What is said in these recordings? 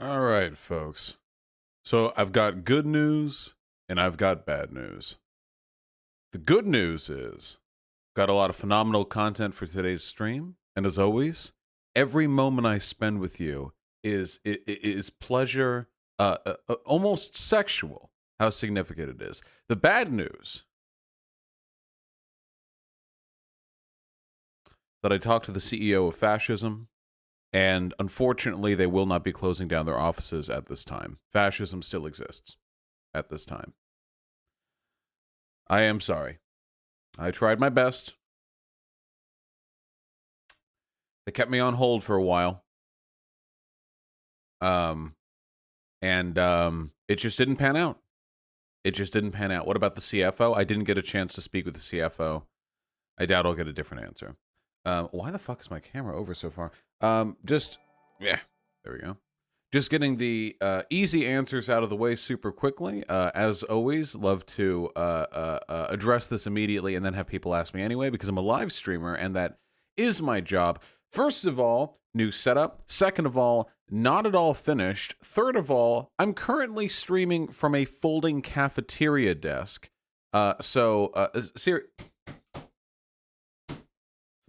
All right, folks. So I've got good news and I've got bad news. The good news is got a lot of phenomenal content for today's stream, and as always, every moment I spend with you is pleasure, almost sexual. How significant it is. The bad news that I talked to the CEO of fascism, and unfortunately, they will not be closing down their offices at this time. Fascism still exists at this time. I am sorry. I tried my best. They kept me on hold for a while. Um, and it just didn't pan out. It just didn't pan out. What about the CFO? I didn't get a chance to speak with the CFO. I doubt I'll get a different answer. Why the fuck is my camera over so far? Yeah, there we go. Just getting the easy answers out of the way super quickly. As always, love to address this immediately and then have people ask me anyway, because I'm a live streamer and that is my job. First of all, new setup. Second of all, not at all finished. Third of all, I'm currently streaming from a folding cafeteria desk. The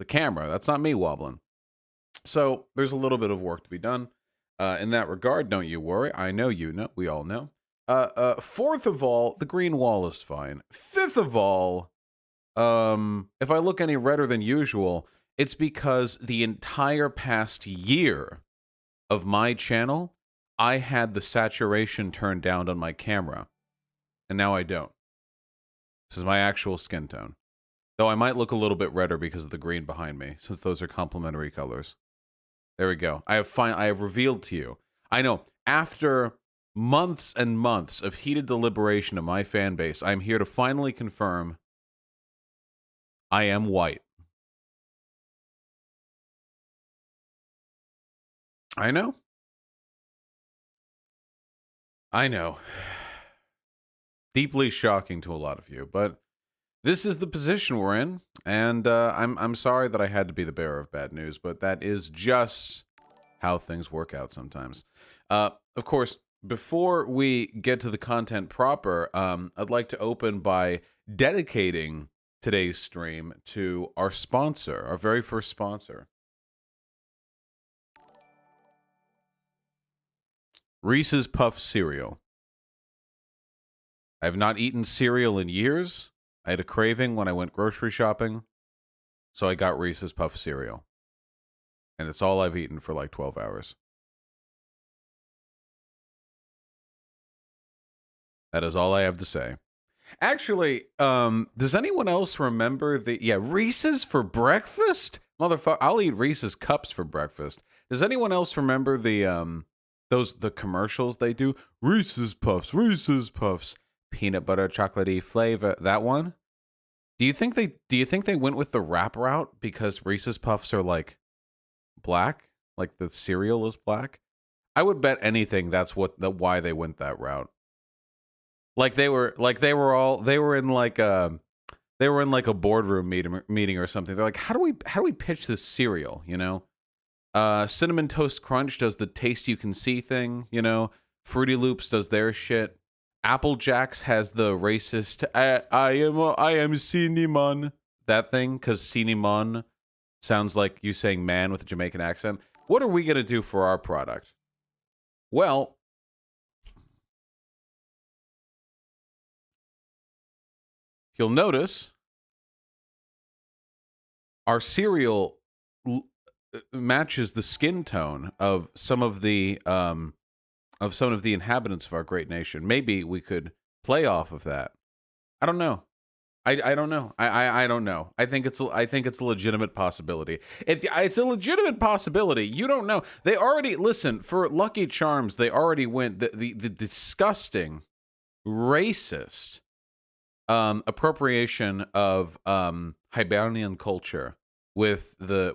camera, that's not me wobbling. So there's a little bit of work to be done. In that regard, don't you worry. I know you know. We all know. Fourth of all, the green wall is fine. Fifth of all, if I look any redder than usual, it's because the entire past year of my channel, I had the saturation turned down on my camera, and now I don't. This is my actual skin tone. Though I might look a little bit redder because of the green behind me, since those are complementary colors. There we go. I have revealed to you. I know, after months and months of heated deliberation of my fan base, I'm here to finally confirm I am white. I know. I know. Deeply shocking to a lot of you, but this is the position we're in, and I'm sorry that I had to be the bearer of bad news, but that is just how things work out sometimes. Of course, before we get to the content proper, I'd like to open by dedicating today's stream to our sponsor, our very first sponsor. Reese's Puff Cereal. I have not eaten cereal in years. I had a craving when I went grocery shopping, so I got Reese's Puff Cereal. And it's all I've eaten for like 12 hours. That is all I have to say. Actually, does anyone else remember Reese's for breakfast? Motherfucker, I'll eat Reese's cups for breakfast. Does anyone else remember the commercials they do? Reese's Puffs, peanut butter chocolatey flavor. That one? Do you think they went with the rap route because Reese's Puffs are like black? Like the cereal is black? I would bet anything that's why they went that route. They were in like a boardroom meeting or something. They're like, how do we pitch this cereal, you know? Cinnamon Toast Crunch does the taste you can see thing, you know? Fruity Loops does their shit. Apple Jacks has the racist I am cinnamon, that thing, because cinnamon sounds like you saying man with a Jamaican accent. What are we gonna do for our product? Well, you'll notice our cereal matches the skin tone of some of the inhabitants of our great nation. Maybe we could play off of that. I don't know. I don't know. I don't know. I think it's a legitimate possibility. It's a legitimate possibility. You don't know. They already listen for Lucky Charms. They already went the disgusting, racist appropriation of Hibernian culture with the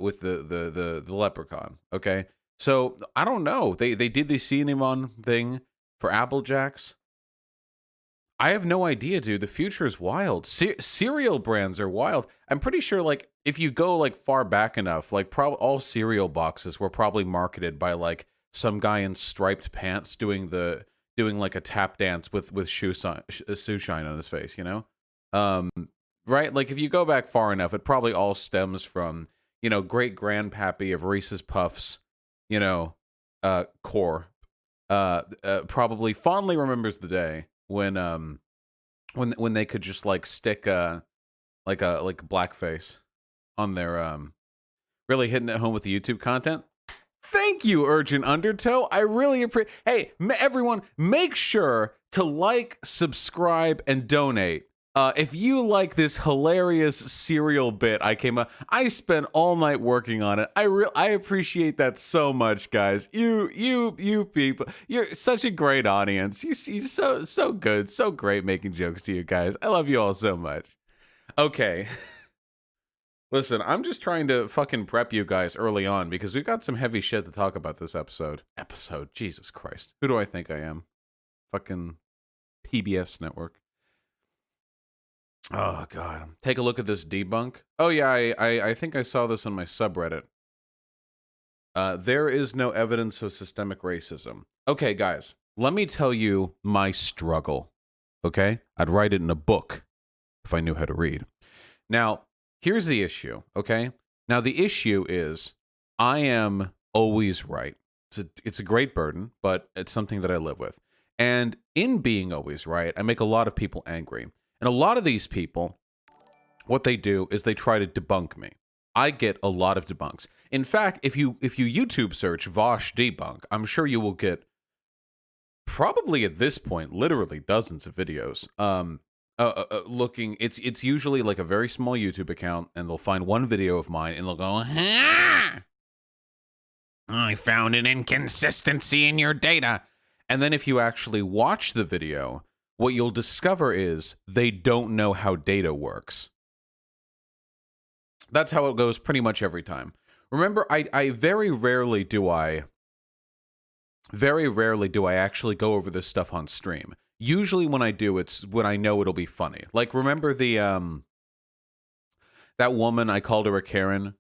leprechaun. Okay, so I don't know. They did the cinnamon thing for Apple Jacks. I have no idea, dude. The future is wild. Cereal brands are wild. I'm pretty sure, like, if you go like far back enough, like all cereal boxes were probably marketed by like some guy in striped pants doing like a tap dance with shoe shine on his face, you know? Um, right? Like if you go back far enough, it probably all stems from, you know, great grandpappy of Reese's Puffs, you know, core. Probably fondly remembers the day when they could just like stick like a blackface on their really hitting it home with the YouTube content. Thank you, Urgent Undertow. I really appreciate. Hey, everyone, make sure to like, subscribe, and donate. If you like this hilarious serial bit I came up, I spent all night working on it. I appreciate that so much, guys. You people, you're such a great audience. You're so good, so great making jokes to you guys. I love you all so much. Okay. Listen, I'm just trying to fucking prep you guys early on because we've got some heavy shit to talk about this episode. Jesus Christ. Who do I think I am? Fucking PBS network. Oh, God. Take a look at this debunk. Oh, yeah, I think I saw this on my subreddit. There is no evidence of systemic racism. Okay, guys, let me tell you my struggle, okay? I'd write it in a book if I knew how to read. Now, here's the issue, okay? Now, the issue is I am always right. It's a great burden, but it's something that I live with. And in being always right, I make a lot of people angry. And a lot of these people, what they do is they try to debunk me. I get a lot of debunks. In fact, if you YouTube search Vosh debunk, I'm sure you will get probably at this point literally dozens of videos. Looking, it's usually like a very small YouTube account, and they'll find one video of mine, and they'll go, I found an inconsistency in your data. And then if you actually watch the video, what you'll discover is they don't know how data works. That's how it goes pretty much every time. Remember, I very rarely do I actually go over this stuff on stream. Usually when I do, it's when I know it'll be funny. Like, remember the that woman, I called her a Karen,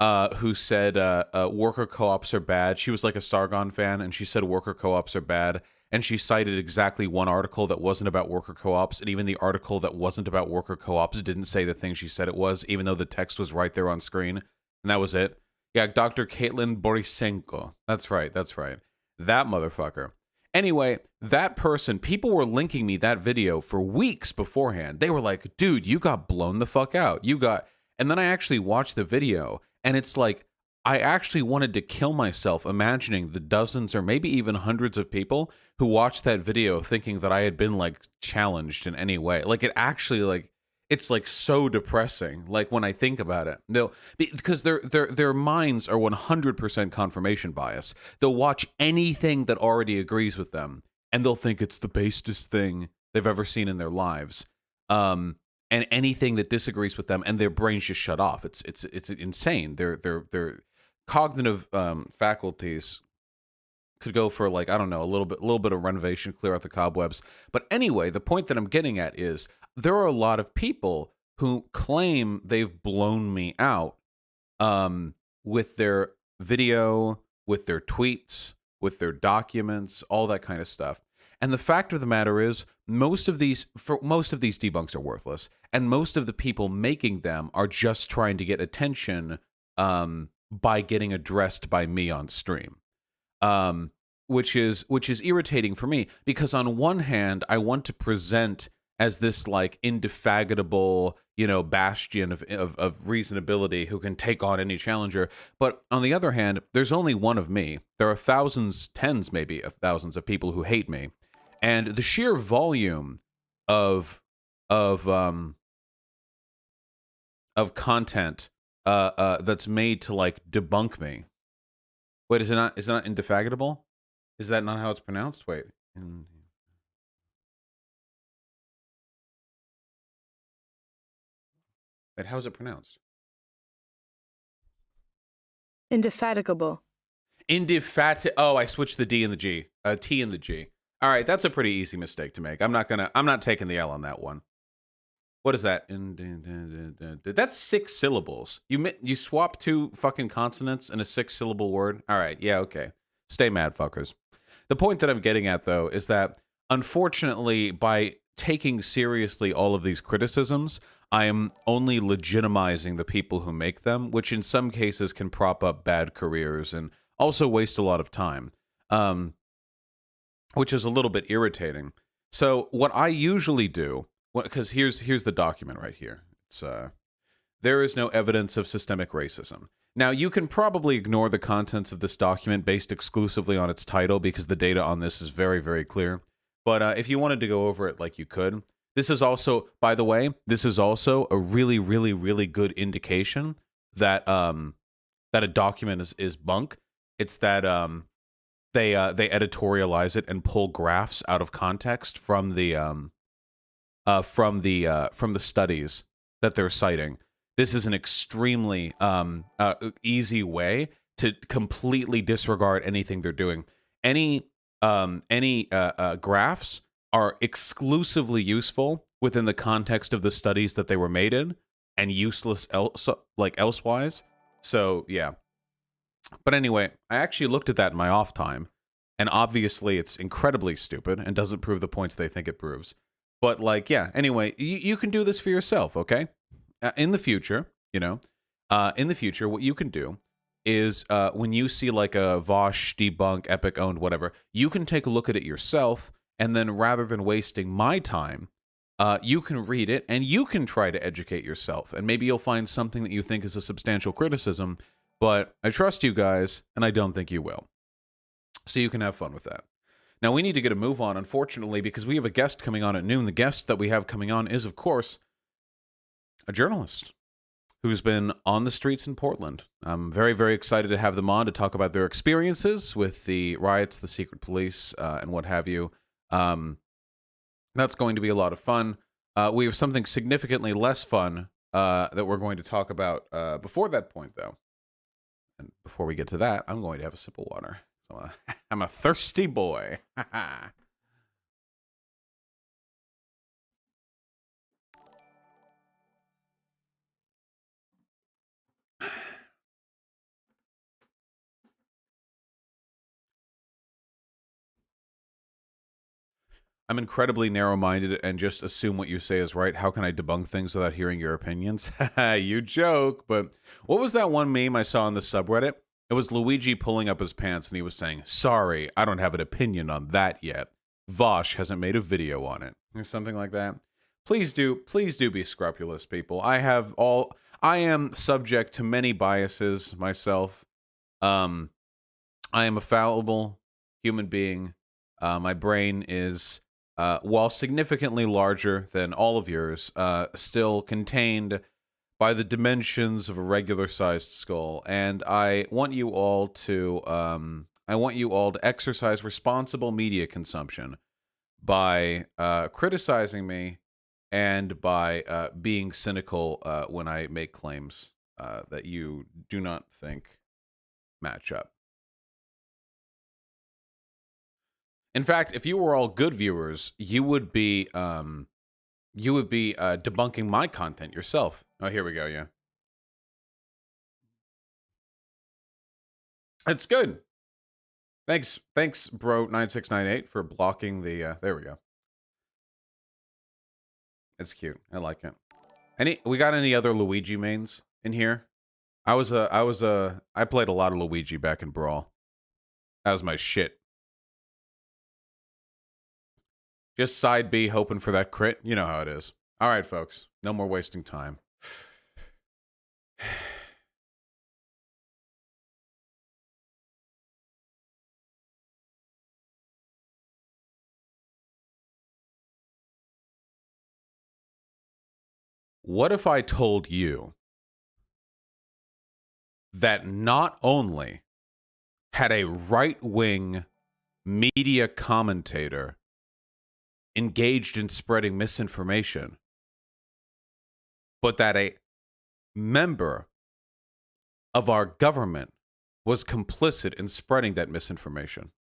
who said worker co-ops are bad. She was like a Sargon fan, and she said worker co-ops are bad. And she cited exactly one article that wasn't about worker co-ops, and even the article that wasn't about worker co-ops didn't say the thing she said it was, even though the text was right there on screen. And that was it. Yeah, Dr. Caitlin Borisenko. That's right. That motherfucker. Anyway, that person, people were linking me that video for weeks beforehand. They were like, dude, you got blown the fuck out. And then I actually watched the video, and it's like, I actually wanted to kill myself imagining the dozens or maybe even hundreds of people who watched that video thinking that I had been like challenged in any way. Like it actually like it's like so depressing. Like when I think about it, because their minds are 100% confirmation bias. They'll watch anything that already agrees with them, and they'll think it's the bestest thing they've ever seen in their lives. And anything that disagrees with them, and their brains just shut off. It's insane. Their cognitive faculties could go for like, I don't know, a little bit of renovation, clear out the cobwebs. But anyway, the point that I'm getting at is there are a lot of people who claim they've blown me out with their video, with their tweets, with their documents, all that kind of stuff. And the fact of the matter is, most of these debunks are worthless, and most of the people making them are just trying to get attention by getting addressed by me on stream, which is irritating for me, because on one hand, I want to present as this like indefatigable, bastion of reasonability who can take on any challenger. But on the other hand, there's only one of me. There are thousands, tens maybe of thousands of people who hate me. And the sheer volume of content that's made to like debunk me. Wait, is it not indefatigable? Is that not how it's pronounced? Wait. Wait, how is it pronounced? Indefatigable. Oh, I switched the D and the G. T and the G. All right, that's a pretty easy mistake to make. I'm not taking the L on that one. What is that? That's 6 syllables. You swap 2 fucking consonants in a 6-syllable word. All right, yeah, okay. Stay mad, fuckers. The point that I'm getting at, though, is that unfortunately, by taking seriously all of these criticisms, I am only legitimizing the people who make them, which in some cases can prop up bad careers and also waste a lot of time, which is a little bit irritating. So what I usually do, because here's the document right here. It's there is no evidence of systemic racism. Now, you can probably ignore the contents of this document based exclusively on its title because the data on this is very, very clear. But if you wanted to go over it like you could, this is also, by the way, this is also a really, really, really good indication that that a document is bunk. It's that they editorialize it and pull graphs out of context from the studies that they're citing. This is an extremely easy way to completely disregard anything they're doing. Any graphs are exclusively useful within the context of the studies that they were made in, and useless elsewise. So yeah. But anyway, I actually looked at that in my off time, and obviously it's incredibly stupid and doesn't prove the points they think it proves. But like, yeah. Anyway, you can do this for yourself, okay? In the future, what you can do is when you see like a Vosh debunk, Epic owned, whatever, you can take a look at it yourself, and then rather than wasting my time, you can read it and you can try to educate yourself, and maybe you'll find something that you think is a substantial criticism. But I trust you guys, and I don't think you will. So you can have fun with that. Now we need to get a move on, unfortunately, because we have a guest coming on at noon. The guest that we have coming on is, of course, a journalist who's been on the streets in Portland. I'm very, very excited to have them on to talk about their experiences with the riots, the secret police, and what have you. That's going to be a lot of fun. We have something significantly less fun that we're going to talk about before that point, though. And before we get to that, I'm going to have a sip of water. So I'm a thirsty boy. I'm incredibly narrow-minded and just assume what you say is right. How can I debunk things without hearing your opinions? You joke, but what was that one meme I saw on the subreddit? It was Luigi pulling up his pants and he was saying, "Sorry, I don't have an opinion on that yet. Vosh hasn't made a video on it." Or something like that. Please do be scrupulous, people. I am subject to many biases myself. I am a fallible human being. My brain is while significantly larger than all of yours, still contained by the dimensions of a regular-sized skull. And I want you all to exercise responsible media consumption by criticizing me and by being cynical when I make claims that you do not think match up. In fact, if you were all good viewers, you would be debunking my content yourself. Oh, here we go. Yeah, it's good. Thanks, bro 9698 for blocking the. There we go. It's cute. I like it. We got any other Luigi mains in here? I played a lot of Luigi back in Brawl. That was my shit. Just side B hoping for that crit. You know how it is. All right, folks. No more wasting time. What if I told you that not only had a right-wing media commentator engaged in spreading misinformation, but that a member of our government was complicit in spreading that misinformation?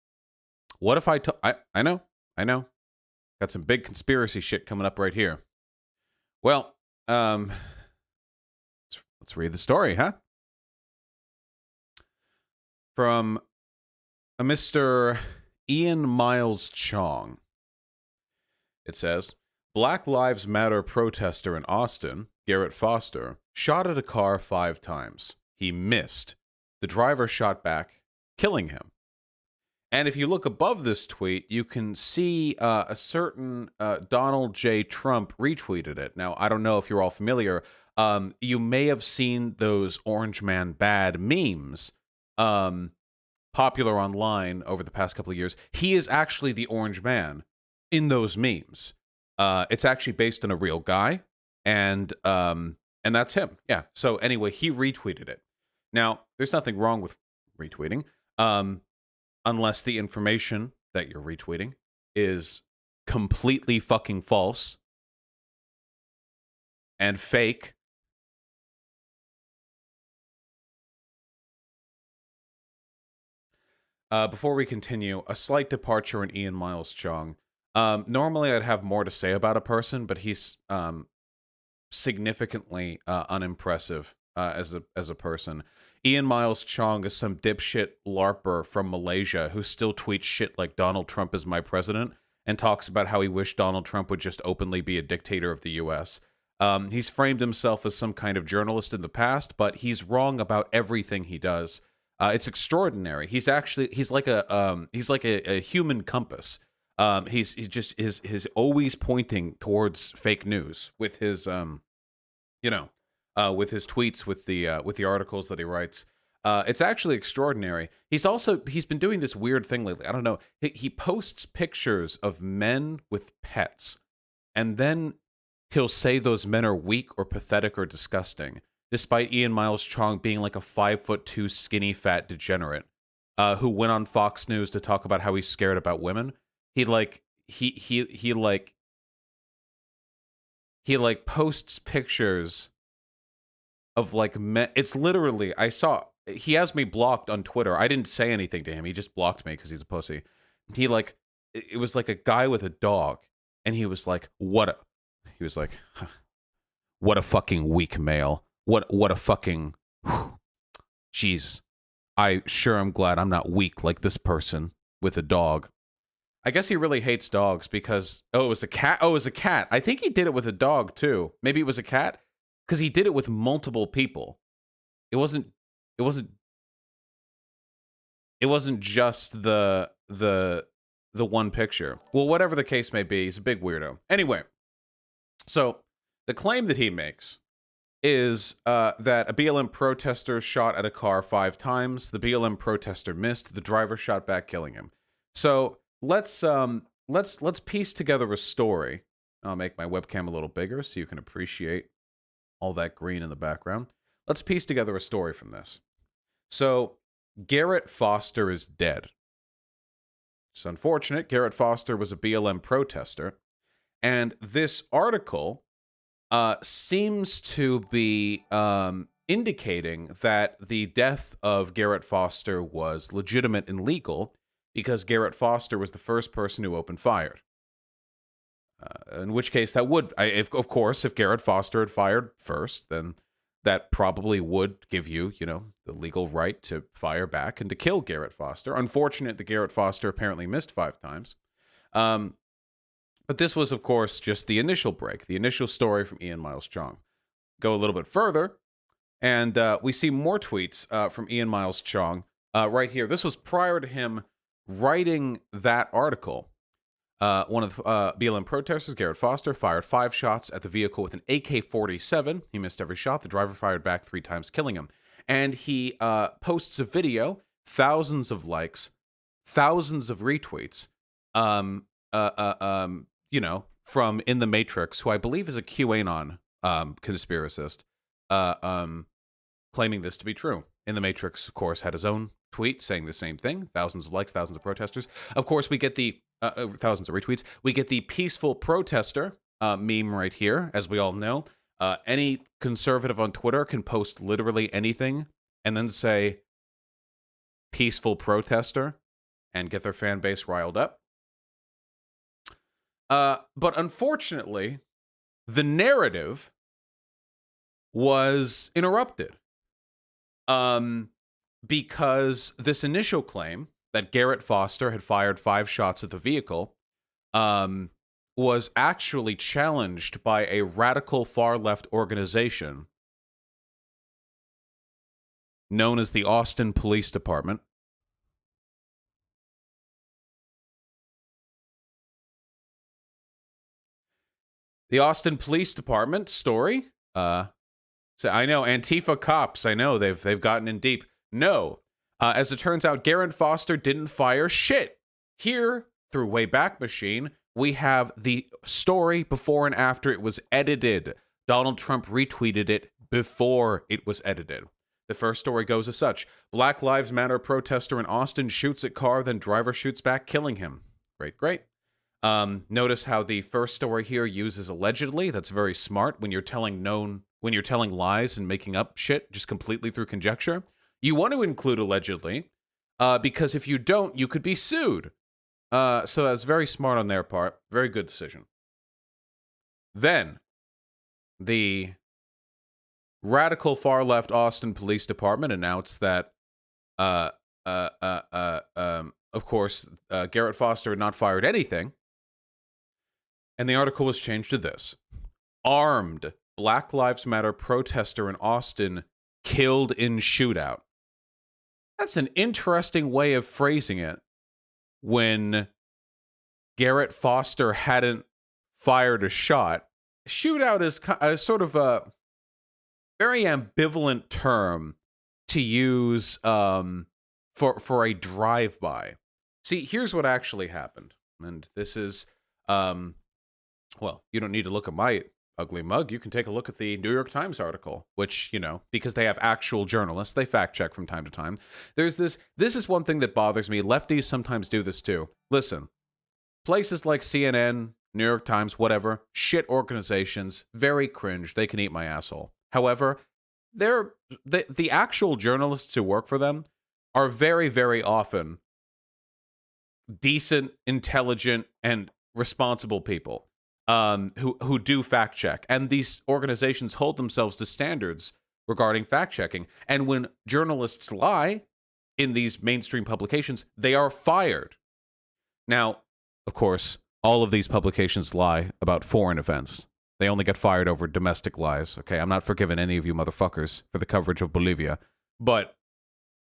What if I know. Got some big conspiracy shit coming up right here. Well, let's read the story, huh? From a Mr. Ian Miles Chong. It says, Black Lives Matter protester in Austin, Garrett Foster, shot at a car 5 times. He missed. The driver shot back, killing him. And if you look above this tweet, you can see a certain Donald J. Trump retweeted it. Now, I don't know if you're all familiar. You may have seen those Orange Man Bad memes popular online over the past couple of years. He is actually the Orange Man in those memes. It's actually based on a real guy, and that's him. Yeah. So anyway, he retweeted it. Now, there's nothing wrong with retweeting, unless the information that you're retweeting is completely fucking false and fake. Before we continue, a slight departure in Ian Miles Chong. Normally, I'd have more to say about a person, but he's significantly unimpressive as a person. Ian Miles Chong is some dipshit LARPer from Malaysia who still tweets shit like Donald Trump is my president and talks about how he wished Donald Trump would just openly be a dictator of the U.S. He's framed himself as some kind of journalist in the past, but he's wrong about everything he does. It's extraordinary. He's like a human compass. He's just always pointing towards fake news with his with his tweets, with the articles that he writes. It's actually extraordinary. He's been doing this weird thing lately. I don't know. He posts pictures of men with pets, and then he'll say those men are weak or pathetic or disgusting, despite Ian Miles Chong being like a 5'2" skinny fat degenerate who went on Fox News to talk about how he's scared about women. He posts pictures of like men. It's literally, he has me blocked on Twitter. I didn't say anything to him. He just blocked me because he's a pussy. It was like a guy with a dog, and he was like, what a fucking weak male. What a fucking, jeez. I'm glad I'm not weak like this person with a dog. I guess he really hates dogs because, it was a cat. Oh, it was a cat. I think he did it with a dog too. Maybe it was a cat because he did it with multiple people. It wasn't just the one picture. Well, whatever the case may be, he's a big weirdo. Anyway, so the claim that he makes is that a BLM protester shot at a car 5 times. The BLM protester missed. The driver shot back, killing him. So let's piece together a story. I'll make my webcam a little bigger so you can appreciate all that green in the background. Let's piece together a story from this. So Garrett Foster is dead. It's unfortunate. Garrett Foster was a BLM protester, and this article seems to be indicating that the death of Garrett Foster was legitimate and legal because Garrett Foster was the first person who opened fire. In which case, that would, if Garrett Foster had fired first, then that probably would give you, the legal right to fire back and to kill Garrett Foster. Unfortunate that Garrett Foster apparently missed 5 times. But this was, of course, just the initial break, the initial story from Ian Miles Chong. Go a little bit further, and we see more tweets from Ian Miles Chong right here. This was prior to him writing that article. One of the BLM protesters, Garrett Foster, fired 5 shots at the vehicle with an AK-47. He missed every shot. The driver fired back 3 times, killing him. And he posts a video, thousands of likes, thousands of retweets, from In the Matrix, who I believe is a QAnon conspiracist, claiming this to be true. In the Matrix, of course, had his own tweet saying the same thing. Thousands of likes, thousands of protesters. Of course, we get the thousands of retweets. We get the peaceful protester meme right here, as we all know. Any conservative on Twitter can post literally anything and then say peaceful protester and get their fan base riled up. But unfortunately, the narrative was interrupted because this initial claim that Garrett Foster had fired 5 shots at the vehicle was actually challenged by a radical far-left organization known as the Austin Police Department. The Austin Police Department story. So I know Antifa cops. I know they've gotten in deep. No, as it turns out, Garrett Foster didn't fire shit. Here, through Wayback Machine, we have the story before and after it was edited. Donald Trump retweeted it before it was edited. The first story goes as such: Black Lives Matter protester in Austin shoots at car, then driver shoots back, killing him. Great. Notice how the first story here uses allegedly. That's very smart when you're telling lies and making up shit just completely through conjecture. You want to include allegedly, because if you don't, you could be sued. So that's very smart on their part. Very good decision. Then, the radical far left Austin Police Department announced that, of course, Garrett Foster had not fired anything. And the article was changed to this: armed Black Lives Matter protester in Austin killed in shootout. That's an interesting way of phrasing it when Garrett Foster hadn't fired a shot. Shootout is sort of a very ambivalent term to use for a drive-by. See, here's what actually happened. And this is, well, you don't need to look at my ugly mug. You can take a look at the New York Times article, which, because they have actual journalists, they fact check from time to time. There's this is one thing that bothers me. Lefties sometimes do this too. Listen, places like CNN, New York Times, whatever, shit organizations, very cringe. They can eat my asshole. However, the actual journalists who work for them are very, very often decent, intelligent, and responsible people. Who do fact check, and these organizations hold themselves to standards regarding fact checking. And when journalists lie in these mainstream publications, they are fired. Now, of course, all of these publications lie about foreign events. They only get fired over domestic lies. Okay, I'm not forgiving any of you motherfuckers for the coverage of Bolivia, but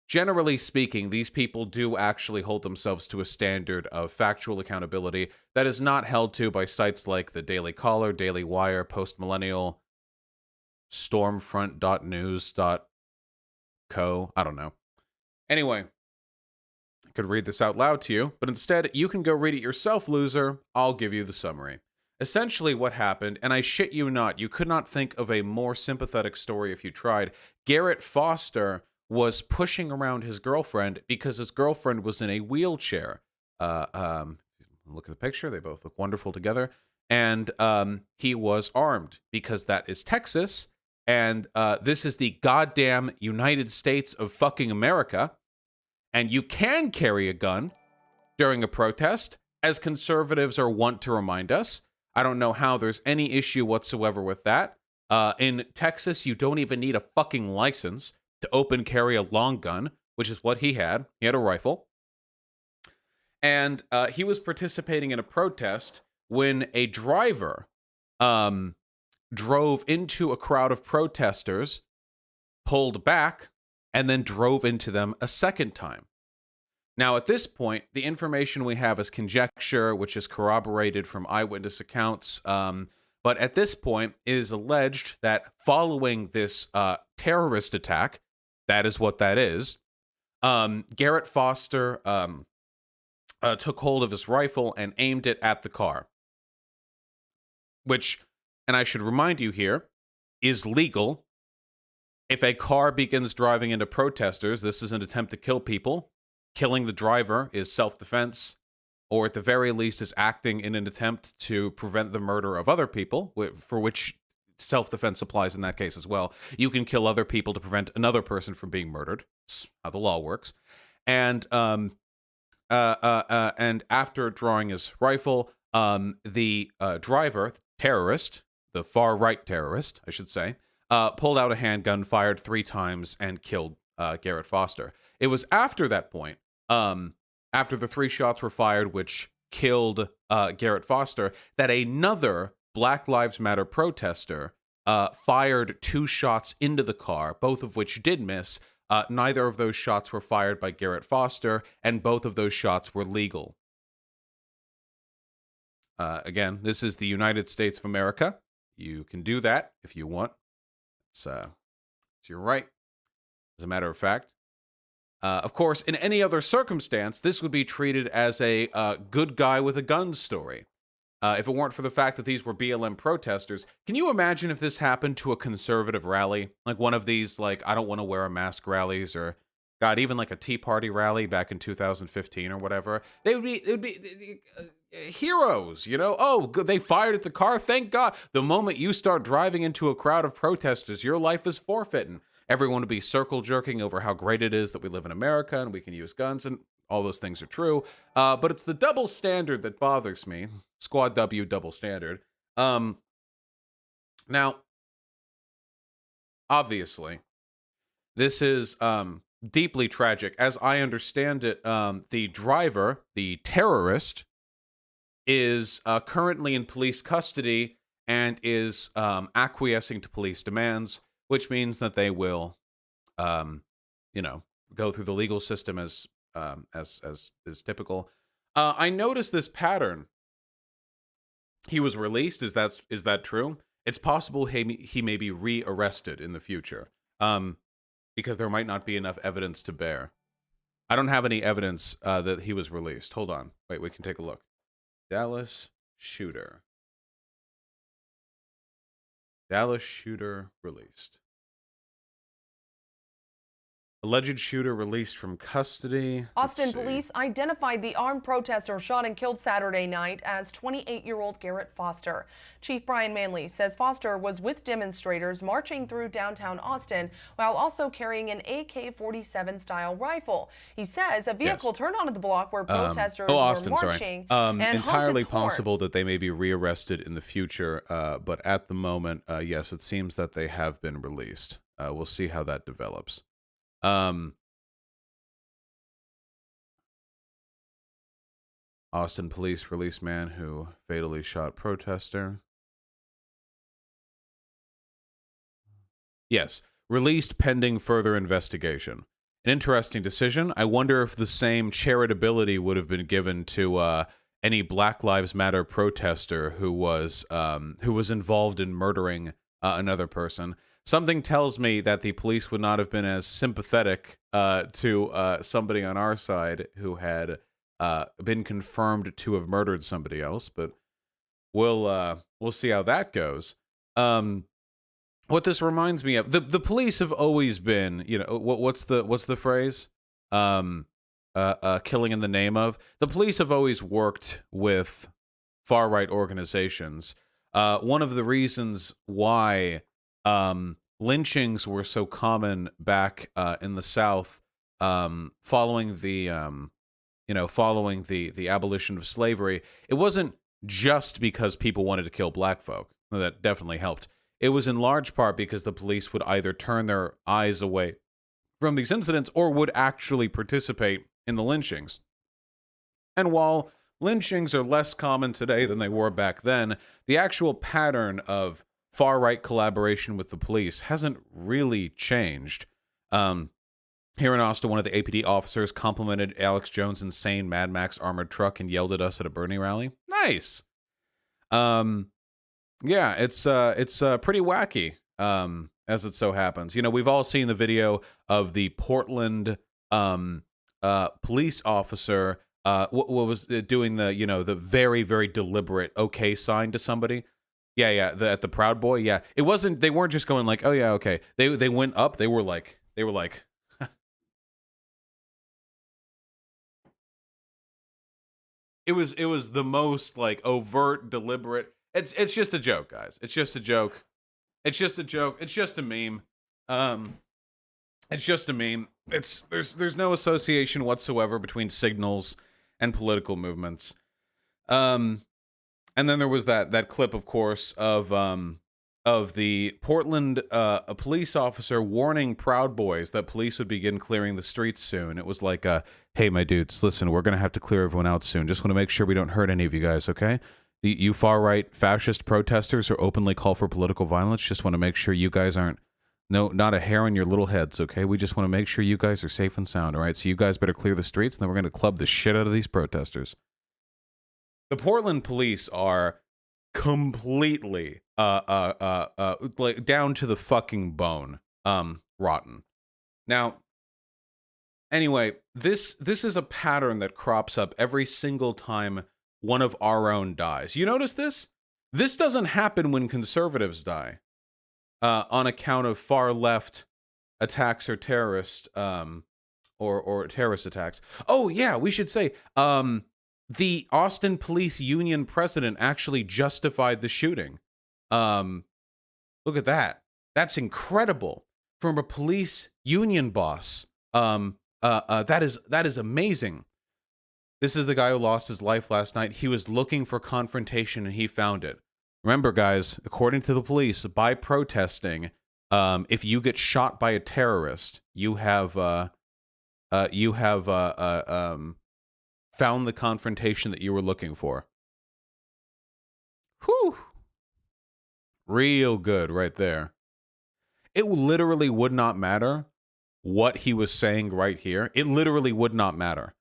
generally speaking, these people do actually hold themselves to a standard of factual accountability that is not held to by sites like the Daily Caller, Daily Wire, Postmillennial, Stormfront.news.co. I don't know. Anyway, I could read this out loud to you, but instead, you can go read it yourself, loser. I'll give you the summary. Essentially what happened, and I shit you not, you could not think of a more sympathetic story if you tried. Garrett Foster was pushing around his girlfriend because his girlfriend was in a wheelchair. Look at the picture. They both look wonderful together. And he was armed because that is Texas. And this is the goddamn United States of fucking America. And you can carry a gun during a protest, as conservatives are wont to remind us. I don't know how there's any issue whatsoever with that. In Texas, you don't even need a fucking license to open carry a long gun, which is what he had. He had a rifle. And he was participating in a protest when a driver drove into a crowd of protesters, pulled back, and then drove into them a second time. Now, at this point, the information we have is conjecture, which is corroborated from eyewitness accounts. But at this point, it is alleged that following this terrorist attack, that is what that is, Garrett Foster took hold of his rifle and aimed it at the car. Which, and I should remind you here, is legal. If a car begins driving into protesters, this is an attempt to kill people. Killing the driver is self-defense, or at the very least is acting in an attempt to prevent the murder of other people, for which self-defense applies in that case as well. You can kill other people to prevent another person from being murdered. That's how the law works. And after drawing his rifle, the driver, the terrorist, the far-right terrorist, I should say, pulled out a handgun, fired 3 times, and killed Garrett Foster. It was after that point after the 3 shots were fired, which killed Garrett Foster, that another Black Lives Matter protester fired 2 shots into the car, both of which did miss. Neither of those shots were fired by Garrett Foster, and both of those shots were legal. Again, this is the United States of America. You can do that if you want. It's your right, as a matter of fact. Of course, in any other circumstance, this would be treated as a good guy with a gun story. If it weren't for the fact that these were BLM protesters. Can you imagine if this happened to a conservative rally? Like one of these, like, I don't want to wear a mask rallies, or, God, even like a Tea Party rally back in 2015 or whatever. It would be heroes, you know? Oh, good, they fired at the car, thank God. The moment you start driving into a crowd of protesters, your life is forfeiting. Everyone would be circle jerking over how great it is that we live in America and we can use guns, and all those things are true. But it's the double standard that bothers me. Squad W, double standard. Now, obviously, this is deeply tragic. As I understand it, the driver, the terrorist, is currently in police custody and is acquiescing to police demands, which means that they will, go through the legal system as is typical. I noticed this pattern. He was released. Is that true? It's possible he may be rearrested in the future, because there might not be enough evidence to bear. I don't have any evidence that he was released. Hold on. Wait, we can take a look. Dallas shooter released. Alleged shooter released from custody. Austin police identified the armed protester shot and killed Saturday night as 28-year-old Garrett Foster. Chief Brian Manley says Foster was with demonstrators marching through downtown Austin while also carrying an AK-47 style rifle. He says a vehicle turned onto the block where protesters were marching. And entirely possible that they may be rearrested in the future, but at the moment, yes, it seems that they have been released. We'll see how that develops. Austin police release man who fatally shot protester. Yes, released pending further investigation. An interesting decision. I wonder if the same charitability would have been given to any Black Lives Matter protester who was involved in murdering another person. Something tells me that the police would not have been as sympathetic to somebody on our side who had been confirmed to have murdered somebody else, but we'll see how that goes. What this reminds me of, the police have always been, what's the phrase? Killing in the name of. The police have always worked with far-right organizations. One of the reasons why lynchings were so common back in the South, following the abolition of slavery, it wasn't just because people wanted to kill black folk. That definitely helped. It was in large part because the police would either turn their eyes away from these incidents or would actually participate in the lynchings. And while lynchings are less common today than they were back then, the actual pattern of far-right collaboration with the police hasn't really changed. Here in Austin, one of the APD officers complimented Alex Jones' insane Mad Max armored truck and yelled at us at a Bernie rally. Nice. Yeah, it's pretty wacky, as it so happens. We've all seen the video of the Portland police officer what was doing the very, very deliberate okay sign to somebody. Yeah, at the Proud Boy. Yeah, they weren't just going like, oh yeah, okay. They went up. They were like. It was the most like overt, deliberate. It's just a joke, guys. It's just a joke. It's just a joke. It's just a meme. It's just a meme. There's no association whatsoever between signals and political movements. And then there was that clip, of course, of of the Portland a police officer warning Proud Boys that police would begin clearing the streets soon. It was like, hey, my dudes, listen, we're going to have to clear everyone out soon. Just want to make sure we don't hurt any of you guys, okay? You far-right fascist protesters who openly call for political violence, just want to make sure you guys aren't, not a hair on your little heads, okay? We just want to make sure you guys are safe and sound, all right? So you guys better clear the streets, and then we're going to club the shit out of these protesters. The Portland police are completely like down to the fucking bone rotten. Now, anyway, this is a pattern that crops up every single time one of our own dies. You notice this? This doesn't happen when conservatives die on account of far left attacks or terrorist or terrorist attacks. Oh yeah, we should say the Austin Police Union president actually justified the shooting. Look at that. That's incredible from a police union boss. That is amazing. This is the guy who lost his life last night. He was looking for confrontation and he found it. Remember, guys, according to the police, by protesting, if you get shot by a terrorist, you have found the confrontation that you were looking for. Whew. Real good right there. It literally would not matter what he was saying right here. It literally would not matter.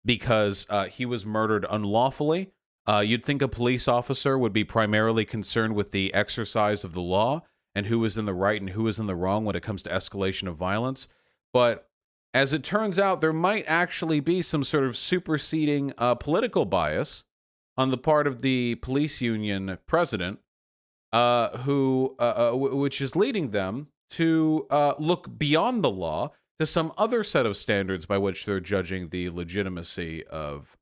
Because he was murdered unlawfully. You'd think a police officer would be primarily concerned with the exercise of the law and who is in the right and who is in the wrong when it comes to escalation of violence. But as it turns out, there might actually be some sort of superseding political bias on the part of the police union president, which is leading them to look beyond the law to some other set of standards by which they're judging the legitimacy of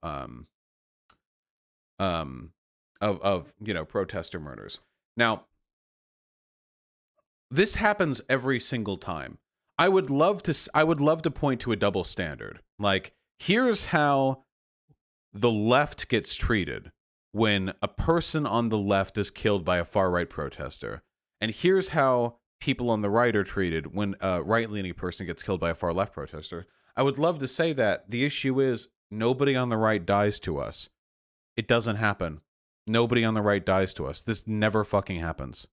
protester murders. Now, this happens every single time. I would love to point to a double standard. Like, here's how the left gets treated when a person on the left is killed by a far-right protester. And here's how people on the right are treated when a right-leaning person gets killed by a far-left protester. I would love to say that. The issue is nobody on the right dies to us. It doesn't happen. Nobody on the right dies to us. This never fucking happens.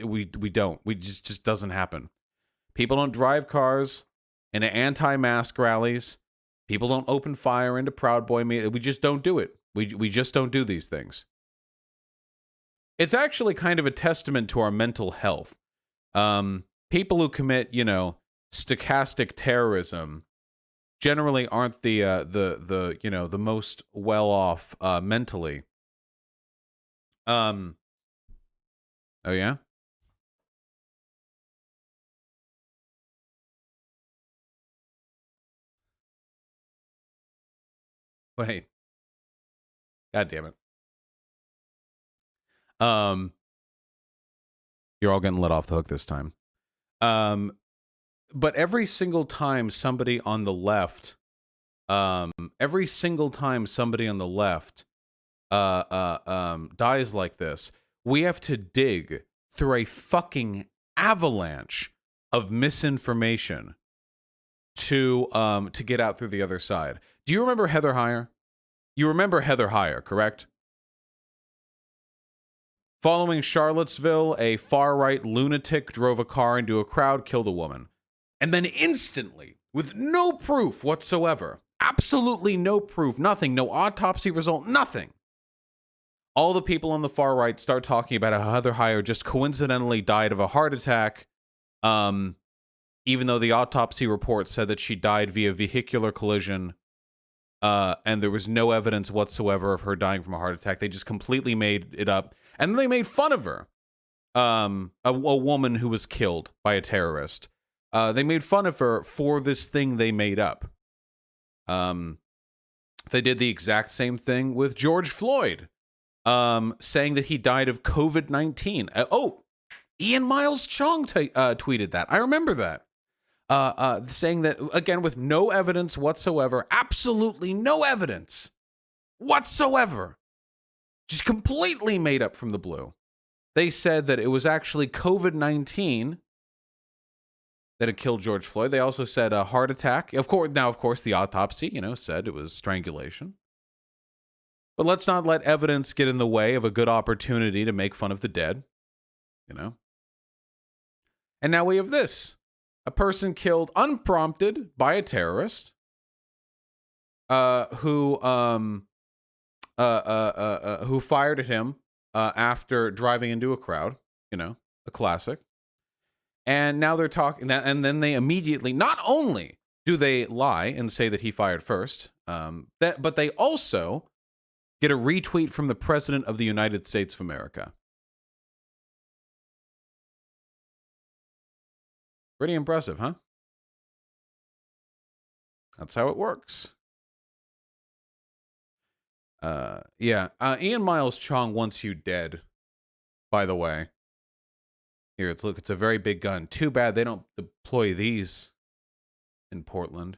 We don't. We just doesn't happen. People don't drive cars into anti-mask rallies. People don't open fire into Proud Boy media. We just don't do it. We just don't do these things. It's actually kind of a testament to our mental health. People who commit, stochastic terrorism generally aren't the most well off mentally. Oh yeah? Wait. God damn it. You're all getting let off the hook this time. But every single time somebody on the left, dies like this, we have to dig through a fucking avalanche of misinformation to get out through the other side. Do you remember Heather Heyer? You remember Heather Heyer, correct? Following Charlottesville, a far-right lunatic drove a car into a crowd, killed a woman. And then instantly, with no proof whatsoever, absolutely no proof, nothing, no autopsy result, nothing, all the people on the far right start talking about how Heather Heyer just coincidentally died of a heart attack, even though the autopsy report said that she died via vehicular collision, and there was no evidence whatsoever of her dying from a heart attack. They just completely made it up. And then they made fun of her, a woman who was killed by a terrorist. They made fun of her for this thing they made up. They did the exact same thing with George Floyd, saying that he died of COVID-19. Ian Miles Chong tweeted that. I remember that. Saying that, again, with no evidence whatsoever, absolutely no evidence whatsoever. Just completely made up from the blue. they said that it was actually COVID-19 that had killed George Floyd. They also said a heart attack. Of course, the autopsy, said it was strangulation. But let's not let evidence get in the way of a good opportunity to make fun of the dead, And now we have this. A person killed unprompted by a terrorist who fired at him after driving into a crowd, a classic. And now they're talking, and then they immediately, not only do they lie and say that he fired first, but they also get a retweet from the President of the United States of America. Pretty impressive, huh? That's how it works. Ian Miles Chong wants you dead, by the way. Here, it's a very big gun. Too bad they don't deploy these in Portland.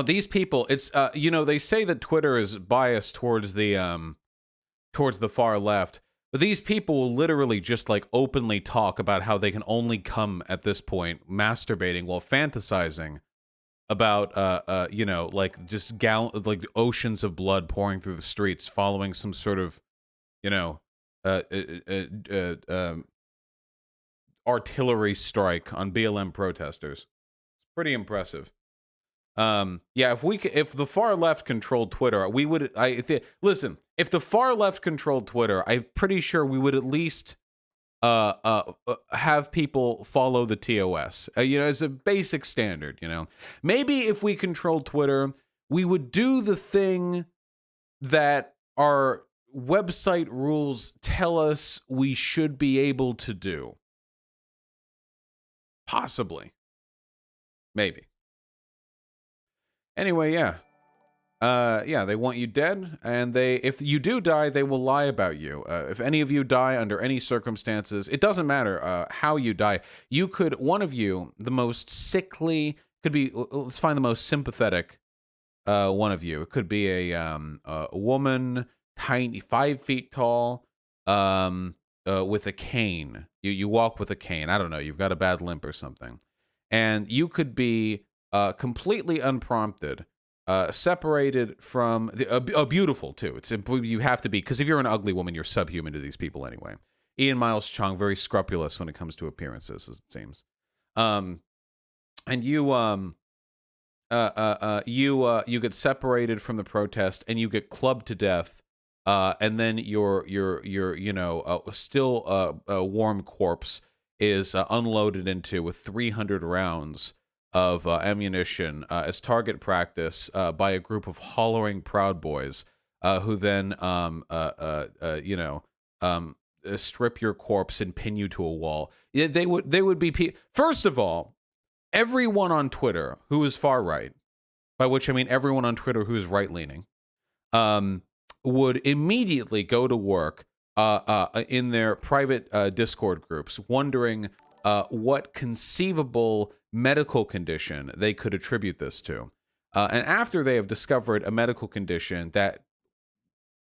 These people, it's they say that Twitter is biased towards the far left, but these people will literally just like openly talk about how they can only come at this point masturbating while fantasizing about like just like oceans of blood pouring through the streets following some sort of artillery strike on BLM protesters. It's pretty impressive. If the far left controlled Twitter, we would. Listen, if the far left controlled Twitter, I'm pretty sure we would at least have people follow the TOS. As a basic standard. Maybe if we controlled Twitter, we would do the thing that our website rules tell us we should be able to do. Possibly. Maybe. Anyway, they want you dead, and if you do die, they will lie about you. If any of you die under any circumstances, it doesn't matter how you die. One of you, the most sickly, let's find the most sympathetic one of you. It could be a woman, tiny, 5 feet tall, with a cane. You walk with a cane. I don't know. You've got a bad limp or something, and you could be completely unprompted, separated from beautiful too. You have to be, because if you're an ugly woman, you're subhuman to these people anyway. Ian Miles Chong, very scrupulous when it comes to appearances, as it seems. And you get separated from the protest, and you get clubbed to death. And then your still a warm corpse is unloaded into with 300 rounds of ammunition as target practice by a group of hollering Proud Boys, who then strip your corpse and pin you to a wall. They would be first of all, everyone on Twitter who is far right, by which I mean everyone on Twitter who is right leaning, would immediately go to work in their private Discord groups, wondering what conceivable medical condition they could attribute this to. And after they have discovered a medical condition that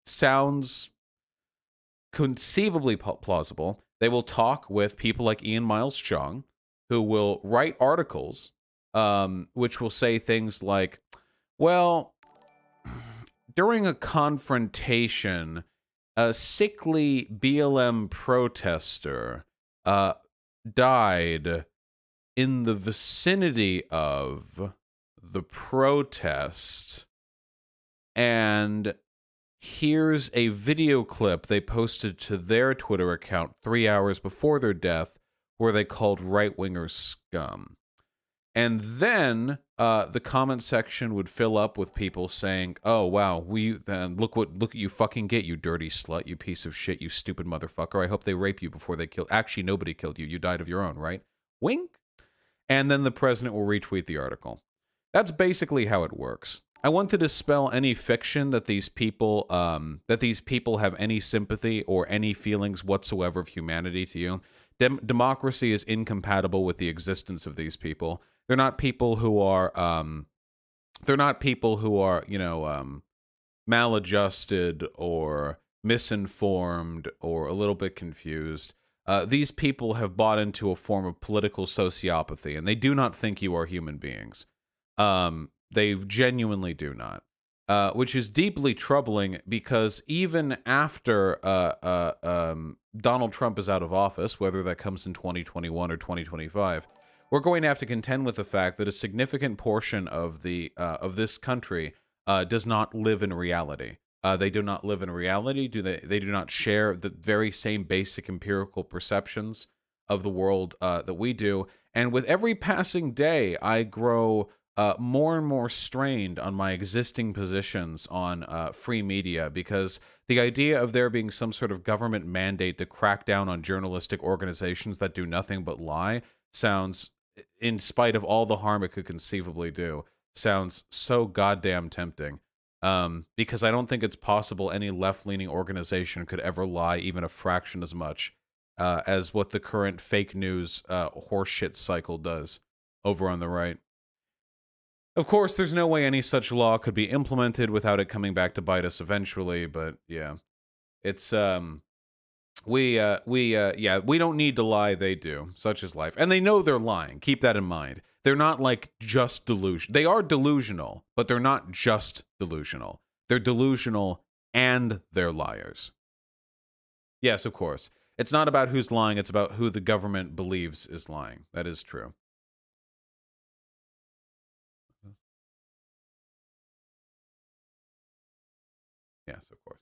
sounds conceivably plausible, they will talk with people like Ian Miles Chong, who will write articles which will say things like, well, during a confrontation, a sickly BLM protester died in the vicinity of the protest, and here's a video clip they posted to their Twitter account 3 hours before their death where they called right-wingers scum. And then the comment section would fill up with people saying, "Oh wow, look at you fucking get, you dirty slut, you piece of shit, you stupid motherfucker. I hope they rape you before they kill." Actually, nobody killed you. You died of your own, right? Wink. And then the president will retweet the article. That's basically how it works. I want to dispel any fiction that these people have any sympathy or any feelings whatsoever of humanity to you. Democracy is incompatible with the existence of these people. They're not people who are maladjusted or misinformed or a little bit confused. These people have bought into a form of political sociopathy, and they do not think you are human beings. They genuinely do not, which is deeply troubling because even after Donald Trump is out of office, whether that comes in 2021 or 2025, we're going to have to contend with the fact that a significant portion of this country does not live in reality. They do not live in reality. They do not share the very same basic empirical perceptions of the world that we do. And with every passing day, I grow more and more strained on my existing positions on free media, because the idea of there being some sort of government mandate to crack down on journalistic organizations that do nothing but lie sounds, in spite of all the harm it could conceivably do, sounds so goddamn tempting. Because I don't think it's possible any left-leaning organization could ever lie even a fraction as much as what the current fake news horseshit cycle does over on the right. Of course, there's no way any such law could be implemented without it coming back to bite us eventually, but yeah. It's, we don't need to lie, they do. Such is life. And they know they're lying. Keep that in mind. They're not like just delusional. They are delusional, but they're not just delusional. They're delusional and they're liars. Yes, of course. It's not about who's lying, it's about who the government believes is lying. That is true. Yes, of course.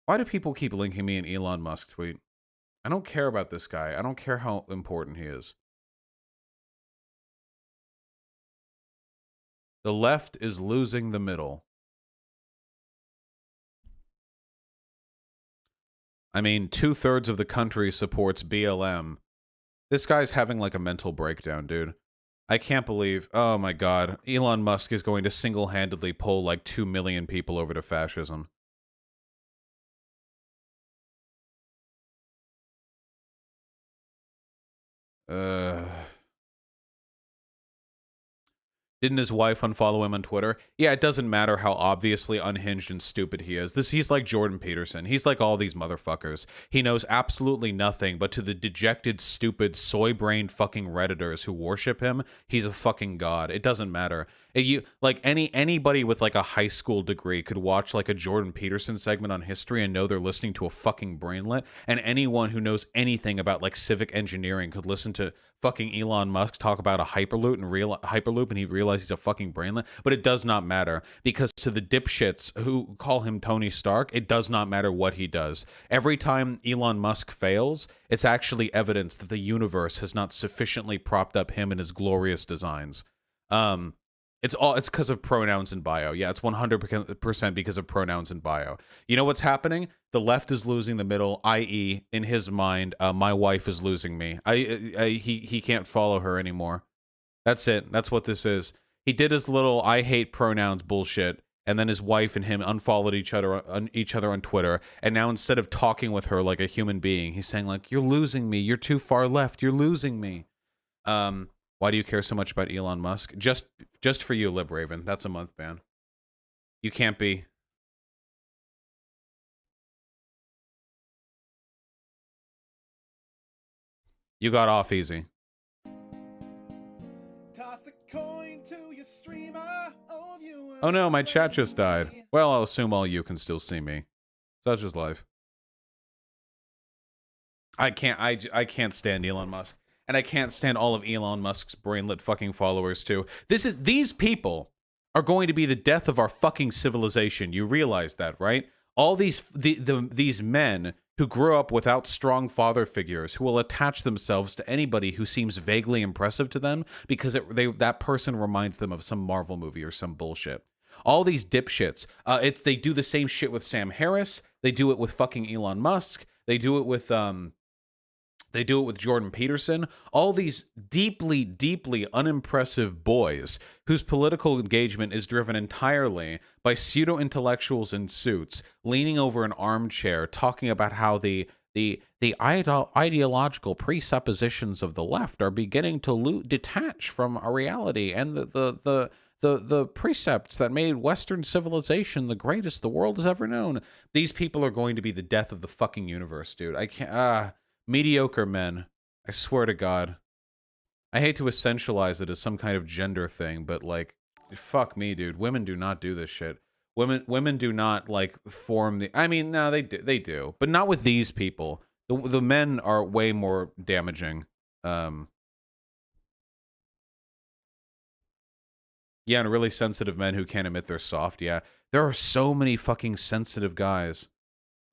Why do people keep linking me an Elon Musk tweet? I don't care about this guy. I don't care how important he is. The left is losing the middle. I mean, 2/3 of the country supports BLM. This guy's having like a mental breakdown, dude. I can't believe, oh my god, Elon Musk is going to single-handedly pull like 2 million people over to fascism. Didn't his wife unfollow him on Twitter? Yeah, it doesn't matter how obviously unhinged and stupid he is. He's like Jordan Peterson. He's like all these motherfuckers. He knows absolutely nothing, but to the dejected, stupid, soy-brained fucking Redditors who worship him, he's a fucking god. It doesn't matter. Anybody with like a high school degree could watch like a Jordan Peterson segment on history and know they're listening to a fucking brainlet, and anyone who knows anything about like civic engineering could listen to fucking Elon Musk talk about a hyperloop and he realizes he's a fucking brainlet. But it does not matter, because to the dipshits who call him Tony Stark, it does not matter what he does. Every time Elon Musk fails, it's actually evidence that the universe has not sufficiently propped up him and his glorious designs. It's because of pronouns in bio. Yeah, it's 100% because of pronouns in bio. You know what's happening? The left is losing the middle, i.e., in his mind, my wife is losing me. He can't follow her anymore. That's it. That's what this is. He did his little I hate pronouns bullshit, and then his wife and him unfollowed each other on Twitter, and now instead of talking with her like a human being, he's saying like, "You're losing me. You're too far left. You're losing me." Why do you care so much about Elon Musk? Just for you, Lib Raven. That's a month ban. You can't be. You got off easy. Toss a coin to your streamer. Oh no, my chat just died. Well, I'll assume all you can still see me. Such is life. I can't stand Elon Musk. And I can't stand all of Elon Musk's brainlet fucking followers too. These people are going to be the death of our fucking civilization. You realize that, right? All these men who grew up without strong father figures, who will attach themselves to anybody who seems vaguely impressive to them because that person reminds them of some Marvel movie or some bullshit. All these dipshits. They do the same shit with Sam Harris. They do it with fucking Elon Musk. They do it with Jordan Peterson. All these deeply, deeply unimpressive boys whose political engagement is driven entirely by pseudo-intellectuals in suits leaning over an armchair talking about how the ideological presuppositions of the left are beginning to detach from our reality, and the precepts that made Western civilization the greatest the world has ever known. These people are going to be the death of the fucking universe, dude. I can't. Mediocre men. I swear to God. I hate to essentialize it as some kind of gender thing, but like, fuck me, dude. Women do not do this shit. Women do not like form the. I mean, no, they do, but not with these people. The men are way more damaging. Yeah, and really sensitive men who can't admit they're soft. Yeah, there are so many fucking sensitive guys.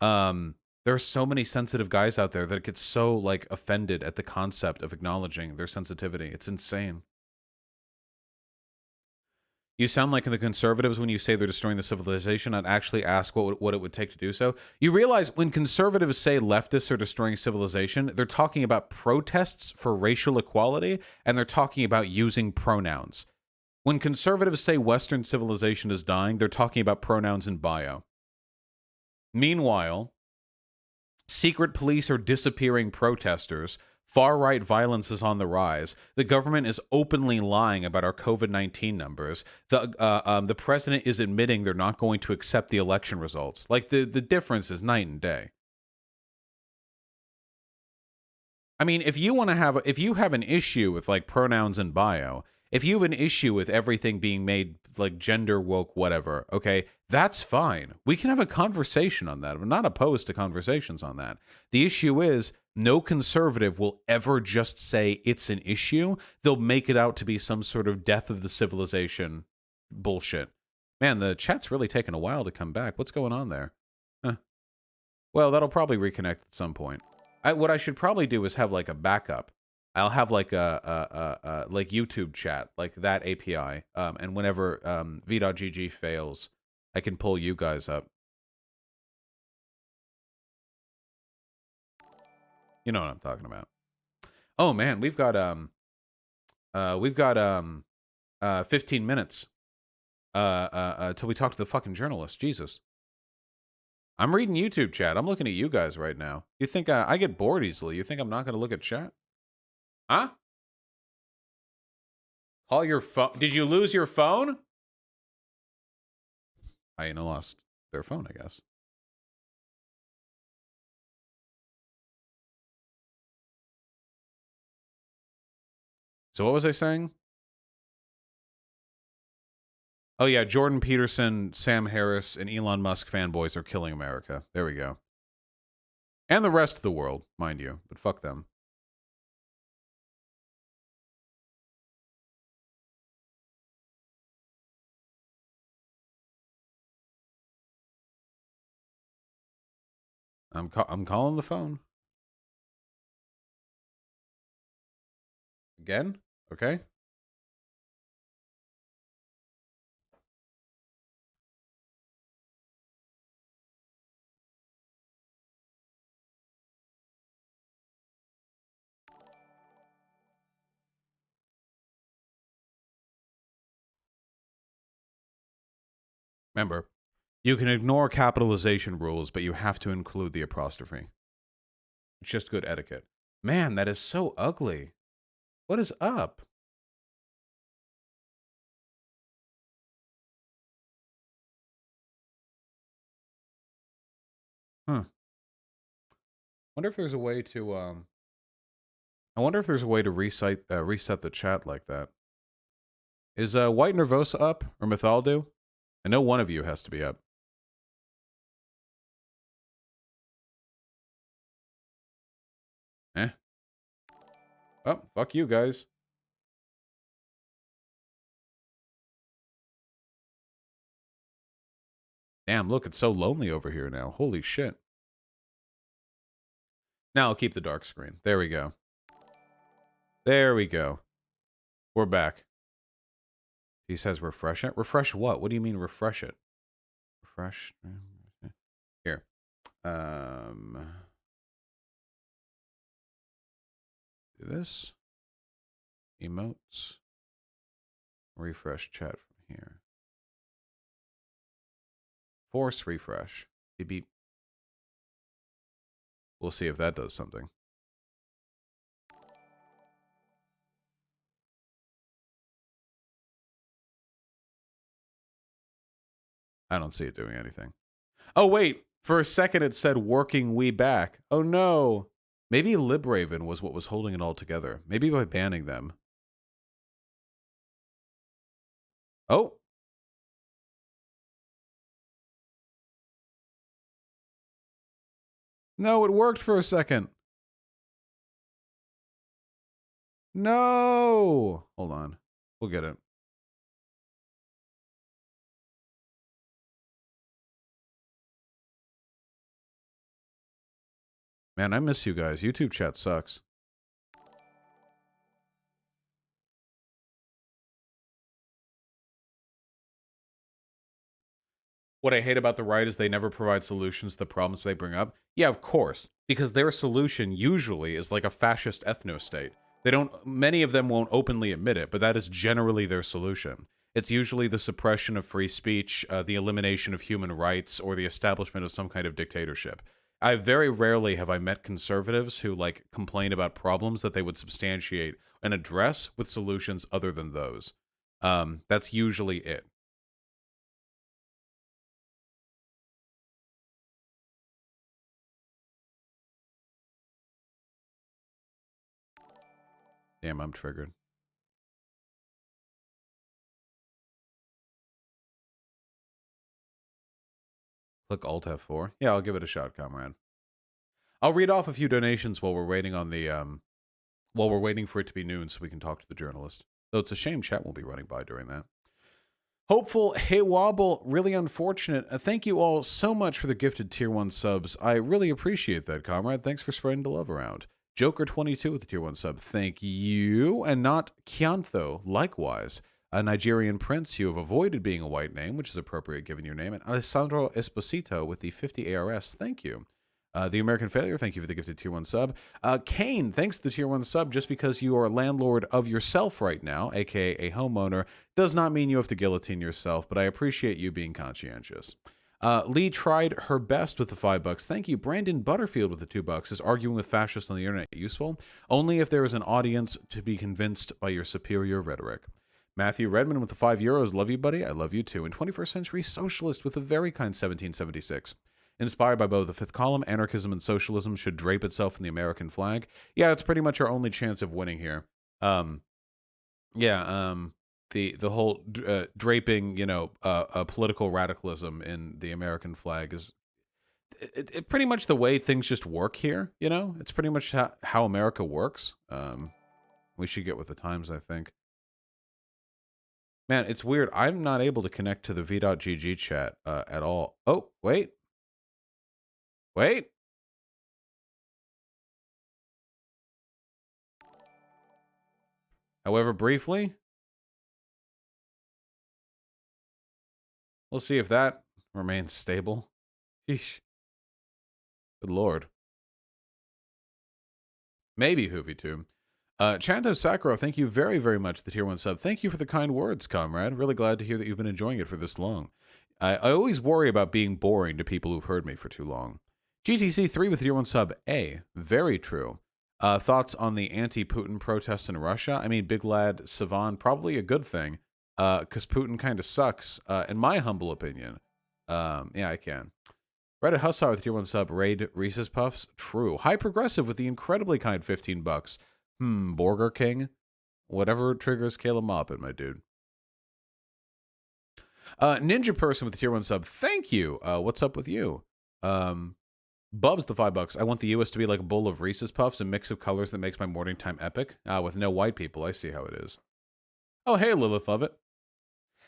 There are so many sensitive guys out there that get so like offended at the concept of acknowledging their sensitivity. It's insane. You sound like the conservatives when you say they're destroying the civilization and actually ask what it would take to do so. You realize when conservatives say leftists are destroying civilization, they're talking about protests for racial equality, and they're talking about using pronouns. When conservatives say Western civilization is dying, they're talking about pronouns in bio. Meanwhile, secret police are disappearing protesters. Far-right violence is on the rise. The government is openly lying about our COVID-19 numbers. The president is admitting they're not going to accept the election results. Like, the difference is night and day. I mean, if you have an issue with, like, pronouns in bio, if you have an issue with everything being made, like, gender woke, whatever, okay, that's fine. We can have a conversation on that. I'm not opposed to conversations on that. The issue is, no conservative will ever just say it's an issue. They'll make it out to be some sort of death of the civilization bullshit. Man, the chat's really taken a while to come back. What's going on there? Huh. Well, that'll probably reconnect at some point. What I should probably do is have like a backup. I'll have like a like YouTube chat, like that API. And whenever v.gg fails, I can pull you guys up. You know what I'm talking about. Oh man, we've got 15 minutes till we talk to the fucking journalist. Jesus. I'm reading YouTube chat. I'm looking at you guys right now. You think I get bored easily? You think I'm not going to look at chat? Huh? Call your phone. Did you lose your phone? Hyena lost their phone, I guess. So what was I saying? Oh yeah, Jordan Peterson, Sam Harris, and Elon Musk fanboys are killing America. There we go. And the rest of the world, mind you, but fuck them. I'm calling the phone. Again? Okay. Remember, you can ignore capitalization rules, but you have to include the apostrophe. It's just good etiquette. Man, that is so ugly. What is up? Huh. Wonder if there's a way to I wonder if there's a way to reset the chat like that. Is White Nervosa up or Mythaldu? I know one of you has to be up. Eh? Oh, fuck you guys. Damn, look, it's so lonely over here now. Holy shit. Now I'll keep the dark screen. There we go. There we go. We're back. He says refresh it. Refresh what? What do you mean refresh it? Refresh. Here. Do this. Emotes. Refresh chat from here. Force refresh. Beep beep. We'll see if that does something. I don't see it doing anything. Oh, wait. For a second, it said working we back. Oh, no. Maybe Libraven was what was holding it all together. Maybe by banning them. Oh. No, it worked for a second. No. Hold on. We'll get it. Man, I miss you guys. YouTube chat sucks. What I hate about the right is they never provide solutions to the problems they bring up. Yeah, of course, because their solution usually is like a fascist ethno-state. They don't, many of them won't openly admit it, but that is generally their solution. It's usually the suppression of free speech, the elimination of human rights, or the establishment of some kind of dictatorship. I very rarely have I met conservatives who like complain about problems that they would substantiate and address with solutions other than those. That's usually it. Damn, I'm triggered. Click Alt F4. Yeah, I'll give it a shot, comrade. I'll read off a few donations while we're waiting on the while we're waiting for it to be noon so we can talk to the journalist. Though it's a shame chat won't be running by during that. Hopeful, Hey Wobble, really unfortunate. Thank you all so much for the gifted tier 1 subs. I really appreciate that, comrade. Thanks for spreading the love around. Joker22 with the tier 1 sub. Thank you. And not Kiantho, likewise. A Nigerian prince, you have avoided being a white name, which is appropriate given your name. And Alessandro Esposito with the 50 ARS. Thank you. The American Failure, thank you for the gifted tier 1 sub. Kane, thanks to the tier 1 sub. Just because you are a landlord of yourself right now, aka a homeowner, does not mean you have to guillotine yourself, but I appreciate you being conscientious. Lee tried her best with the $5. Thank you. Brandon Butterfield with the $2. Is arguing with fascists on the internet useful? Only if there is an audience to be convinced by your superior rhetoric. Matthew Redmond with the €5. Love you, buddy. I love you too. And 21st Century Socialist with a very kind 1776. Inspired by both the fifth column, anarchism and socialism should drape itself in the American flag. Yeah, it's pretty much our only chance of winning here. The whole draping, political radicalism in the American flag is it pretty much the way things just work here. It's pretty much how America works. We should get with the times, I think. Man, it's weird. I'm not able to connect to the v.gg chat at all. Oh, wait. Wait. However, briefly, we'll see if that remains stable. Sheesh. Good lord. Maybe HoovyTube. Chanto Sakura, thank you very, very much for the tier 1 sub. Thank you for the kind words, comrade. Really glad to hear that you've been enjoying it for this long. I always worry about being boring to people who've heard me for too long. GTC3 with the tier 1 sub. Very true. Thoughts on the anti-Putin protests in Russia? I mean, Big Lad Savan, probably a good thing, because Putin kind of sucks, in my humble opinion. Yeah, I can. Reddit Hussar with the tier 1 sub. Raid Reese's Puffs? True. High Progressive with the incredibly kind $15. Burger King? Whatever triggers Caleb Moppet, my dude. Ninja Person with the tier 1 sub. Thank you. What's up with you? Bubs the $5. I want the US to be like a bowl of Reese's Puffs, a mix of colors that makes my morning time epic. With no white people. I see how it is. Oh, hey, Lilith Lovett.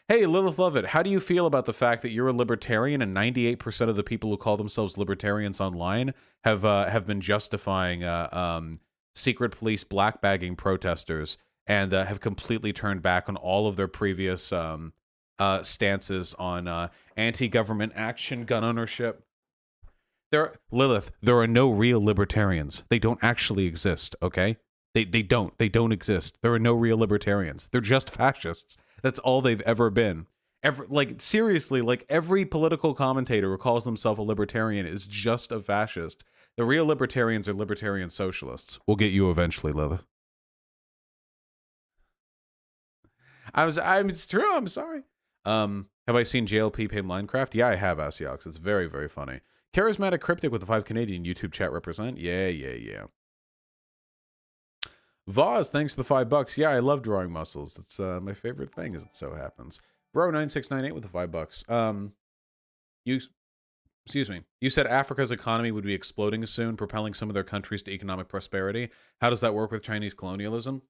Hey, Lilith Lovett, how do you feel about the fact that you're a libertarian and 98% of the people who call themselves libertarians online have been justifying secret police blackbagging protesters and have completely turned back on all of their previous stances on anti-government action, gun ownership? Lilith, there are no real libertarians. They don't actually exist, okay? They don't exist. There are no real libertarians. They're just fascists. That's all they've ever been. Seriously, every political commentator who calls themselves a libertarian is just a fascist. The real libertarians are libertarian socialists. We'll get you eventually, Lilith. It's true. I'm sorry. Have I seen JLP play Minecraft? Yeah, I have, Asiox. It's very, very funny. Charismatic Cryptic with the 5 Canadian YouTube chat represent. Yeah. Vaz, thanks for the $5. Yeah, I love drawing muscles. It's my favorite thing, as it so happens. Bro9698 with the $5. Excuse me. You said Africa's economy would be exploding soon, propelling some of their countries to economic prosperity. How does that work with Chinese colonialism?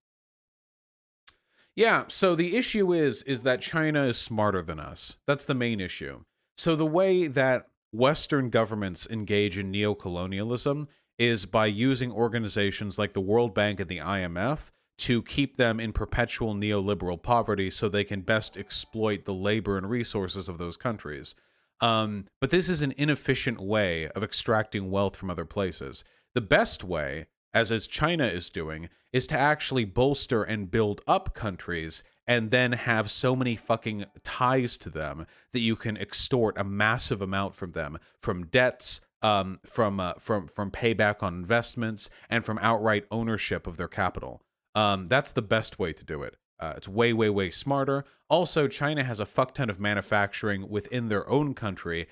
Yeah, so the issue is that China is smarter than us. That's the main issue. So the way that Western governments engage in neocolonialism is by using organizations like the World Bank and the IMF to keep them in perpetual neoliberal poverty so they can best exploit the labor and resources of those countries. But this is an inefficient way of extracting wealth from other places. The best way, as China is doing, is to actually bolster and build up countries and then have so many fucking ties to them that you can extort a massive amount from them, from debts, from payback on investments, and from outright ownership of their capital. That's the best way to do it. It's way, way, way smarter. Also, China has a fuck ton of manufacturing within their own country,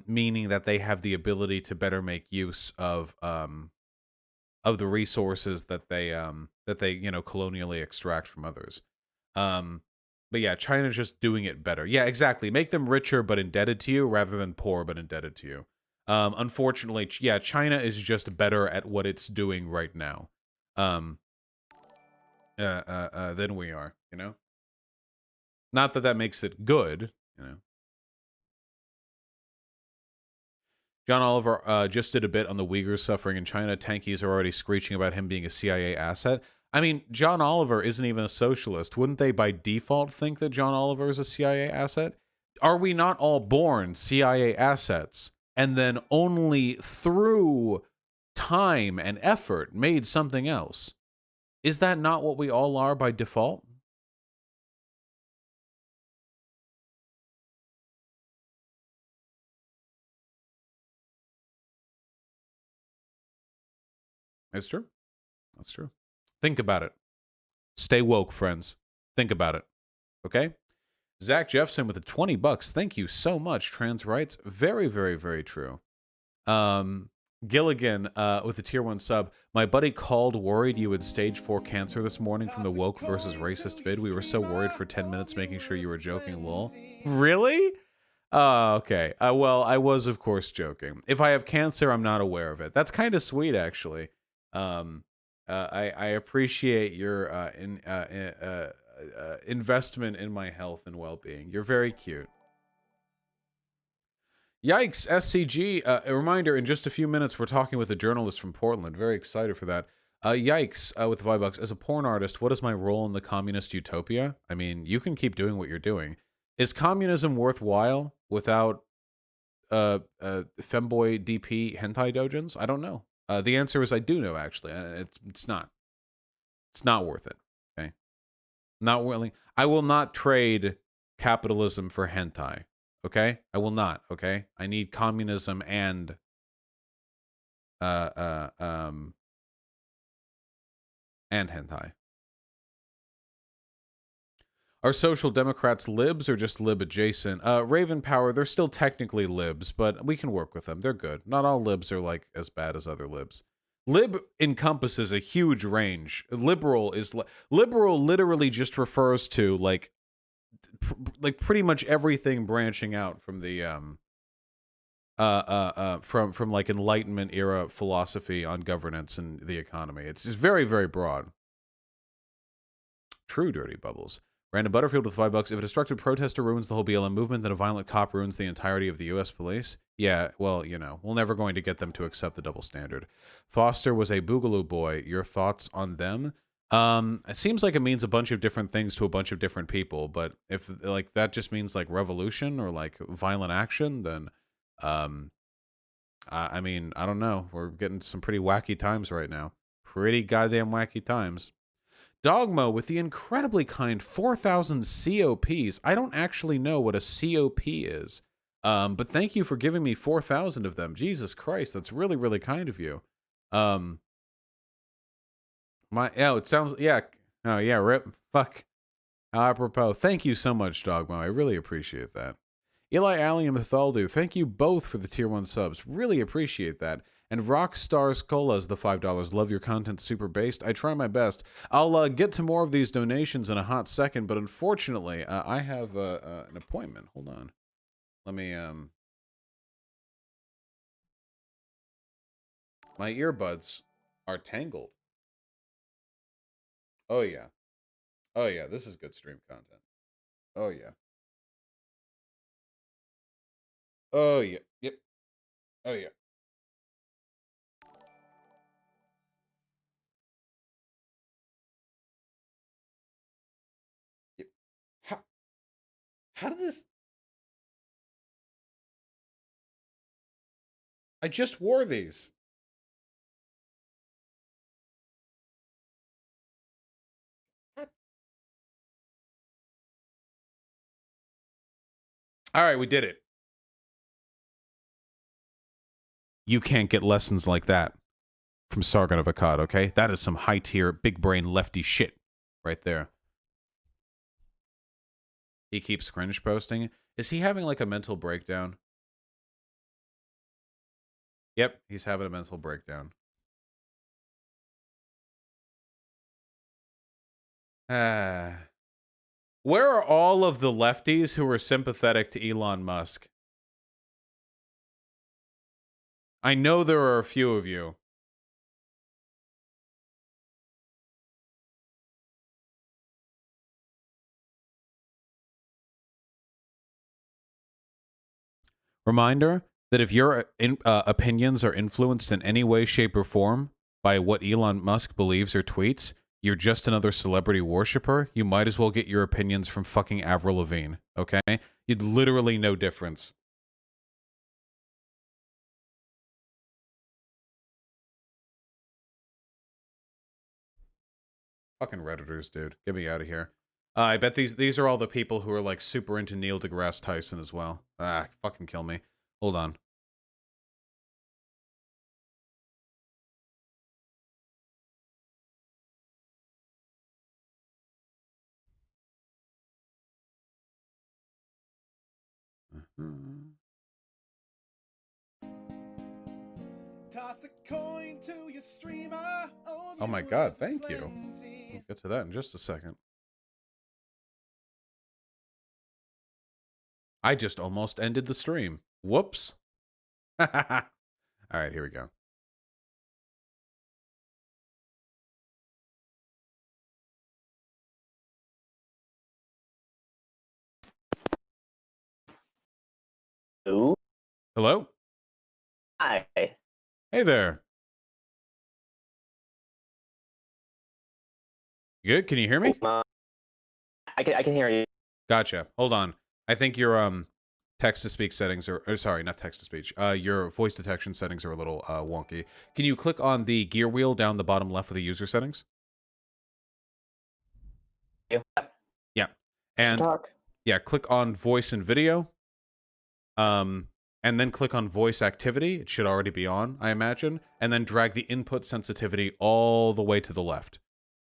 meaning that they have the ability to better make use of the resources that they colonially extract from others. But yeah, China's just doing it better. Yeah, exactly. Make them richer but indebted to you rather than poor but indebted to you. Unfortunately, yeah, China is just better at what it's doing right now. Than we are, you know? Not that makes it good, you know? John Oliver just did a bit on the Uyghurs suffering in China. Tankies are already screeching about him being a CIA asset. I mean, John Oliver isn't even a socialist. Wouldn't they by default think that John Oliver is a CIA asset? Are we not all born CIA assets and then only through time and effort made something else? Is that not what we all are by default? That's true. That's true. Think about it. Stay woke, friends. Think about it. Okay? Zach Jeffson with the $20. Thank you so much, Trans Rights. Very, very, very true. Gilligan with the tier 1 sub. My buddy called worried you had stage 4 cancer this morning from the woke versus racist vid. We were so worried for 10 minutes making sure you were joking, lol. Really? Okay. Well, I was, of course, joking. If I have cancer, I'm not aware of it. That's kind of sweet, actually. I appreciate your investment in my health and well-being. You're very cute. Yikes, SCG. A reminder, in just a few minutes, we're talking with a journalist from Portland. Very excited for that. Yikes, with the $5. As a porn artist, what is my role in the communist utopia? I mean, you can keep doing what you're doing. Is communism worthwhile without femboy DP hentai dojins? I don't know. The answer is I do know, actually. It's not. It's not worth it. Okay? Not willing. I will not trade capitalism for hentai. Okay? I will not, okay? I need communism and hentai. Are social democrats libs or just lib adjacent? Raven Power, they're still technically libs, but we can work with them. They're good. Not all libs are like as bad as other libs. Lib encompasses a huge range. Liberal literally just refers to like pretty much everything branching out from the from like Enlightenment era philosophy on governance and the economy. It's very, very broad. True dirty bubbles. Random Butterfield with $5. If a destructive protester ruins the whole BLM movement, then a violent cop ruins the entirety of the U.S. police. Yeah, well, you know, we're never going to get them to accept the double standard. Foster was a Boogaloo boy. Your thoughts on them? It seems like it means a bunch of different things to a bunch of different people, but if like that just means like revolution or like violent action, then I mean, I don't know. We're getting some pretty wacky times right now. Pretty goddamn wacky times. Dogmo with the incredibly kind 4,000 COPs. I don't actually know what a COP is. But thank you for giving me 4,000 of them. Jesus Christ, that's really, really kind of you. It sounds, yeah. Oh, yeah, rip. Fuck. Apropos. Thank you so much, Dogmo. I really appreciate that. Eli Alley and Mythaldu, thank you both for the tier 1 subs. Really appreciate that. And Rockstar Colas, the $5. Love your content, super based. I try my best. I'll get to more of these donations in a hot second, but unfortunately, I have an appointment. Hold on. Let me, my earbuds are tangled. Oh, yeah. Oh, yeah. This is good stream content. Oh, yeah. Oh, yeah. Yep. Oh, yeah. Yep. How did this... I just wore these. All right, we did it. You can't get lessons like that from Sargon of Akkad, okay? That is some high-tier, big-brain lefty shit right there. He keeps cringe posting. Is he having, like, a mental breakdown? Yep, he's having a mental breakdown. Where are all of the lefties who are sympathetic to Elon Musk? I know there are a few of you. Reminder that if your opinions are influenced in any way, shape, or form by what Elon Musk believes or tweets, you're just another celebrity worshiper. You might as well get your opinions from fucking Avril Lavigne, okay? You'd literally no difference. Fucking Redditors, dude. Get me out of here. I bet these are all the people who are like super into Neil deGrasse Tyson as well. Fucking kill me. Hold on. Toss a coin to your streamer. Oh my god, thank you. We'll get to that in just a second. I just almost ended the stream. Whoops. All right, here we go. Hello? Hello? Hi. Hey there. You good? Can you hear me? I can hear you. Gotcha. Hold on. I think your text to speak settings are, or sorry, not text to speech. Your voice detection settings are a little wonky. Can you click on the gear wheel down the bottom left of the user settings? Yeah. And yeah, click on voice and video. And then click on voice activity. It should already be on, I imagine. And then drag the input sensitivity all the way to the left.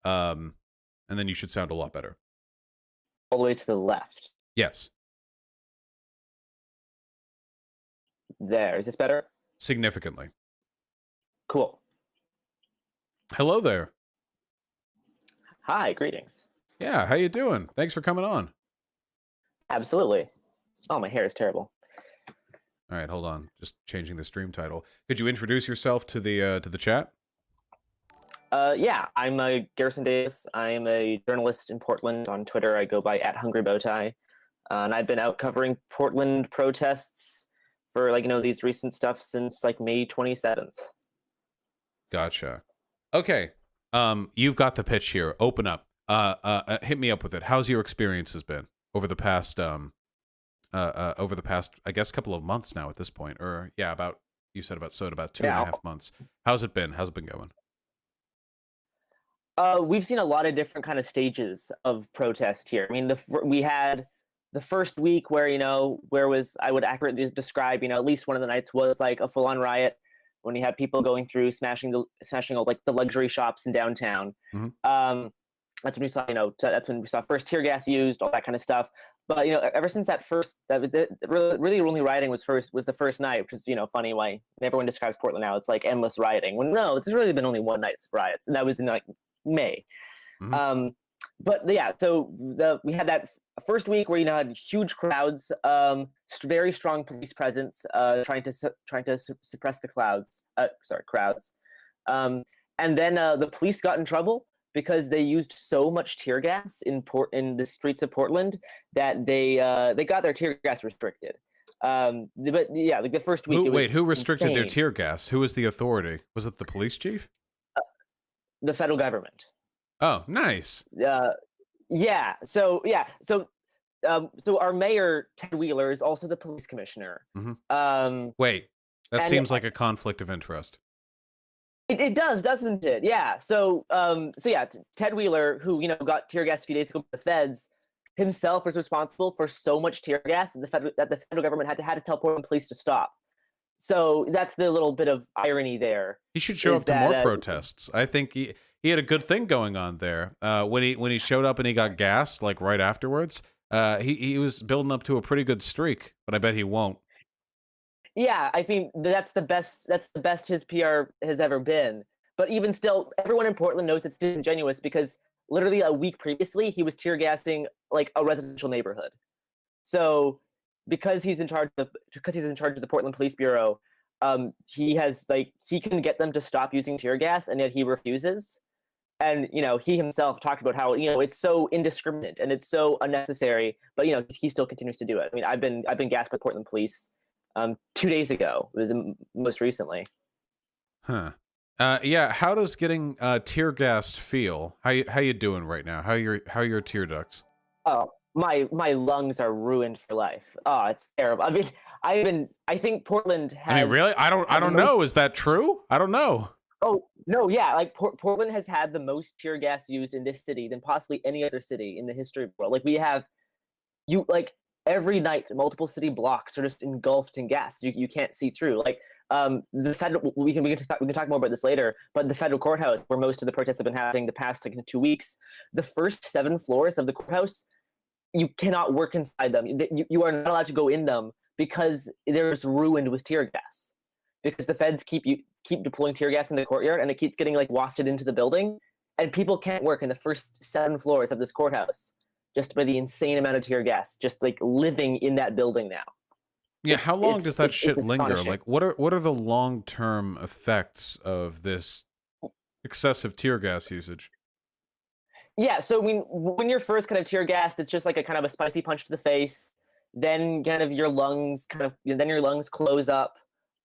And then you should sound a lot better. All the way to the left. Yes. There. Is this better? Significantly. Cool. Hello there. Hi, greetings. Yeah, how you doing? Thanks for coming on. Absolutely. Oh, my hair is terrible. All right, hold on. Just changing the stream title. Could you introduce yourself to the chat? Yeah, I'm Garrison Davis. I am a journalist in Portland. On Twitter, I go by @HungryBowtie. And I've been out covering Portland protests for, like, these recent stuff since, like, May 27th. Gotcha. Okay. You've got the pitch here. Open up. Hit me up with it. How's your experiences been over the past, I guess, couple of months now at this point? Or, yeah, you said about 2.5 months. How's it been? How's it been going? We've seen a lot of different kind of stages of protest here. I mean, we had the first week where I would accurately describe, at least one of the nights was like a full-on riot when you had people going through smashing all like the luxury shops in downtown. That's when we saw, that's when we saw first tear gas used, all that kind of stuff. But ever since that was really only rioting was the first night, which is funny why everyone describes Portland now it's like endless rioting. When no, it's really been only one night's riots, and that was in like May. But yeah, so we had that first week where had huge crowds, very strong police presence, trying to suppress the crowds. And then the police got in trouble because they used so much tear gas in the streets of Portland that they got their tear gas restricted. But yeah, like the first week. Who restricted their insane. tear gas? Who was the authority? Was it the police chief? The federal government. Oh, nice. So our mayor Ted Wheeler is also the police commissioner. Wait, that and seems like a conflict of interest. It does, doesn't it? Yeah. So Ted Wheeler, who got tear gas a few days ago by the feds, himself was responsible for so much tear gas that the federal government had to tell Portland police to stop. So that's the little bit of irony there. He should show up to more protests. I think he had a good thing going on there. When he showed up and he got gassed like right afterwards, he was building up to a pretty good streak, but I bet he won't. Yeah, I think that's the best his PR has ever been. But even still, everyone in Portland knows it's disingenuous because literally a week previously he was tear gassing like a residential neighborhood. So because he's in charge of the Portland Police Bureau, he can get them to stop using tear gas, and yet he refuses. And he himself talked about how it's so indiscriminate and it's so unnecessary, but he still continues to do it. I mean, I've been gassed by Portland police 2 days ago. It was most recently. Yeah. How does getting tear gassed feel? How you doing right now? How are your tear ducts? Oh, my lungs are ruined for life. Oh, it's terrible. I mean, I think Portland has. I mean, really? I don't know. Is that true? I don't know. Oh no, yeah. Like Portland has had the most tear gas used in this city than possibly any other city in the history of the world. Like we have, every night, multiple city blocks are just engulfed in gas. You can't see through. Like the federal, we can talk more about this later. But the federal courthouse, where most of the protests have been happening the past 2 weeks, the first 7 floors of the courthouse, you cannot work inside them. You are not allowed to go in them because they're just ruined with tear gas. Because the feds keep deploying tear gas in the courtyard, and it keeps getting wafted into the building, and people can't work in the first 7 floors of this courthouse just by the insane amount of tear gas just living in that building now. Yeah, how long does that shit linger? astonishing. Like, what are the long-term effects of this excessive tear gas usage? Yeah, so I mean, when you're first kind of tear gassed, it's just like a kind of a spicy punch to the face. Then kind of your lungs close up.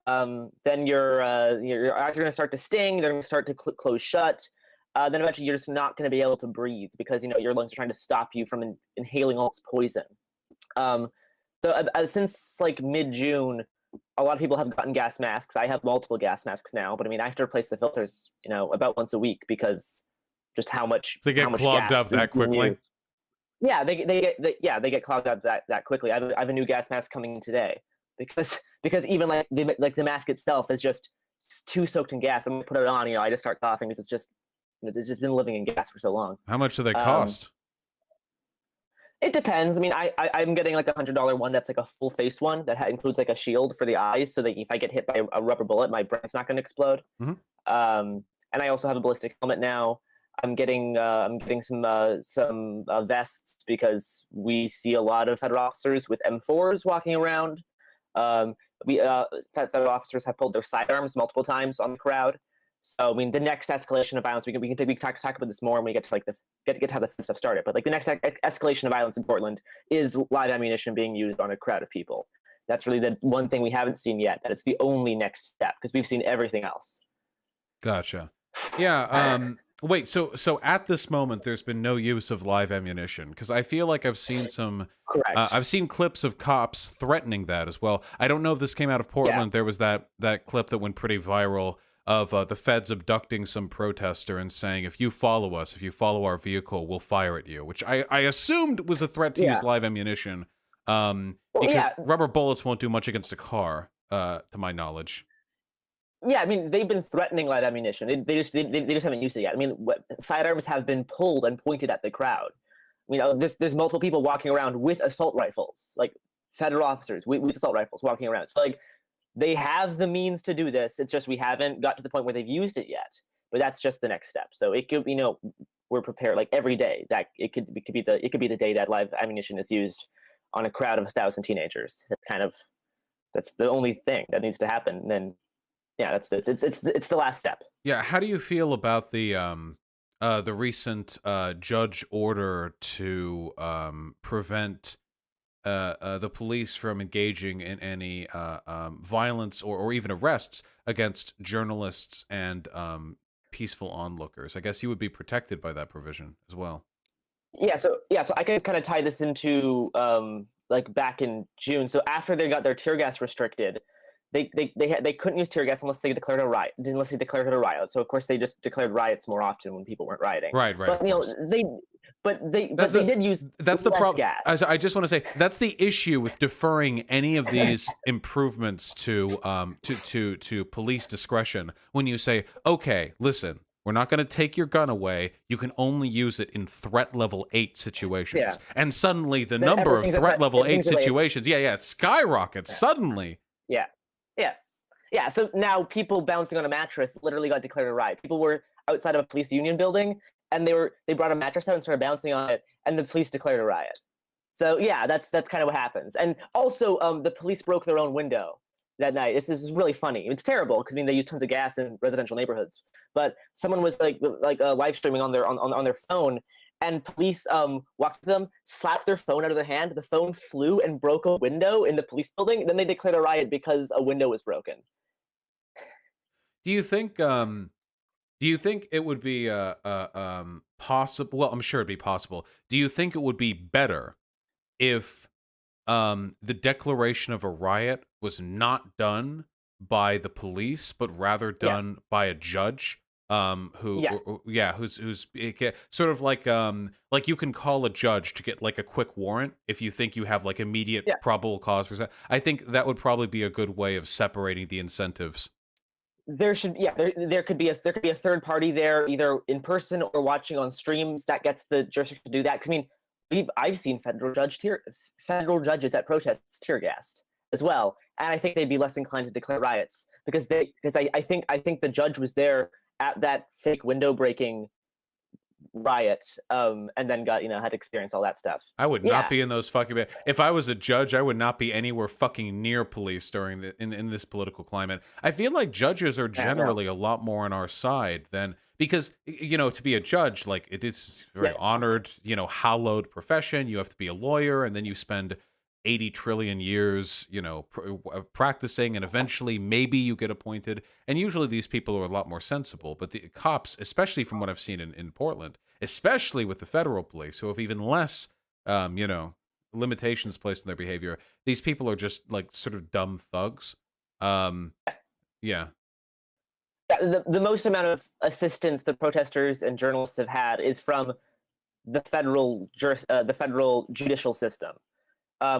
Then your eyes are going to start to sting. They're going to start to close shut. Then eventually you're just not going to be able to breathe because your lungs are trying to stop you from inhaling all this poison. So since mid-June, a lot of people have gotten gas masks. I have multiple gas masks now, but I mean I have to replace the filters about once a week because just how much They get clogged up that quickly. Used. Yeah, they get clogged up that quickly. I have a new gas mask coming in today because even the mask itself is just too soaked in gas. I'm gonna put it on, I just start coughing because it's just been living in gas for so long. How much do they cost? It depends. I mean, I'm getting like $100 one that's like a full face one that includes like a shield for the eyes, so that if I get hit by a rubber bullet, my brain's not going to explode. And I also have a ballistic helmet now. I'm getting some vests because we see a lot of federal officers with M4s walking around. Federal officers have pulled their sidearms multiple times on the crowd. So I mean, the next escalation of violence, we can talk about this more when we get to get how the stuff started. But the next escalation of violence in Portland is live ammunition being used on a crowd of people. That's really the one thing we haven't seen yet. That it's the only next step because we've seen everything else. Gotcha. Yeah. Wait. So at this moment, there's been no use of live ammunition because I feel like I've seen some. Correct. I've seen clips of cops threatening that as well. I don't know if this came out of Portland. Yeah. There was that clip that went pretty viral of the feds abducting some protester and saying, if you follow us, if you follow our vehicle, we'll fire at you, which I assumed was a threat to use live ammunition. Well, Because yeah, rubber bullets won't do much against a car, to my knowledge. yeah. I mean, they've been threatening light ammunition. They just haven't used it yet. I mean, sidearms have been pulled and pointed at the crowd. You know, there's multiple people walking around with assault rifles, like federal officers with assault rifles walking around. So like, they have the means to do this. It's just we haven't got to the point where they've used it yet. But that's just the next step. So it could, you know, we're prepared like every day that it could be the day that live ammunition is used on a crowd of 1,000 teenagers. That's the only thing that needs to happen. And then yeah, it's the last step. Yeah, how do you feel about the recent judge order to prevent the police from engaging in any violence or even arrests against journalists and peaceful onlookers? I guess you would be protected by that provision as well. So I can kind of tie this into like back in June. So after they got their tear gas restricted, they couldn't use tear gas unless they declared a riot. Unless they declared it a riot. So of course they just declared riots more often when people weren't rioting. Right. But you know they did use that's the less problem. gas. I just want to say that's the issue with deferring any of these improvements to police discretion. When you say, okay, listen, we're not going to take your gun away. You can only use it in threat level 8 situations. Yeah. And suddenly the number of threat level 8 situations, it skyrockets suddenly. Yeah. So now people bouncing on a mattress literally got declared a riot. People were outside of a police union building and they brought a mattress out and started bouncing on it, and the police declared a riot. So yeah, that's kind of what happens. And also, the police broke their own window that night. This is really funny. It's terrible because I mean they use tons of gas in residential neighborhoods. But someone was like live streaming on their phone, and police walked to them, slapped their phone out of their hand. The phone flew and broke a window in the police building. Then they declared a riot because a window was broken. Do you think it would be possible? Well, I'm sure it'd be possible. Do you think it would be better if the declaration of a riot was not done by the police, but rather done by a judge? Who's sort of like you can call a judge to get like a quick warrant if you think you have like immediate probable cause for that. I think that would probably be a good way of separating the incentives. There could be a third party there, either in person or watching on streams, that gets the jurisdiction to do that. Because I mean, I've seen federal judges at protests tear gassed as well, and I think they'd be less inclined to declare riots because I think the judge was there at that fake window breaking riot, and then had to experience all that stuff. I would not be in those fucking. If I was a judge, I would not be anywhere fucking near police during in this political climate. I feel like judges are generally a lot more on our side than, because to be a judge, like it's very honored, hallowed profession. You have to be a lawyer, and then you spend 80 trillion years, practicing, and eventually maybe you get appointed. And usually these people are a lot more sensible. But the cops, especially from what I've seen in Portland, especially with the federal police, who have even less, limitations placed on their behavior, these people are just like sort of dumb thugs. The most amount of assistance the protesters and journalists have had is from the federal judicial system.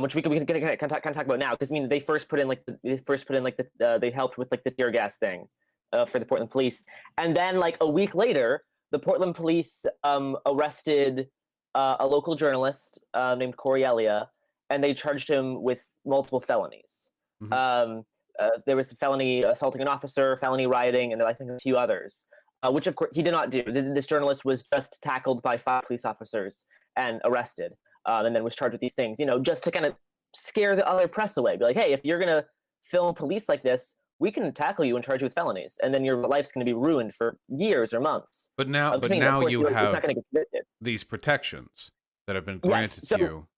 Which we can talk about now, because I mean they first put in they helped with like the tear gas thing for the Portland police, and then like a week later, the Portland police arrested a local journalist named Corey Elia, and they charged him with multiple felonies. Mm-hmm. There was a felony assaulting an officer, felony rioting, and I think a few others, which of course he did not do. This journalist was just tackled by 5 police officers and arrested. And then was charged with these things, just to kind of scare the other press away. Be like, hey, if you're going to film police like this, we can tackle you and charge you with felonies. And then your life's going to be ruined for years or months. But now you have these protections that have been granted to you.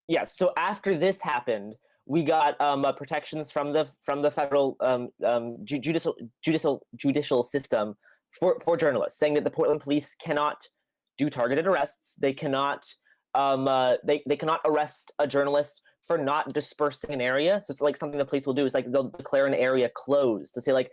Yes. So after this happened, we got protections from the federal judicial system for journalists, saying that the Portland police cannot do targeted arrests. They cannot they cannot arrest a journalist for not dispersing an area. So it's like something the police will do is like they'll declare an area closed to say like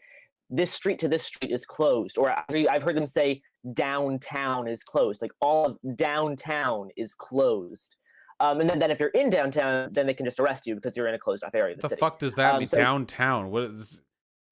this street to this street is closed, or I've heard them say downtown is closed, like all of downtown is closed. And then if you're in downtown, then they can just arrest you because you're in a closed off area of the The city. fuck does that mean? so- Downtown? What is?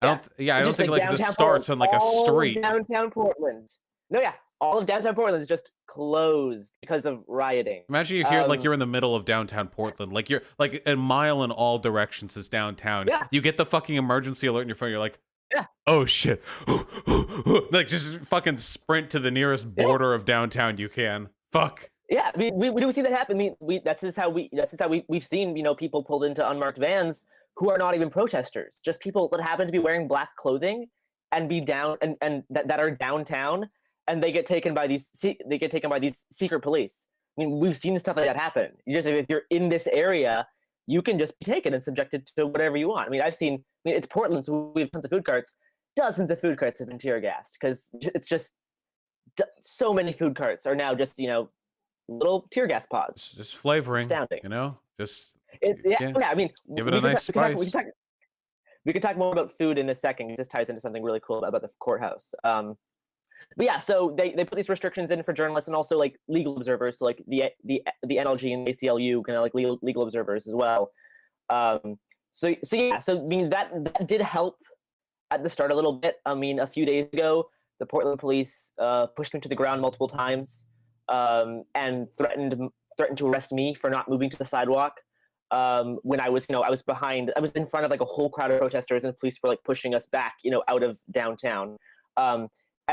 I Yeah. don't. Yeah, I It's don't just think like this downtown starts on Portland. like a All of street. downtown Portland. No, yeah, all of downtown Portland is just closed because of rioting. Imagine you're here, like Um, you're in the middle of downtown Portland, like you're like a mile in all directions is downtown. Yeah. You get the fucking emergency alert on your phone. You're like, Yeah. oh shit, like just fucking sprint to the nearest border of downtown you can. Fuck. Yeah, we do see that happen. I mean, that's just how we've seen people pulled into unmarked vans who are not even protesters, just people that happen to be wearing black clothing and be down and that are downtown, and they get taken by these secret police. I mean, we've seen stuff like that happen. If you're in this area, you can just be taken and subjected to whatever you want. I mean, it's Portland, so we have tons of food carts. Dozens of food carts have been tear gassed because it's just so many food carts are now just little tear gas pods. It's just flavoring. Astounding. Just Yeah. I mean, give it a nice spice. We could talk more about food in a second. This ties into something really cool about the courthouse. But yeah, so they put these restrictions in for journalists and also like legal observers, so like the NLG and ACLU kind of like legal observers as well. So I mean that did help at the start a little bit. I mean, a few days ago, the Portland police pushed me to the ground multiple times and threatened to arrest me for not moving to the sidewalk. When I was in front of like a whole crowd of protesters, and the police were like pushing us back, out of downtown.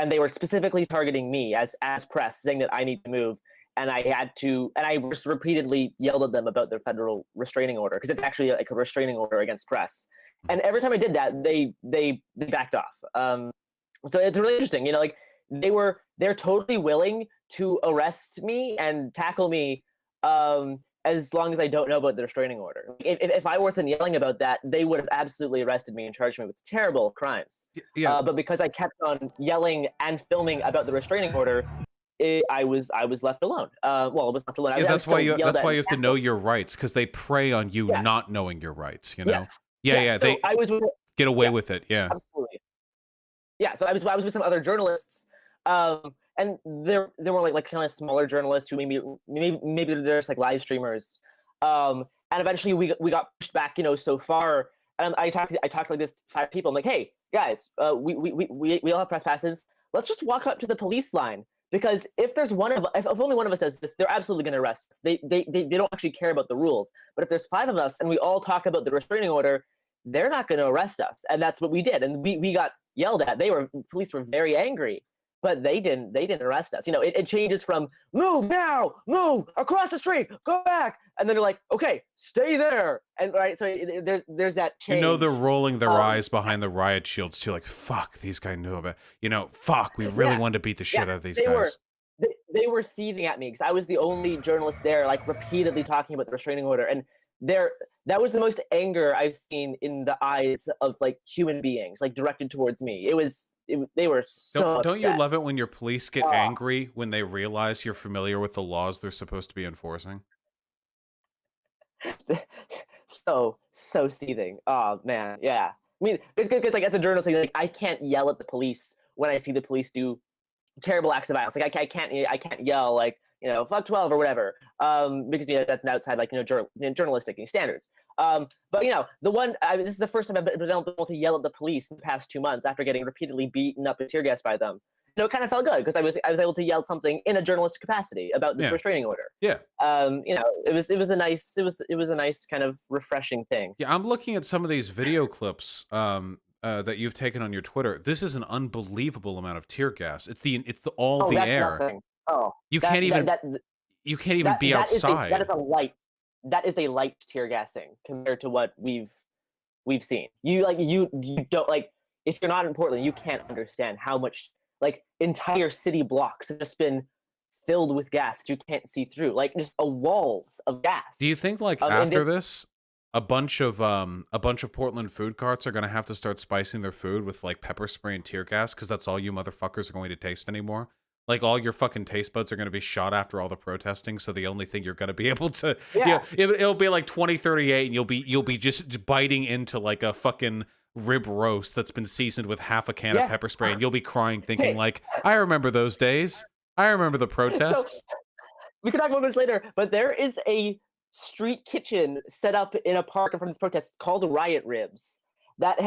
And they were specifically targeting me as press, saying that I need to move. And I just repeatedly yelled at them about their federal restraining order, because it's actually like a restraining order against press. And every time I did that, they backed off. So it's really interesting, like they're totally willing to arrest me and tackle me as long as I don't know about the restraining order. If I wasn't yelling about that, they would have absolutely arrested me and charged me with terrible crimes. Yeah. But because I kept on yelling and filming about the restraining order, I was left alone. I was left alone. Yeah, that's why you have to know your rights, because they prey on you not knowing your rights. Yes. Yeah. So They I was get away with it. Yeah. Absolutely. Yeah. So I was with some other journalists, and there were like kind of smaller journalists who maybe they're just like live streamers. And eventually we got pushed back, so far. And I talked like this to 5 people. I'm like, hey guys, we all have press passes. Let's just walk up to the police line. Because if only one of us does this, they're absolutely going to arrest us. They don't actually care about the rules. But if there's 5 of us and we all talk about the restraining order, they're not going to arrest us. And that's what we did. And we got yelled at. Police were very angry, but they didn't arrest us. It changes from move now, move across the street, go back, and then they're like, okay, stay there. And right, so there's that change. They're rolling their eyes behind the riot shields too, like fuck, these guys knew about. Fuck, we really wanted to beat the shit out of these guys. They were seething at me because I was the only journalist there, like repeatedly talking about the restraining order, and that was the most anger I've seen in the eyes of like human beings, like directed towards me. They were so. Don't you upset. love it when your police get angry when they realize you're familiar with the laws they're supposed to be enforcing? so seething. Oh man, yeah. I mean, it's good because like as a journalist, like I can't yell at the police when I see the police do terrible acts of violence. Like I can't yell like fuck 12 or whatever, because that's outside like journalistic standards. But this is the first time I've been able to yell at the police in the past 2 months after getting repeatedly beaten up and tear gassed by them. It kind of felt good because I was able to yell something in a journalistic capacity about this restraining order. Yeah. It was a nice kind of refreshing thing. Yeah, I'm looking at some of these video clips that you've taken on your Twitter. This is an unbelievable amount of tear gas. It's the air. Nothing. Oh, you can't even be outside. That is a light tear gassing compared to what we've seen. You don't like, if you're not in Portland, you can't understand how much like entire city blocks have just been filled with gas that you can't see through, like just walls of gas. Do you think like after this, a bunch of Portland food carts are gonna have to start spicing their food with like pepper spray and tear gas, because that's all you motherfuckers are going to taste anymore? Like all your fucking taste buds are going to be shot after all the protesting, so the only thing you're going to be able to it'll be like 2038 and you'll be just biting into like a fucking rib roast that's been seasoned with half a can of pepper spray, and you'll be crying thinking like, I remember those days. I remember the protests. So, we can talk about this later, but there is a street kitchen set up in a park in front of this protest called Riot Ribs that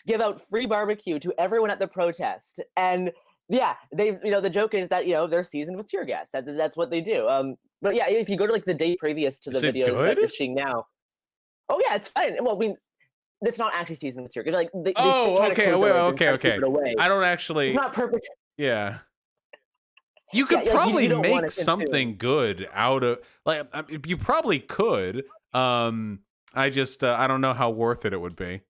give out free barbecue to everyone at the protest. And yeah, they the joke is that they're seasoned with tear gas. That's what they do. But yeah, if you go to like the day previous to the Is it video that good? you're seeing now, oh yeah, it's fine. Well, I mean, it's not actually seasoned with tear gas. Like they Oh, try to okay, close wait, their eyes and try to okay. keep it away. I don't actually. It's not perfect. Yeah. You could Yeah, like, probably you don't wanna make consume. something good out of like you probably could. I just I don't know how worth it would be.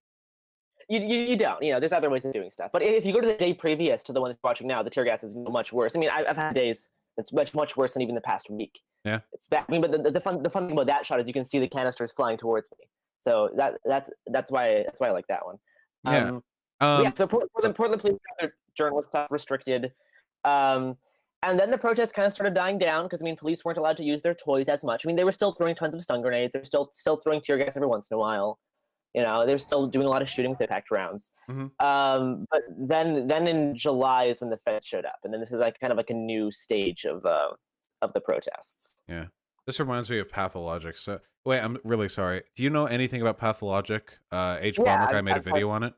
You don't. There's other ways of doing stuff. But if you go to the day previous to the one that's watching now, the tear gas is much worse. I mean, I've had days that's much worse than even the past week. Yeah. It's bad. I mean, but the fun thing about that shot is you can see the canisters flying towards me. So that's why I like that one. Yeah. Yeah. So Portland police got their journalist stuff restricted. And then the protests kind of started dying down because, I mean, police weren't allowed to use their toys as much. I mean, they were still throwing tons of stun grenades. They were still throwing tear gas every once in a while. They're still doing a lot of shooting with impact rounds. Mhm. But then in July is when the feds showed up, and then this is like kind of like a new stage of the protests. Yeah. This reminds me of Pathologic. So wait, I'm really sorry. Do you know anything about Pathologic? H. Bomber Guy made a video on it.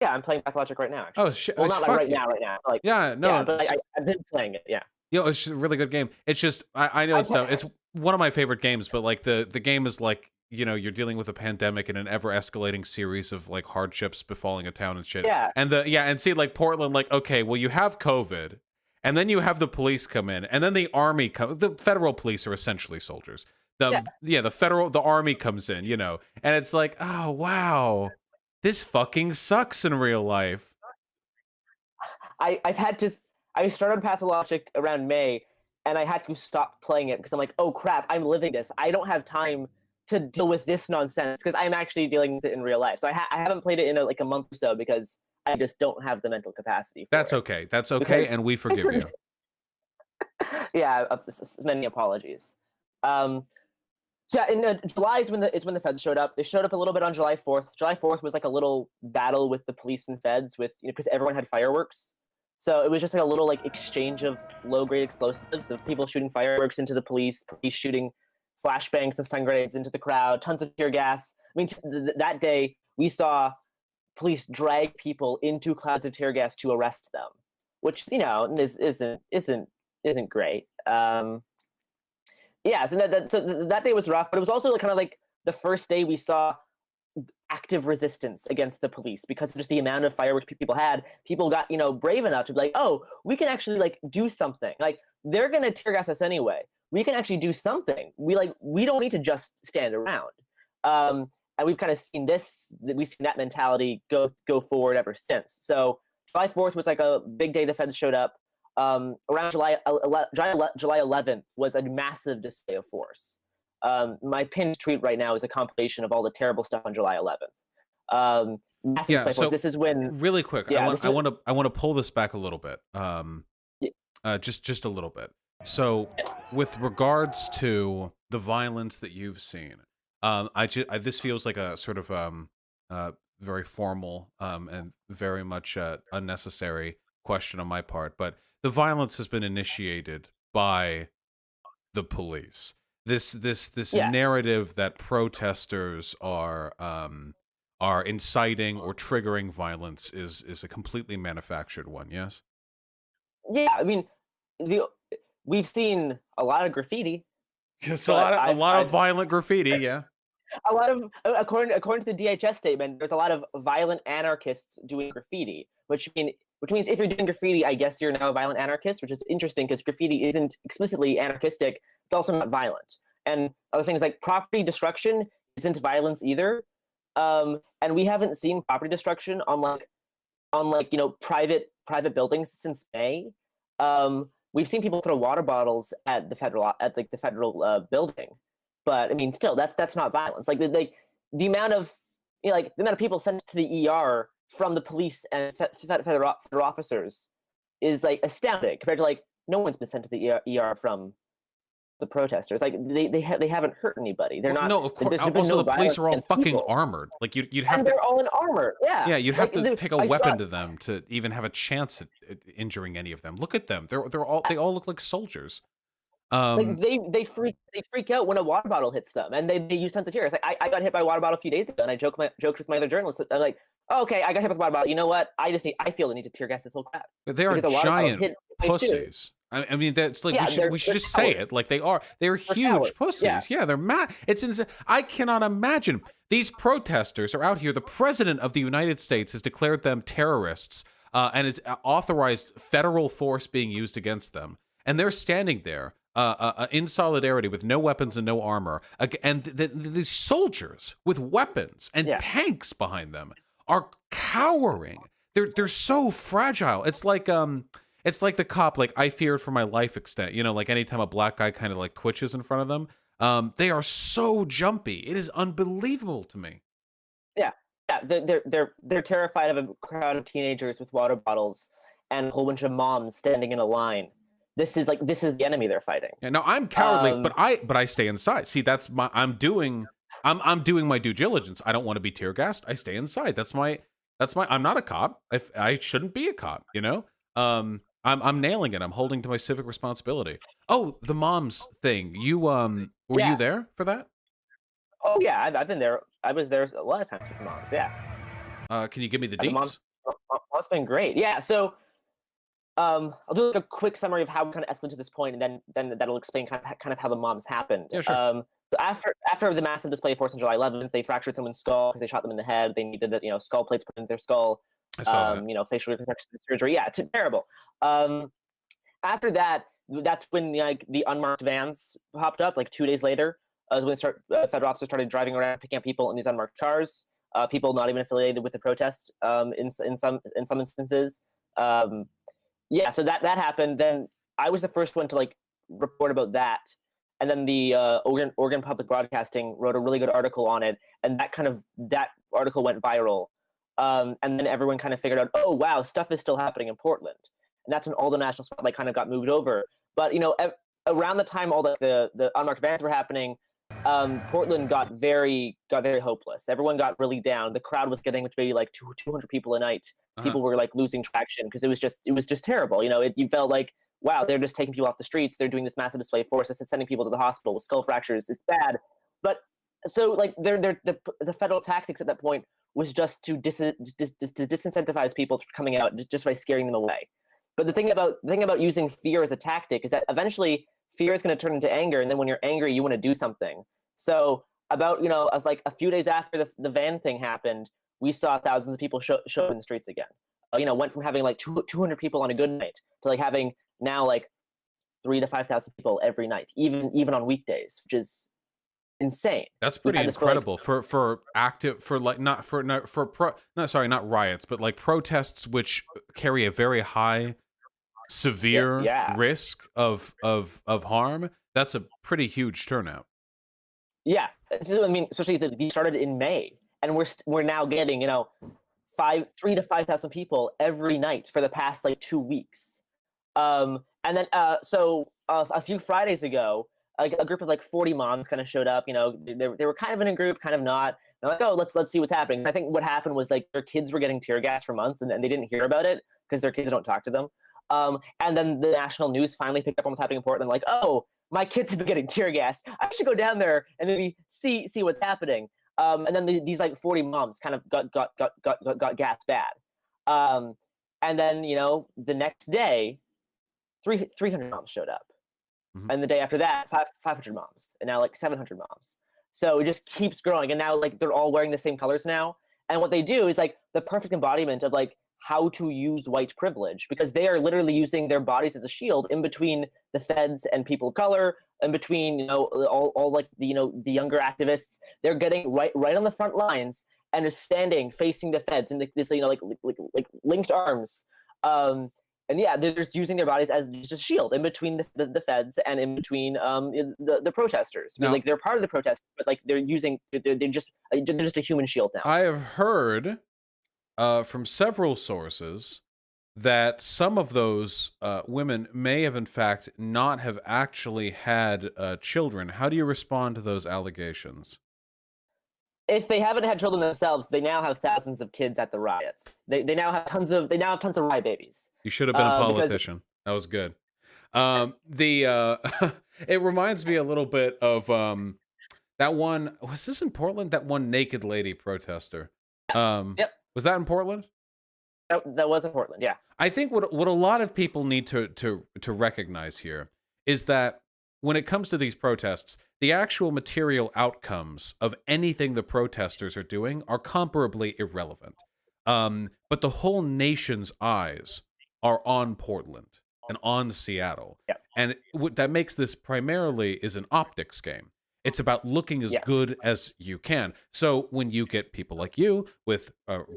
Yeah, I'm playing Pathologic right now. Actually. Oh shit! Well, not like fuck right you. now. Like Yeah, no. yeah, but I've been playing it. Yeah. It's a really good game. It's just I know it's dumb. It's one of my favorite games, but like the game is like you're dealing with a pandemic and an ever escalating series of like hardships befalling a town and shit. Yeah. And see like Portland, like okay, well you have COVID, and then you have the police come in, and then the army come. The federal police are essentially soldiers. The army comes in, and it's like, oh wow, this fucking sucks in real life. I started Pathologic around May, and I had to stop playing it because I'm like, oh crap, I'm living this. I don't have time to deal with this nonsense because I'm actually dealing with it in real life. So I haven't played it in like a month or so because I just don't have the mental capacity. That's okay. That's okay, and we forgive you. Yeah, many apologies. So yeah, in July is when the feds showed up. They showed up a little bit on July 4th. July 4th was like a little battle with the police and feds because everyone had fireworks. So it was just like a little like exchange of low-grade explosives of people shooting fireworks into the police shooting flashbangs and stun grenades into the crowd, tons of tear gas. I mean, that day we saw police drag people into clouds of tear gas to arrest them, which isn't great. Yeah, so that day was rough, but it was also kind of like the first day we saw active resistance against the police because of just the amount of fireworks people had. People got brave enough to be like, oh, we can actually like do something. Like they're gonna tear gas us anyway. We can actually do something. We don't need to just stand around. And we've kind of seen we've seen that mentality go forward ever since. So July 4th was like a big day. The feds showed up. Around July 11th was a massive display of force. My pinned tweet right now is a compilation of all the terrible stuff on July 11th. Massive display of force. This is when really quick. Yeah, I want to pull this back a little bit. Just a little bit. So, with regards to the violence that you've seen, this feels like a sort of very formal and very much unnecessary question on my part, but the violence has been initiated by the police. This narrative that protesters are inciting or triggering violence is a completely manufactured one. Yes. Yeah, I mean, we've seen a lot of graffiti. Just a lot of violent graffiti. Yeah. A lot of according to the DHS statement, there's a lot of violent anarchists doing graffiti, which means if you're doing graffiti, I guess you're now a violent anarchist, which is interesting because graffiti isn't explicitly anarchistic. It's also not violent. And other things like property destruction isn't violence either. And we haven't seen property destruction on private buildings since May. We've seen people throw water bottles at the federal building, but I mean, still, that's not violence. Like the amount of people sent to the ER from the police and federal officers is like astounding compared to like no one's been sent to the ER from the protesters. Like they haven't hurt anybody. They're not. No, of course. Also, the police are all fucking armored. Like you'd have and they're all in armor. Yeah. Yeah, you'd have to take a weapon to them to even have a chance at injuring any of them. Look at them. They all look like soldiers. Like they freak out when a water bottle hits them, and they use tons of tears. Like I got hit by a water bottle a few days ago, and I joked with my other journalists. I'm like, oh, okay, I got hit with a water bottle. You know what? I feel the need to tear gas this whole crowd. They are Because a water bottle giant hit me too. pussies. I mean, that's like Yeah, we should they're just say cowards. it like they are. They're huge cowards, pussies. yeah. Yeah, they're mad. It's insane. I cannot imagine. These protesters are out here. The president of the United States has declared them terrorists, and has authorized federal force being used against them. And they're standing there in solidarity with no weapons and no armor. And the soldiers with weapons and Yeah. tanks behind them are cowering. They're so fragile. It's like the cop, like, I feared for my life extent. You know, like anytime a black guy kind of like twitches in front of them, they are so jumpy. It is unbelievable to me. Yeah, they're terrified of a crowd of teenagers with water bottles and a whole bunch of moms standing in a line. This is the enemy they're fighting. Yeah, no, I'm cowardly, Um, but I stay inside. See, that's my I'm doing my due diligence. I don't want to be tear gassed. I stay inside. That's my I'm not a cop. I shouldn't be a cop, you know? I'm nailing it. I'm holding to my civic responsibility. Oh, the moms thing. You were Yeah. you there for that? Oh yeah, I've been there. I was there a lot of times with the moms. Yeah, Can you give me the and the deets? mom's been great. Yeah, so I'll do like a quick summary of how we kind of escalated to this point, and then that'll explain kind of how the moms happened. Yeah, sure. So after the massive display of force on July 11th, they fractured someone's skull because they shot them in the head. They needed skull plates put into their skull. I saw that. Facial reconstruction surgery. Yeah, terrible. After that, that's when like the unmarked vans popped up. Like 2 days later, when federal officers started driving around picking up people in these unmarked cars. People not even affiliated with the protest. In some instances. Yeah, so that happened. Then I was the first one to like report about that, and then the Oregon Public Broadcasting wrote a really good article on it, and that article went viral. And then everyone kind of figured out, oh wow, stuff is still happening in Portland, and that's when all the national spotlight kind of got moved over. But around the time all the unmarked vans were happening, Portland got very hopeless. Everyone got really down. The crowd was getting maybe like 200 people a night. People were like losing traction because it was just terrible. You felt like, wow, they're just taking people off the streets. They're doing this massive display of force. It's sending people to the hospital with skull fractures. It's bad. But so like the federal tactics at that point was just to disincentivize people from coming out just by scaring them away. But the thing about using fear as a tactic is that eventually fear is going to turn into anger, and then when you're angry, you want to do something. So about like a few days after the van thing happened, we saw thousands of people show up in the streets again. Went from having like 200 people on a good night to like having now like 3,000 to 5,000 people every night, even on weekdays, which is insane. That's pretty incredible for not riots, but like protests which carry a very high severe risk of harm. That's a pretty huge turnout. Yeah, I mean, especially these started in May, and we're now getting 3,000 to 5,000 people every night for the past like 2 weeks. And then so a few Fridays ago, a group of like 40 moms kind of showed up. They were kind of in a group, kind of not. They're like, oh, let's see what's happening. And I think what happened was like their kids were getting tear gas for months, and they didn't hear about it because their kids don't talk to them. And then the national news finally picked up on what's happening in Portland. Like, oh, my kids have been getting tear gassed. I should go down there and maybe see what's happening. And then these like 40 moms kind of got gassed bad. And then the next day, 300 moms showed up, and the day after that, 500 moms, and now like 700 moms. So it just keeps growing, and now like they're all wearing the same colors now. And what they do is like the perfect embodiment of like how to use white privilege, because they are literally using their bodies as a shield in between the feds and people of color, in between all like the younger activists. They're getting right on the front lines and are standing facing the feds in this like linked arms. And yeah, they're just using their bodies as just a shield in between the feds and in between the protesters. Now, like they're part of the protest, but like they're just a human shield now. I have heard from several sources that some of those women may have in fact not have actually had children. How do you respond to those allegations? If they haven't had children themselves, they now have thousands of kids at the riots. They now have tons of riot babies. You should have been a politician. That was good. It reminds me a little bit of that one. Was this in Portland? That one naked lady protester. Yep, Was that in Portland? that was in Portland. Yeah. I think what a lot of people need to recognize here is that when it comes to these protests, the actual material outcomes of anything the protesters are doing are comparably irrelevant. But the whole nation's eyes are on Portland and on Seattle, Yeah. and what that makes this primarily is an optics game. It's about looking as Yes. good as you can. So when you get people like you with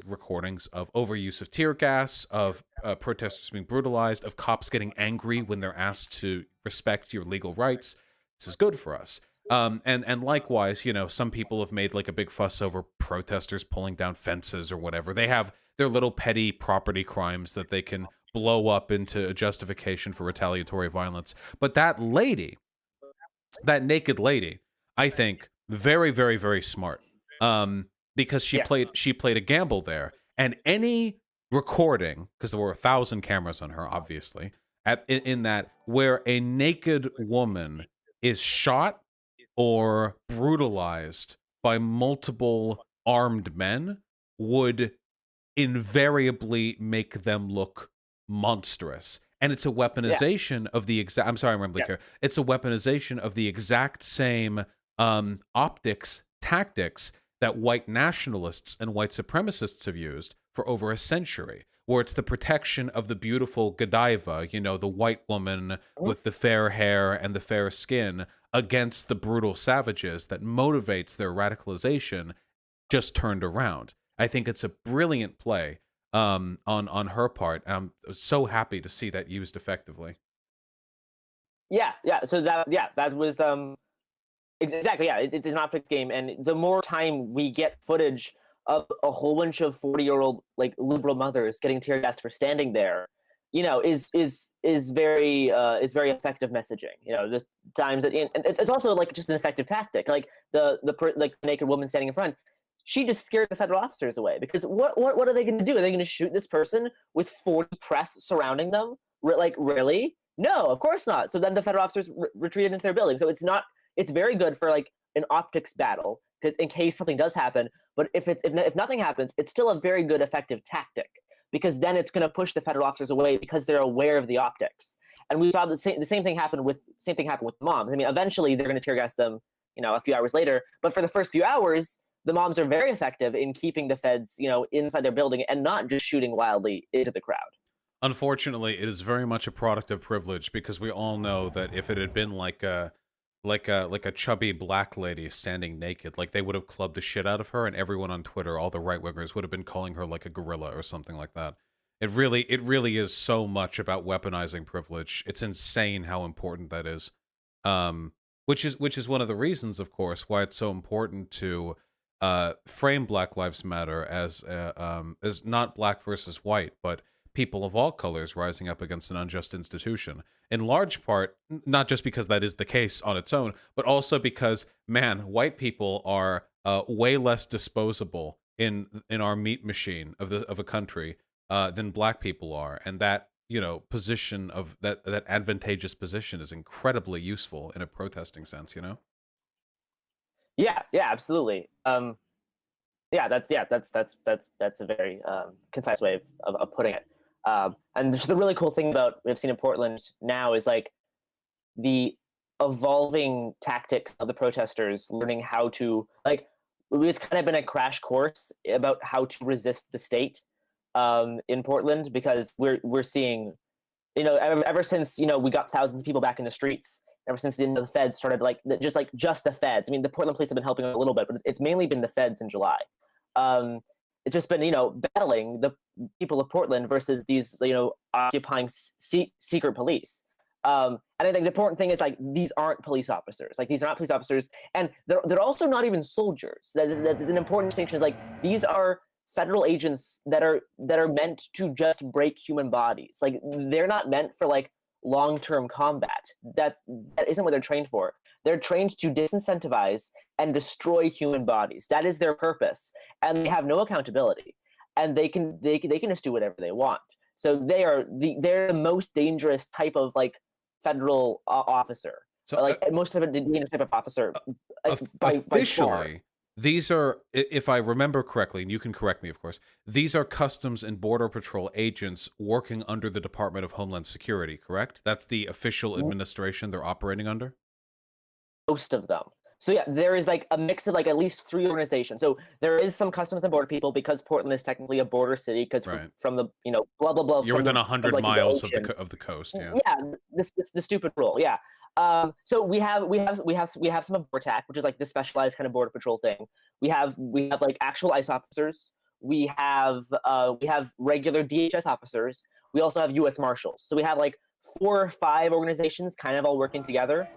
recordings of overuse of tear gas, of protesters being brutalized, of cops getting angry when they're asked to respect your legal rights, this is good for us. And likewise, you know, some people have made like a big fuss over protesters pulling down fences or whatever. They have their little petty property crimes that they can blow up into a justification for retaliatory violence. But that lady, that naked lady, I think very, very, very smart. Because she Yes. played a gamble there, and any recording, because there were 1,000 cameras on her, obviously, in that where a naked woman is shot or brutalized by multiple armed men would invariably make them look monstrous. And it's a weaponization of the exact. I'm sorry, I'm rambling here. It's a weaponization of the exact same optics tactics that white nationalists and white supremacists have used for over a century, where it's the protection of the beautiful Godiva, you know, the white woman with the fair hair and the fair skin, against the brutal savages that motivates their radicalization, just turned around. I think it's a brilliant play on her part. I'm so happy to see that used effectively. Yeah. So that was exactly, yeah. It's an optics game, and the more time we get footage of a whole bunch of 40-year-old like liberal mothers getting tear gassed for standing there, you know, is very effective messaging. You know, the times that, and it's also like just an effective tactic. Like the naked woman standing in front, she just scared the federal officers away, because what are they going to do? Are they going to shoot this person with 40 press surrounding them? Like, really? No, of course not. So then the federal officers retreated into their building. So it's very good for like an optics battle, because in case something does happen. But if nothing happens, it's still a very good effective tactic, because then it's going to push the federal officers away because they're aware of the optics. And we saw the same thing happen with moms. I mean, eventually they're going to tear gas them, you know, a few hours later. But for the first few hours, the moms are very effective in keeping the feds, you know, inside their building and not just shooting wildly into the crowd. Unfortunately, it is very much a product of privilege, because we all know that if it had been like a chubby black lady standing naked, like they would have clubbed the shit out of her, and everyone on Twitter, all the right wingers, would have been calling her like a gorilla or something like that. It really is so much about weaponizing privilege. It's insane how important that is. Which is one of the reasons, of course, why it's so important to frame Black Lives Matter as not black versus white, but people of all colors rising up against an unjust institution. In large part, not just because that is the case on its own, but also because, man, white people are way less disposable in our meat machine of a country than black people are, and that, you know, position of that advantageous position is incredibly useful in a protesting sense, you know. Yeah, absolutely. That's a very concise way of putting it. And the really cool thing about we've seen in Portland now is like the evolving tactics of the protesters learning how to, like, it's kind of been a crash course about how to resist the state in Portland, because we're seeing, you know, ever since, you know, we got thousands of people back in the streets, ever since the feds started, just the feds. I mean, the Portland police have been helping a little bit, but it's mainly been the feds in July. It's just been, you know, battling the people of Portland versus these, you know, occupying secret police. And I think the important thing is, like, these aren't police officers. Like, these are not police officers, and they're also not even soldiers. That's an important distinction. Is like, these are federal agents that are meant to just break human bodies. Like, they're not meant for like long-term combat. That isn't what they're trained for. They're trained to disincentivize and destroy human bodies. That is their purpose, and they have no accountability, and they can just do whatever they want. So they're the most dangerous type of like federal officer. So Like most of it, being a type of officer, by far. officially, these are, if I remember correctly, and you can correct me, of course, these are Customs and Border Patrol agents working under the Department of Homeland Security, correct? That's the official administration they're operating under? Most of them. So yeah, there is like a mix of like at least 3 organizations. So there is some Customs and Border people because Portland is technically a border city because Right. from the blah blah blah. You're from within the, 100 like, miles ocean. of the coast, yeah. Yeah, this the stupid rule. Yeah. So we have some of BORTAC, which is like this specialized kind of border patrol thing. We have like actual ICE officers. We have regular DHS officers. We also have U.S. Marshals. So we have like 4 or 5 organizations kind of all working together.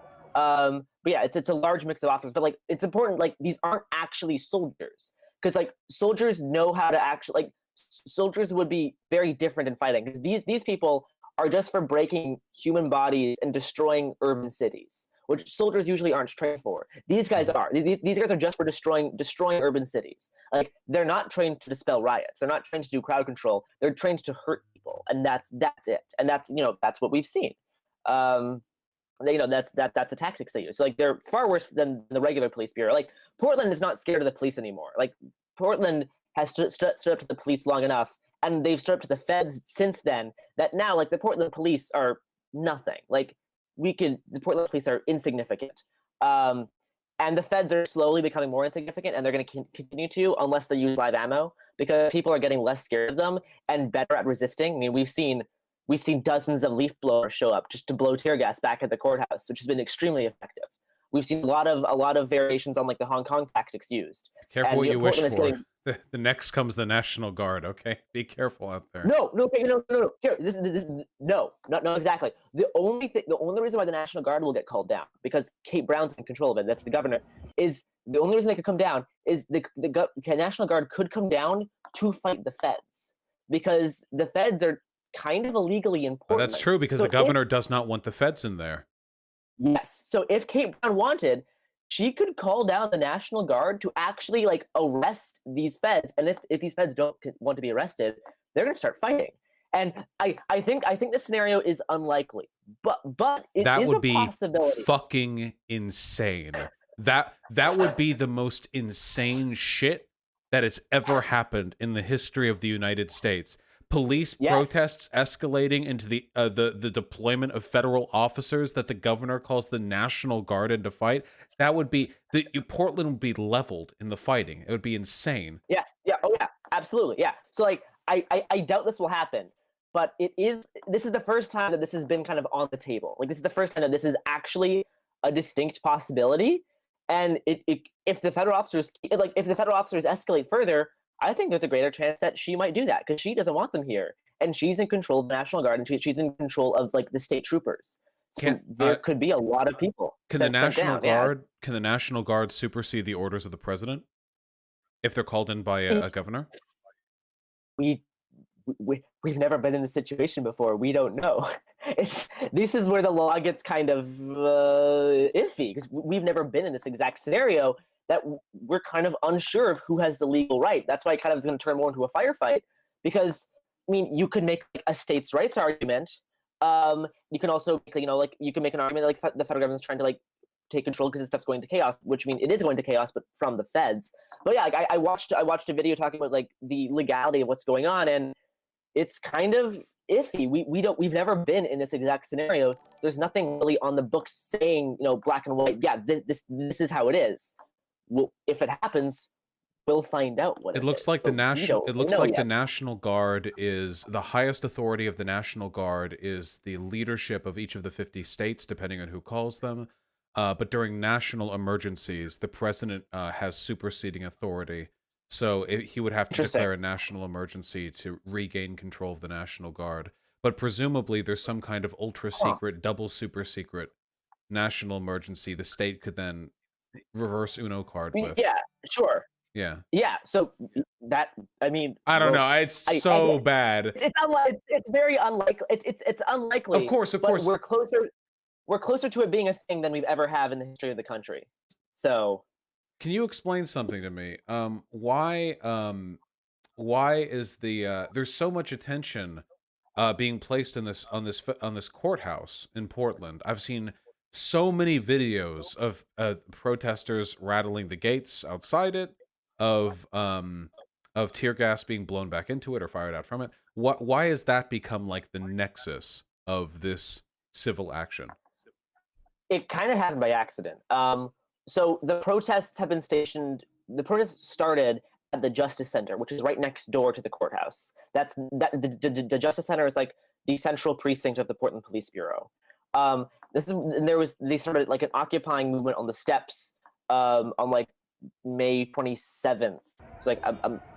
But yeah, it's a large mix of officers. But like it's important, like these aren't actually soldiers, because like soldiers know how to actually like soldiers would be very different in fighting, because these people are just for breaking human bodies and destroying urban cities, which soldiers usually aren't trained for. These guys are. These guys are just for destroying urban cities. Like they're not trained to dispel riots. They're not trained to do crowd control. They're trained to hurt people, and that's it. And that's what we've seen. That's the tactics they use. So like they're far worse than the regular police bureau. Like Portland is not scared of the police anymore. Like Portland has stood up to the police long enough, and they've stood up to the feds since then, that now like the Portland police are nothing. Like the Portland police are insignificant. And the feds are slowly becoming more insignificant, and they're going to continue to unless they use live ammo, because people are getting less scared of them and better at resisting. I mean, we've seen dozens of leaf blowers show up just to blow tear gas back at the courthouse, which has been extremely effective. We've seen a lot of variations on like the Hong Kong tactics used. Careful what you wish Portland is for. getting- The next comes the National Guard, okay? Be careful out there. No. Here, no, exactly. The only reason why the National Guard will get called down, because Kate Brown's in control of it, that's the governor, is the only reason they could come down is the National Guard could come down to fight the feds, because the feds are kind of illegally in But Portland. that's true, because So the governor does not want the feds in there. Yes. So if Kate Brown wanted, she could call down the National Guard to actually like arrest these feds. And if these feds don't want to be arrested, they're going to start fighting. And I think this scenario is unlikely, but it That is would a be possibility. fucking insane. That would be the most insane shit that has ever happened in the history of the United States. Police Yes. protests escalating into the deployment of federal officers that the governor calls the National Guard in to fight. That would be Portland would be leveled in the fighting. It would be insane. Yes. Yeah. Oh yeah. Absolutely. Yeah. So like I doubt this will happen, but this is the first time that this has been kind of on the table. Like this is the first time that this is actually a distinct possibility. And if the federal officers escalate further, I think there's a greater chance that she might do that, because she doesn't want them here, and she's in control of the National Guard, and she's in control of like the state troopers. So there could be a lot of people. Can the sent National down, yeah. Guard can the National Guard supersede the orders of the president if they're called in by a governor? We've never been in this situation before. We don't know. This is where the law gets kind of iffy, because we've never been in this exact scenario, that we're kind of unsure of who has the legal right. That's why it kind of is going to turn more into a firefight, because I mean, you could make like a states' rights argument. You can also, you can make an argument like the federal government's trying to like take control because this stuff's going to chaos, which means it is going to chaos, but from the feds. But yeah, like I watched a video talking about like the legality of what's going on, and it's kind of iffy. We've never been in this exact scenario. There's nothing really on the books saying, black and white, yeah, this is how it is. Well, if it happens, we'll find out what It looks like the National Guard is the highest authority of the National Guard is the leadership of each of the 50 states, depending on who calls them. But during national emergencies, the president has superseding authority. So he would have to declare a national emergency to regain control of the National Guard. But presumably there's some kind of ultra secret, double super secret national emergency the state could then reverse Uno card with. Yeah, sure. Yeah. Yeah. So that, I mean, I don't know. It's so bad. It's very unlikely. It's unlikely. Of course. But we're closer to it being a thing than we've ever have in the history of the country. So, can you explain something to me? Why is the there's so much attention being placed in this on this courthouse in Portland. I've seen so many videos of protesters rattling the gates outside it, of tear gas being blown back into it or fired out from it. Why has that become like the nexus of this civil action? It kind of happened by accident. So the protests have been stationed. The protests started at the Justice Center, which is right next door to the courthouse. The Justice Center is like the central precinct of the Portland Police Bureau. They started like an occupying movement on the steps on like May 27th. So like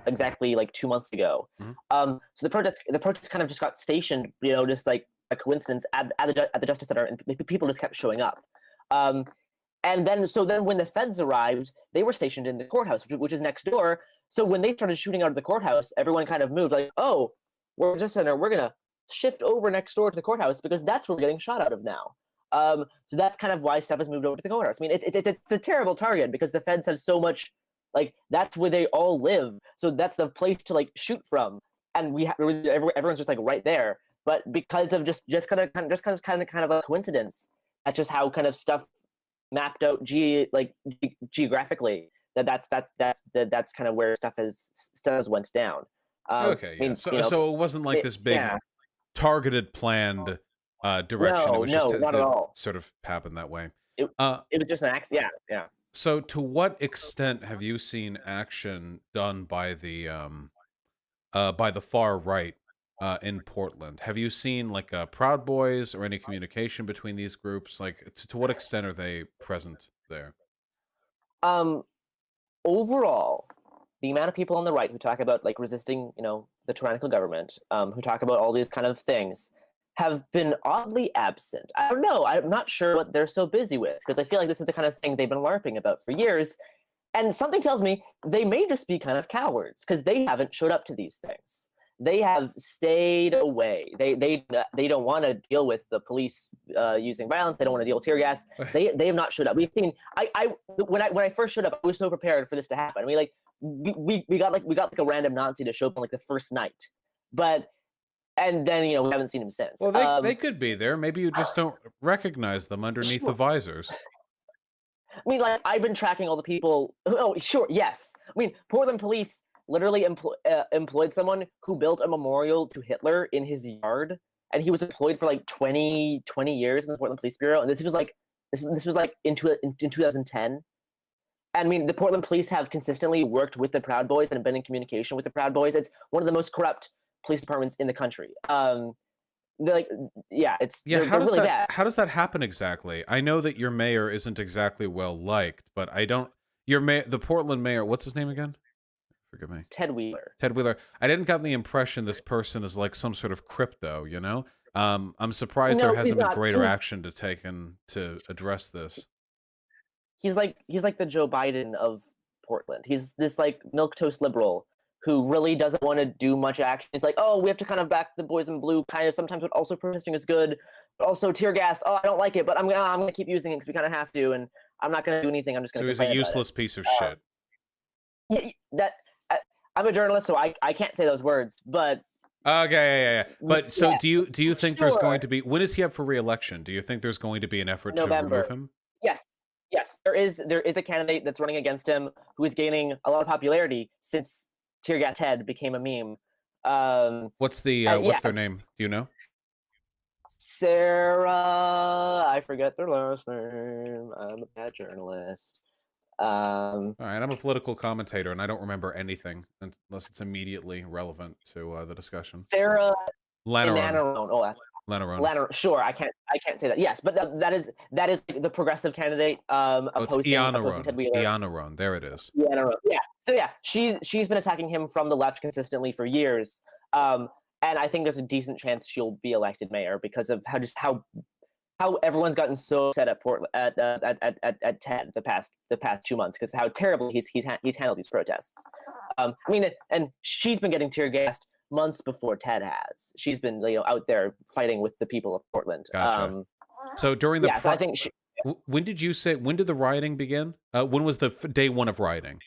exactly like 2 months ago. Mhm. So the protests kind of just got stationed, just like a coincidence at the Justice Center, and people just kept showing up. And then when the feds arrived, they were stationed in the courthouse, which is next door. So when they started shooting out of the courthouse, everyone kind of moved like, oh, we're at the Justice Center, we're gonna shift over next door to the courthouse because that's where we're getting shot out of now. So that's kind of why stuff has moved over to the courthouse. I mean, it's a terrible target because the feds have so much, like, that's where they all live. So that's the place to like shoot from, and everyone's just like right there. But because of just kind of a coincidence, that's just how kind of stuff mapped out geographically. That's kind of where stuff has went down. Okay, yeah. So it wasn't like this big targeted, planned direction. No, It was just not at all. sort of happened that way. It was just an accident. Yeah. So to what extent have you seen action done by the far right in Portland? Have you seen like Proud Boys or any communication between these groups? Like to what extent are they present there? Overall, the amount of people on the right who talk about like resisting, the tyrannical government, who talk about all these kind of things, have been oddly absent. I don't know. I'm not sure what they're so busy with, because I feel like this is the kind of thing they've been LARPing about for years. And something tells me they may just be kind of cowards because they haven't showed up to these things. They have stayed away. They don't want to deal with the police using violence. They don't want to deal with tear gas. They have not showed up. We've seen. When I first showed up, I was so prepared for this to happen. I mean, like we got like a random Nazi to show up on like the first night, and then we haven't seen him since. Well, they could be there. Maybe you just don't recognize them underneath the visors. I mean, like, I've been tracking all the people. Oh, sure, yes. I mean, Portland police literally employed someone who built a memorial to Hitler in his yard, and he was employed for like 20 years in the Portland Police Bureau. And this was like in 2010. And I mean, the Portland police have consistently worked with the Proud Boys and have been in communication with the Proud Boys. It's one of the most corrupt police departments in the country. They're like, they're really bad. How does that happen exactly? I know that your mayor isn't exactly well liked, but I don't. The Portland mayor, what's his name again? Forgive me. Ted Wheeler. Ted Wheeler. I didn't get the impression this person is like some sort of crypto. I'm surprised there hasn't been greater action taken to address this. He's like the Joe Biden of Portland. He's this like milquetoast liberal who really doesn't want to do much action. He's like, oh, we have to kind of back the boys in blue, kind of sometimes, but also protesting is good, but also tear gas. Oh, I don't like it, but I'm gonna keep using it because we kind of have to, and I'm not gonna do anything. I'm just gonna. So he's a useless piece of shit. I'm a journalist, so I can't say those words, but. Okay, yeah. But so do you think there's Sure. going to be, when is he up for re-election? Do you think there's going to be an effort to remove him? Yes. There is a candidate that's running against him who is gaining a lot of popularity since Tear Gas Ted became a meme. What's their name? Do you know? Sarah, I forget their last name. I'm a bad journalist. All right, I'm a political commentator, and I don't remember anything unless it's immediately relevant to the discussion. Sarah Lanarone. Oh, that's Lanarone. Sure, I can't say that. Yes, but that is the progressive candidate. It's opposing Ted Wheeler. Iannarone. There it is. Iannarone. Yeah. So yeah, she's been attacking him from the left consistently for years. And I think there's a decent chance she'll be elected mayor because of how everyone's gotten so upset at Portland at Ted the past 2 months because how terribly he's handled these protests. I mean, and she's been getting tear gassed months before Ted has. She's been out there fighting with the people of Portland. Gotcha. So during the so I think when did the rioting begin? When was the day one of rioting?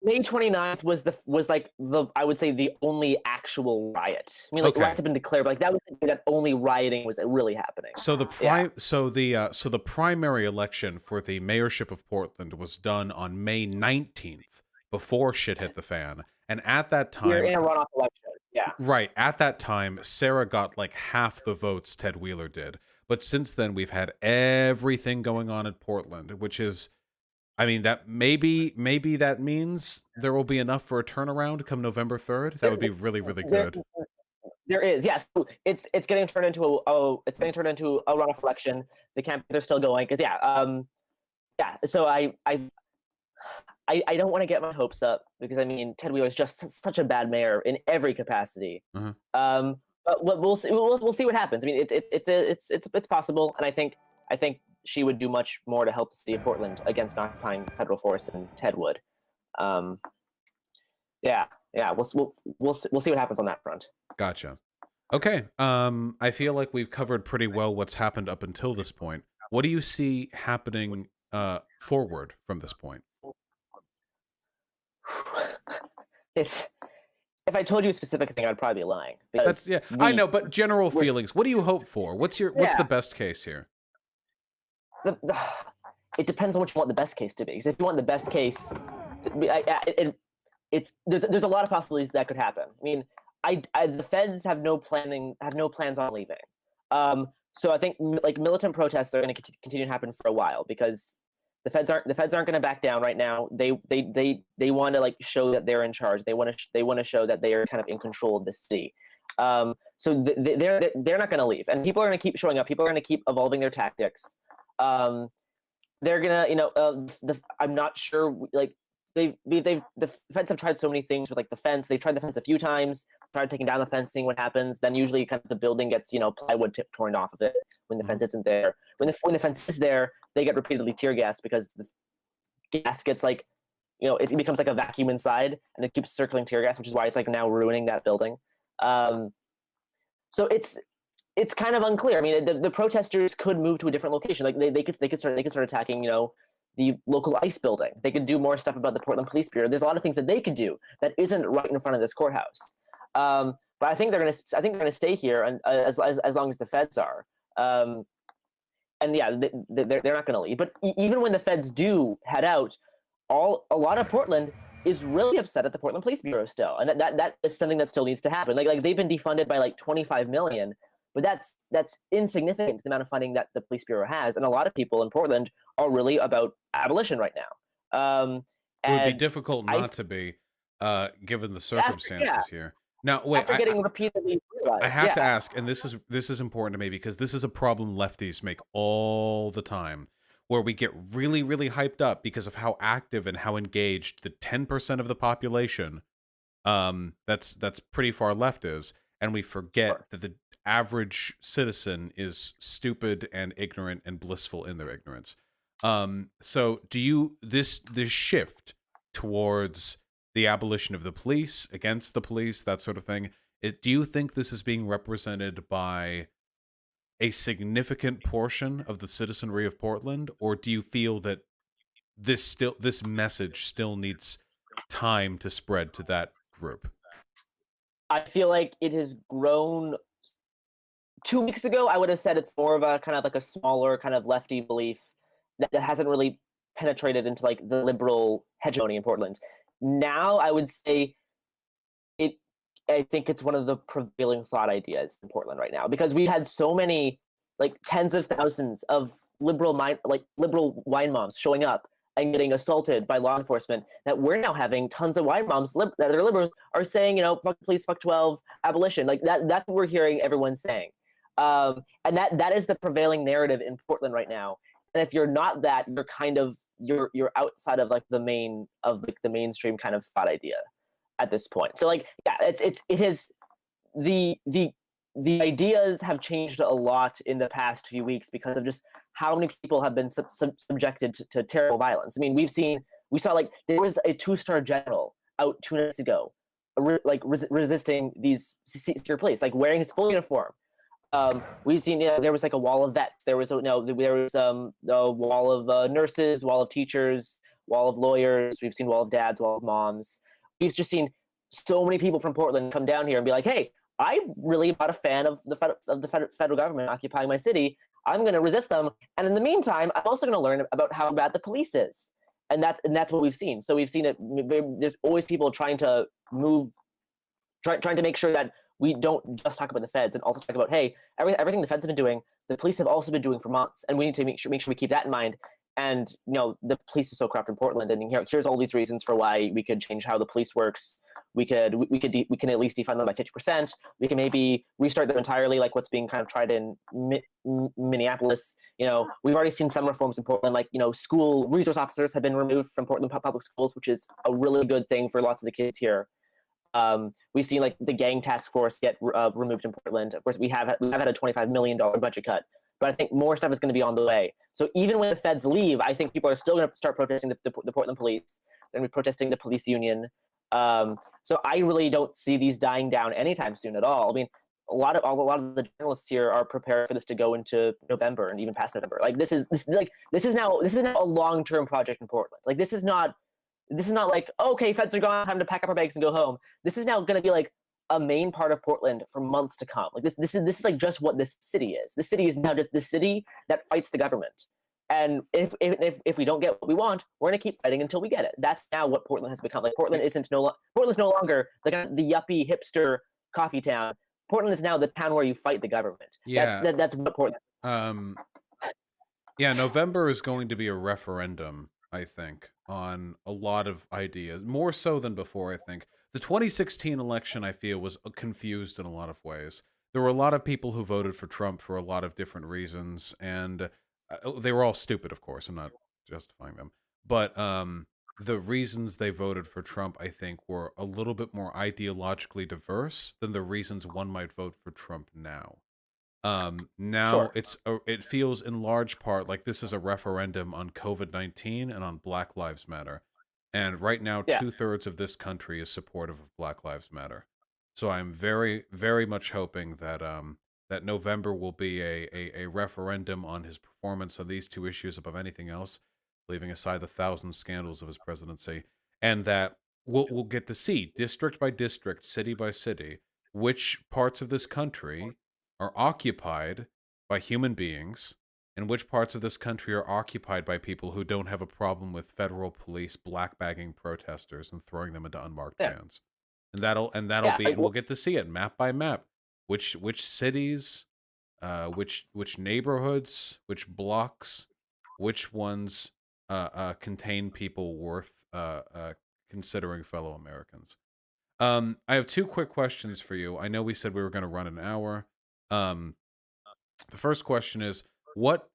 May 29th was like the I would say the only actual riot. I mean, like Okay. riots have been declared, but like that was the day that only rioting was really happening. So the the primary election for the mayorship of Portland was done on May 19th, before shit hit the fan. And at that We're time, in a runoff election. Yeah. right, at that time, Sarah got like half the votes Ted Wheeler did. But since then, we've had everything going on in Portland, which is, I mean, that maybe that means there will be enough for a turnaround come November 3rd. That would be really, really good. There is, yes. It's getting turned into a runoff election. The campaigns are still going because yeah. So I don't want to get my hopes up because I mean Ted Wheeler is just such a bad mayor in every capacity. Uh-huh. But we'll see. We'll see what happens. I mean, it's possible, and I think she would do much more to help the city of Portland against occupying federal force than Ted would. Yeah. We'll see what happens on that front. Gotcha. Okay. I feel like we've covered pretty well what's happened up until this point. What do you see happening forward from this point? It's if I told you a specific thing, I'd probably be lying. That's I know, but general feelings. What do you hope for? What's the Yeah. best case here? It depends on what you want the best case to be. Because if you want the best case, there's a lot of possibilities that could happen. I mean, the feds have no plans on leaving. So I think like militant protests are going to continue to happen for a while because the feds aren't going to back down right now. They want to like show that they're in charge. They want to show that they are kind of in control of the city. So they're not going to leave, and people are going to keep showing up. People are going to keep evolving their tactics. They're gonna, I'm not sure. Like the feds have tried so many things with like the fence. They tried the fence a few times. Tried taking down the fence, seeing what happens. Then usually, kind of the building gets plywood torn off of it when the fence isn't there. When the fence is there, they get repeatedly tear gassed because the gas gets like, it becomes like a vacuum inside, and it keeps circling tear gas, which is why it's like now ruining that building. So it's kind of unclear. I mean, the protesters could move to a different location. Like they could start attacking, the local ICE building. They could do more stuff about the Portland Police Bureau. There's a lot of things that they could do that isn't right in front of this courthouse. But I think they're gonna stay here and as long as the feds are. And yeah, they're not gonna leave. But even when the feds do head out, a lot of Portland is really upset at the Portland Police Bureau still, and that is something that still needs to happen. Like they've been defunded by like $25 million. But that's insignificant, the amount of funding that the police bureau has, and a lot of people in Portland are really about abolition right now. It would be difficult not to be, given the circumstances here. Now, wait, after getting repeatedly realized, I have to ask, and this is important to me because this is a problem lefties make all the time, where we get really, really hyped up because of how active and how engaged the 10% of the population, that's pretty far left is, and we forget that the average citizen is stupid and ignorant and blissful in their ignorance. So do you this shift towards the abolition of the police, against the police, that sort of thing, do you think this is being represented by a significant portion of the citizenry of Portland, or do you feel that this message still needs time to spread to that group? I feel like it has grown. 2 weeks ago, I would have said it's more of a kind of like a smaller kind of lefty belief that hasn't really penetrated into like the liberal hegemony in Portland. Now, I would say I think it's one of the prevailing thought ideas in Portland right now because we've had so many, like tens of thousands of liberal wine moms showing up and getting assaulted by law enforcement that we're now having tons of wine moms that are liberals are saying, fuck police, fuck 12, abolition. Like that's what we're hearing everyone saying. And that is the prevailing narrative in Portland right now. And if you're not that, you're kind of you're outside of like the mainstream kind of thought idea at this point. So like it has the ideas have changed a lot in the past few weeks because of just how many people have been subjected to terrible violence. I mean, we saw like there was a 2-star general out 2 nights ago, resisting these secret police, like wearing his full uniform. We've seen there was like a wall of vets. There was a wall of nurses, wall of teachers, wall of lawyers, we've seen wall of dads, wall of moms. We've just seen so many people from Portland come down here and be like, hey, I'm really not a fan of the federal government occupying my city. I'm going to resist them. And in the meantime, I'm also going to learn about how bad the police is. And that's what we've seen. So we've seen it. There's always people trying to trying to make sure that we don't just talk about the feds and also talk about, hey, everything the feds have been doing, the police have also been doing for months, and we need to make sure we keep that in mind. And the police are so corrupt in Portland, and here's all these reasons for why we could change how the police works. We can at least defund them by 50%. We can maybe restart them entirely, like what's being kind of tried in Minneapolis. We've already seen some reforms in Portland, like school resource officers have been removed from Portland public schools, which is a really good thing for lots of the kids here. We've seen like the gang task force get removed in Portland. Of course, we have had a $25 million budget cut, but I think more stuff is going to be on the way. So even when the feds leave, I think people are still going to start protesting the Portland police. They're going to be protesting the police union. So I really don't see these dying down anytime soon at all. I mean, a lot of the journalists here are prepared for this to go into November and even past November. Like this is now a long-term project in Portland. Like this is not like, okay, feds are gone, time to pack up our bags and go home. This is now going to be like a main part of Portland for months to come. Like this is like just what this city is. This city is now just the city that fights the government. And if we don't get what we want, we're going to keep fighting until we get it. That's now what Portland has become. Like Portland's no longer the yuppie hipster coffee town. Portland is now the town where you fight the government. Yeah. That's what Portland. Yeah, November is going to be a referendum, I think, on a lot of ideas, more so than before, I think. The 2016 election, I feel, was confused in a lot of ways. There were a lot of people who voted for Trump for a lot of different reasons, and they were all stupid, of course. I'm not justifying them. But the reasons they voted for Trump, I think, were a little bit more ideologically diverse than the reasons one might vote for Trump now. Now Sure. it feels in large part like this is a referendum on COVID-19 and on Black Lives Matter. And right now, Yeah. 2/3 of this country is supportive of Black Lives Matter. So I'm very, very much hoping that that November will be a referendum on his performance on these two issues above anything else, leaving aside the thousand scandals of his presidency, and that we'll get to see district by district, city by city, which parts of this country are occupied by human beings and which parts of this country are occupied by people who don't have a problem with federal police blackbagging protesters and throwing them into unmarked Yeah. vans. And that'll Yeah, be we'll get to see it map by map. Which cities, which neighborhoods, which blocks, which ones contain people worth considering fellow Americans. I have two quick questions for you. I know we said we were going to run an hour. The first question is, what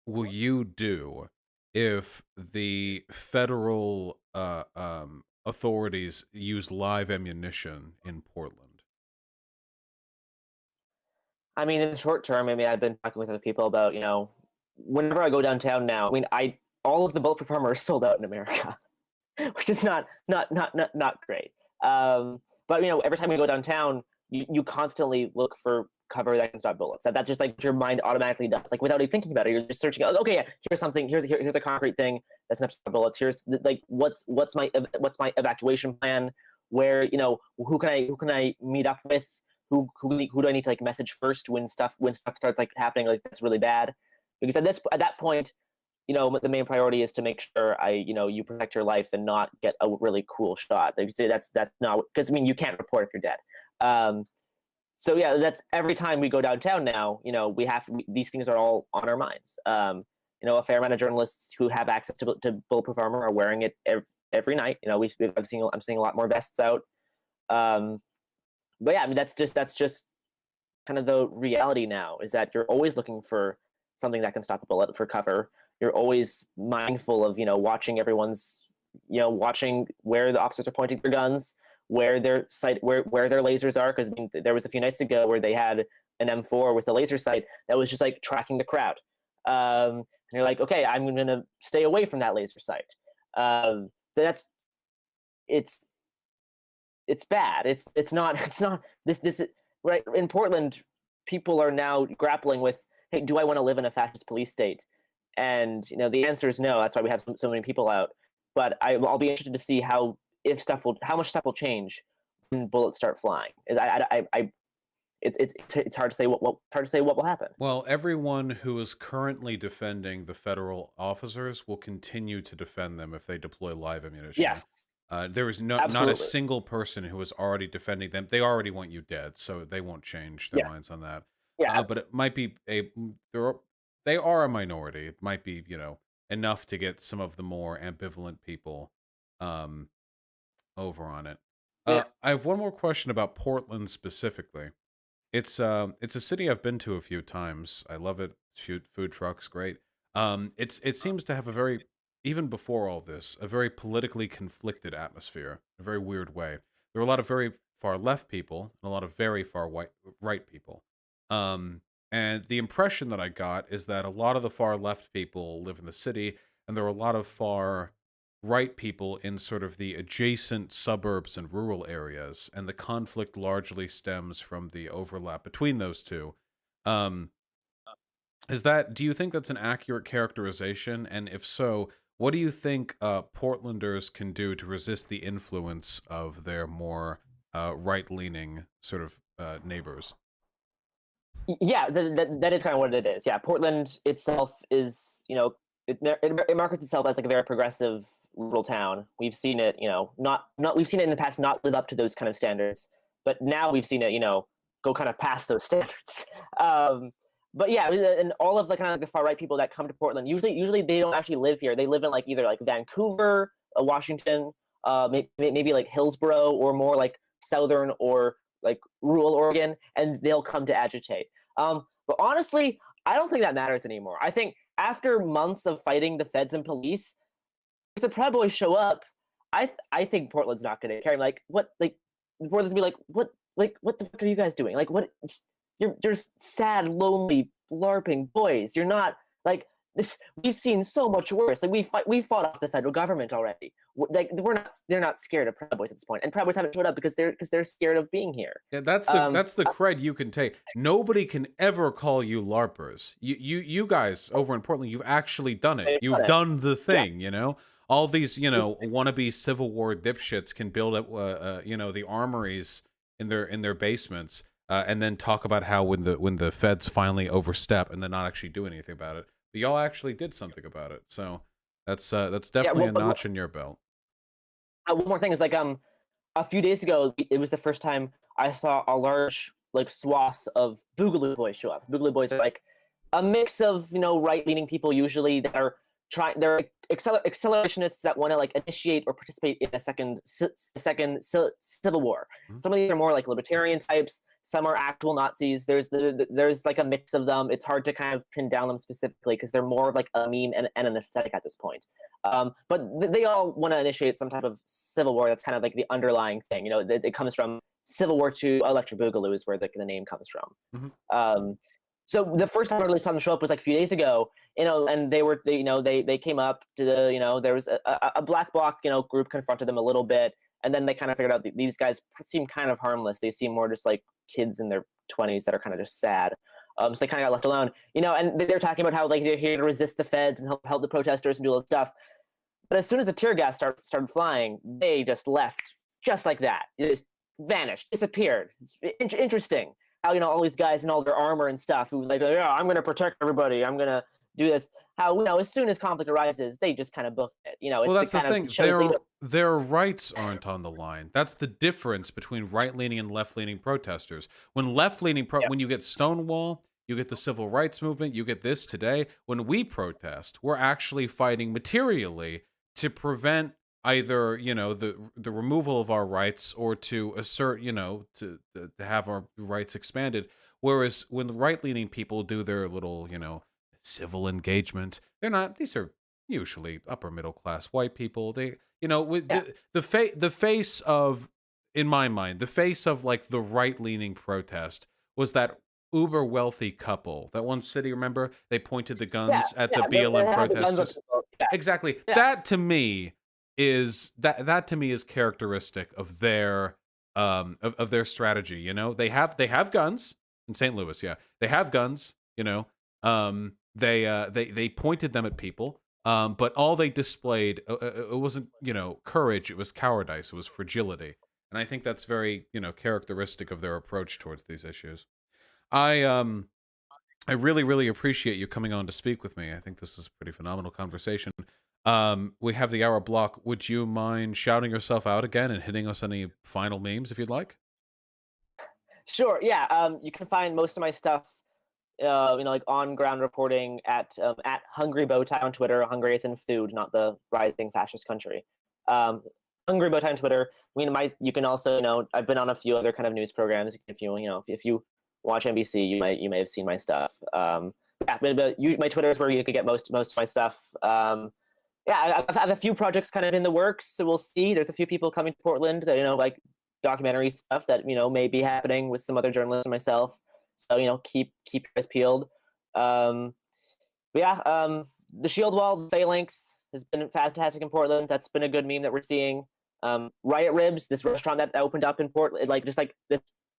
will you do if the federal authorities use live ammunition in Portland? I mean, in the short term, I mean, I've been talking with other people about, whenever I go downtown now, I mean, all of the bulletproof armor is sold out in America, which is not great. But every time we go downtown, you constantly look for cover that can stop bullets. That's just like your mind automatically does, like without even thinking about it. You're just searching. Okay, yeah, here's something. Here's a concrete thing that's enough to stop bullets. Here's like what's my evacuation plan? Where who can I meet up with? Who do I need to like message first when stuff starts like happening like that's really bad? Because at that point, the main priority is to make sure you protect your life and not get a really cool shot. Like you say, that's not, because I mean you can't report if you're dead. So yeah, that's every time we go downtown now. These things are all on our minds. A fair amount of journalists who have access to bulletproof armor are wearing it every night. I'm seeing a lot more vests out. But yeah, I mean that's just kind of the reality now, is that you're always looking for something that can stop a bullet for cover. You're always mindful of watching everyone's watching where the officers are pointing their guns, where their sight where their lasers are, because I mean, there was a few nights ago where they had an M4 with a laser sight that was just like tracking the crowd. And you're like, okay, I'm gonna stay away from that laser sight. So it's bad. It's not this right in Portland. People are now grappling with, hey, do I want to live in a fascist police state? And the answer is no. That's why we have so many people out. but I'll be interested to see how much stuff will change when bullets start flying. It's hard to say what will happen. Well, everyone who is currently defending the federal officers will continue to defend them if they deploy live ammunition. Yes, There is not a absolutely. single person who is already defending them. They already want you dead, so they won't change their Yes. minds on that. Yeah, But it might be they are a minority. It might be, enough to get some of the more ambivalent people um, over on it. Yeah. I have one more question about Portland specifically. It's a city I've been to a few times. I love it. Food trucks, great. It seems to have a very, even before all this, a very politically conflicted atmosphere, a very weird way. There are a lot of very far left people and a lot of very far right people. And the impression that I got is that a lot of the far left people live in the city, and there are a lot of far right people in sort of the adjacent suburbs and rural areas, and the conflict largely stems from the overlap between those two. Um, do you think that's an accurate characterization? And if so, what do you think Portlanders can do to resist the influence of their more right-leaning sort of neighbors? Yeah, that is kind of what it is. Yeah, Portland itself is, it markets itself as like a very progressive little town. We've seen it, we've seen it in the past not live up to those kind of standards, but now we've seen it, go kind of past those standards. But yeah, and all of the kind of the far right people that come to Portland, usually they don't actually live here. They live in like either like Vancouver, Washington, maybe like Hillsborough, or more like southern or like rural Oregon, and they'll come to agitate. But honestly, I don't think that matters anymore. I think after months of fighting the feds and police, if the Proud Boys show up, I think Portland's not going to care. Like, what? Like, Portland's gonna be like, what the fuck are you guys doing? Like, what? You're just sad, lonely, LARPing boys. You're not like this. We've seen so much worse. Like, we fought off the federal government already. Like, they're not scared of Proud Boys at this point, and Proud Boys haven't showed up because they're scared of being here. Yeah, that's the cred you can take. Nobody can ever call you LARPers. You guys over in Portland, you've actually done it. You've done the thing, All these, wannabe Civil War dipshits can build up, the armories in their basements, and then talk about how when the feds finally overstep and then not actually do anything about it. But y'all actually did something about it. So that's definitely a notch in your belt. One more thing is like a few days ago, it was the first time I saw a large like swath of Boogaloo Boys show up. Boogaloo Boys are like a mix of right-leaning people usually that are they're accelerationists that want to like initiate or participate in a second civil war. Mhm. Some of these are more like libertarian types. Some are actual Nazis. There's like a mix of them. It's hard to kind of pin down them specifically because they're more of like a meme and an aesthetic at this point. But they all want to initiate some type of civil war. That's kind of like the underlying thing. It comes from Civil War II. Electric Boogaloo is where the name comes from. Mhm. So the first time I really saw them show up was like a few days ago, and they came up to there was a black bloc, group confronted them a little bit, and then they kind of figured out these guys seem kind of harmless. They seem more just like kids in their 20s that are kind of just sad. So they kind of got left alone, and they're talking about how like they're here to resist the feds and help the protesters and do all this stuff. But as soon as the tear gas started flying, they just left just like that. It just vanished, disappeared. It's interesting how all these guys in all their armor and stuff who like, yeah, I'm gonna protect everybody, I'm gonna do this. How as soon as conflict arises, they just kind of book it. Well, that's the thing. Their rights aren't on the line. That's the difference between right-leaning and left-leaning protesters. When left-leaning when you get Stonewall, you get the civil rights movement, you get this today. When we protest, we're actually fighting materially to prevent either the removal of our rights or to assert to have our rights expanded. Whereas when the right-leaning people do their little civil engagement, these are usually upper middle class white people. They with the face of, in my mind, the face of like the right-leaning protest was that uber wealthy couple. That one city, remember, they pointed the guns at the BLM protesters. Exactly. Yeah. That to me is characteristic of their of their strategy. They have guns in St. Louis. Yeah, they have guns. They pointed them at people. But all they displayed, it wasn't, you know, courage. It was cowardice. It was fragility. And I think that's very, you know, characteristic of their approach towards these issues. I really, really appreciate you coming on to speak with me. I think this is a pretty phenomenal conversation. We have the hour block. Would you mind shouting yourself out again and hitting us any final memes if you'd like? Sure. Yeah. You can find most of my stuff, like on ground reporting at Hungry Bowtie on Twitter. Hungry is in food, not the rising fascist country. Hungry Bowtie on Twitter. I mean, you can also, I've been on a few other kind of news programs. If you watch NBC, you may have seen my stuff. Yeah, but my Twitter is where you could get most of my stuff. Yeah, I have a few projects kind of in the works, so we'll see. There's a few people coming to Portland that like documentary stuff that may be happening with some other journalists and myself. So keep your eyes peeled. But yeah, the Shield Wall, the Phalanx has been fantastic in Portland. That's been a good meme that we're seeing. Riot Ribs, this restaurant that opened up in Portland, like this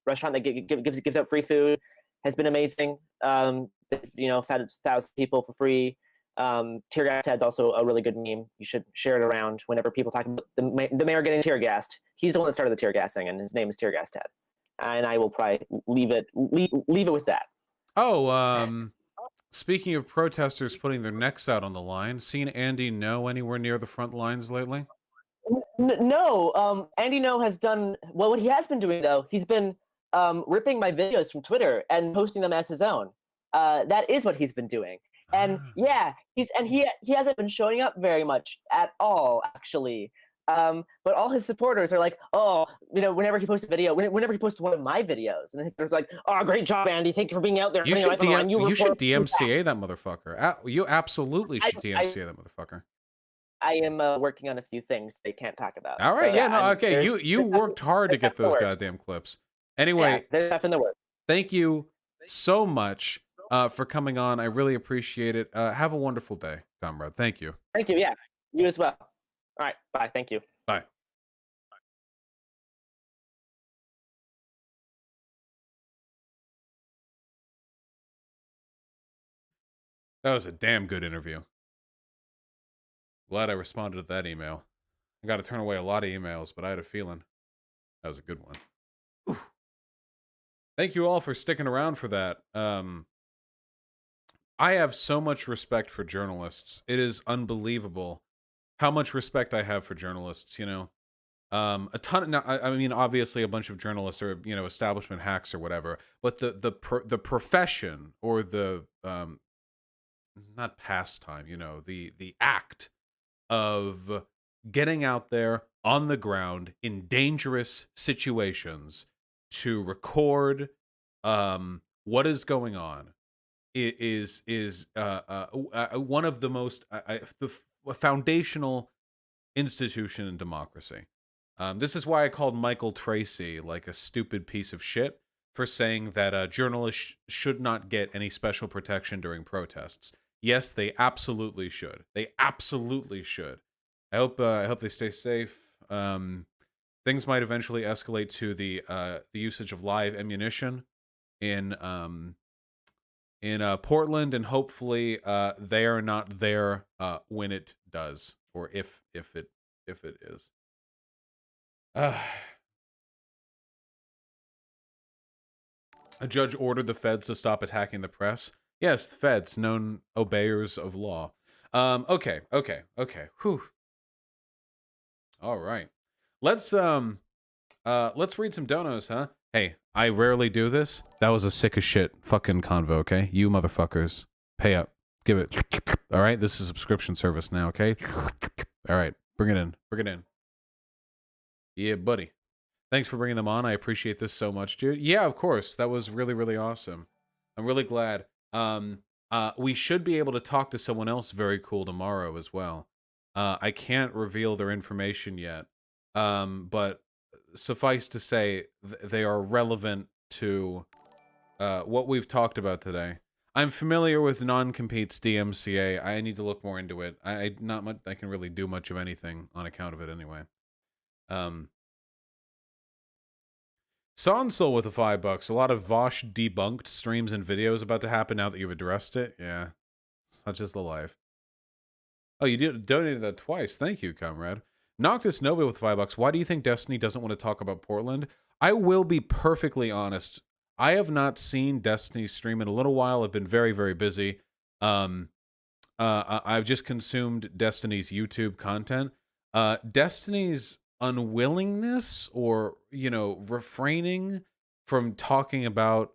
restaurant that gives out free food, has been amazing. Fed 1,000 people for free. Tear gas Ted's also a really good meme. You should share it around whenever people talk about the mayor getting tear gassed. He's the one that started the tear gassing, and his name is Tear Gas Ted. And I will probably leave it with that. Oh, speaking of protesters putting their necks out on the line, seen Andy Ngo anywhere near the front lines lately? No. Andy Ngo has done what he has been doing though. He's been ripping my videos from Twitter and posting them as his own. That is what he's been doing. And yeah, he hasn't been showing up very much at all, actually. But all his supporters are like, oh, whenever he posts a video, whenever he posts one of my videos, and there's like, oh, great job, Andy, thank you for being out there. You should DMCA that motherfucker. You absolutely should DMCA that motherfucker. I am working on a few things they can't talk about. All right, okay. You worked hard to get those goddamn clips. Anyway, yeah, they're stuff in the works. Thank you so much for coming on. I really appreciate it. Have a wonderful day, comrade. Thank you. Thank you. Yeah, you as well. All right. Bye. Thank you. Bye. That was a damn good interview. Glad I responded to that email. I got to turn away a lot of emails, but I had a feeling that was a good one. Whew. Thank you all for sticking around for that. I have so much respect for journalists. It is unbelievable how much respect I have for journalists, a ton. I mean, obviously, a bunch of journalists are, establishment hacks or whatever. But the profession or the not pastime, the act of getting out there on the ground in dangerous situations to record what is going on is one of the most a foundational institution in democracy. This is why I called Michael Tracy like a stupid piece of shit for saying that journalists should not get any special protection during protests. Yes, they absolutely should. They absolutely should. I hope they stay safe. Things might eventually escalate to the usage of live ammunition in Portland, and hopefully they are not there when it does, or if it is. A judge ordered the feds to stop attacking the press. Yes, the feds, known obeyers of law. Okay. Whew. All right. Let's read some donos, huh? Hey, I rarely do this. That was a sick as shit fucking convo, okay? You motherfuckers, pay up. Give it. All right, this is a subscription service now, okay? All right, bring it in. Yeah, buddy. Thanks for bringing them on. I appreciate this so much, dude. Yeah, of course. That was really, really awesome. I'm really glad. We should be able to talk to someone else very cool tomorrow as well. I can't reveal their information yet, but suffice to say, they are relevant to what we've talked about today. I'm familiar with non-competes DMCA. I need to look more into it. I can really do much of anything on account of it anyway. Sonsol with the $5. A lot of Vosh debunked streams and videos about to happen now that you've addressed it. Yeah, such is the life. Oh, you did donated that twice. Thank you, comrade. Noctis Nova with $5. Why do you think Destiny doesn't want to talk about Portland? I will be perfectly honest. I have not seen Destiny's stream in a little while. I've been very, very busy. I've just consumed Destiny's YouTube content. Destiny's unwillingness or, refraining from talking about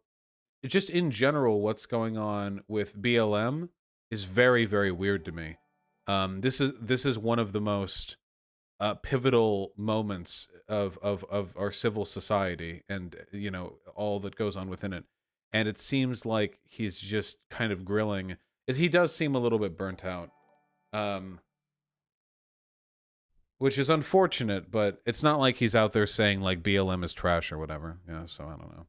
just in general what's going on with BLM is very, very weird to me. This is one of the most pivotal moments of our civil society and all that goes on within it. And it seems like he's just kind of grilling. He does seem a little bit burnt out, which is unfortunate. But it's not like he's out there saying like BLM is trash or whatever. So I don't know.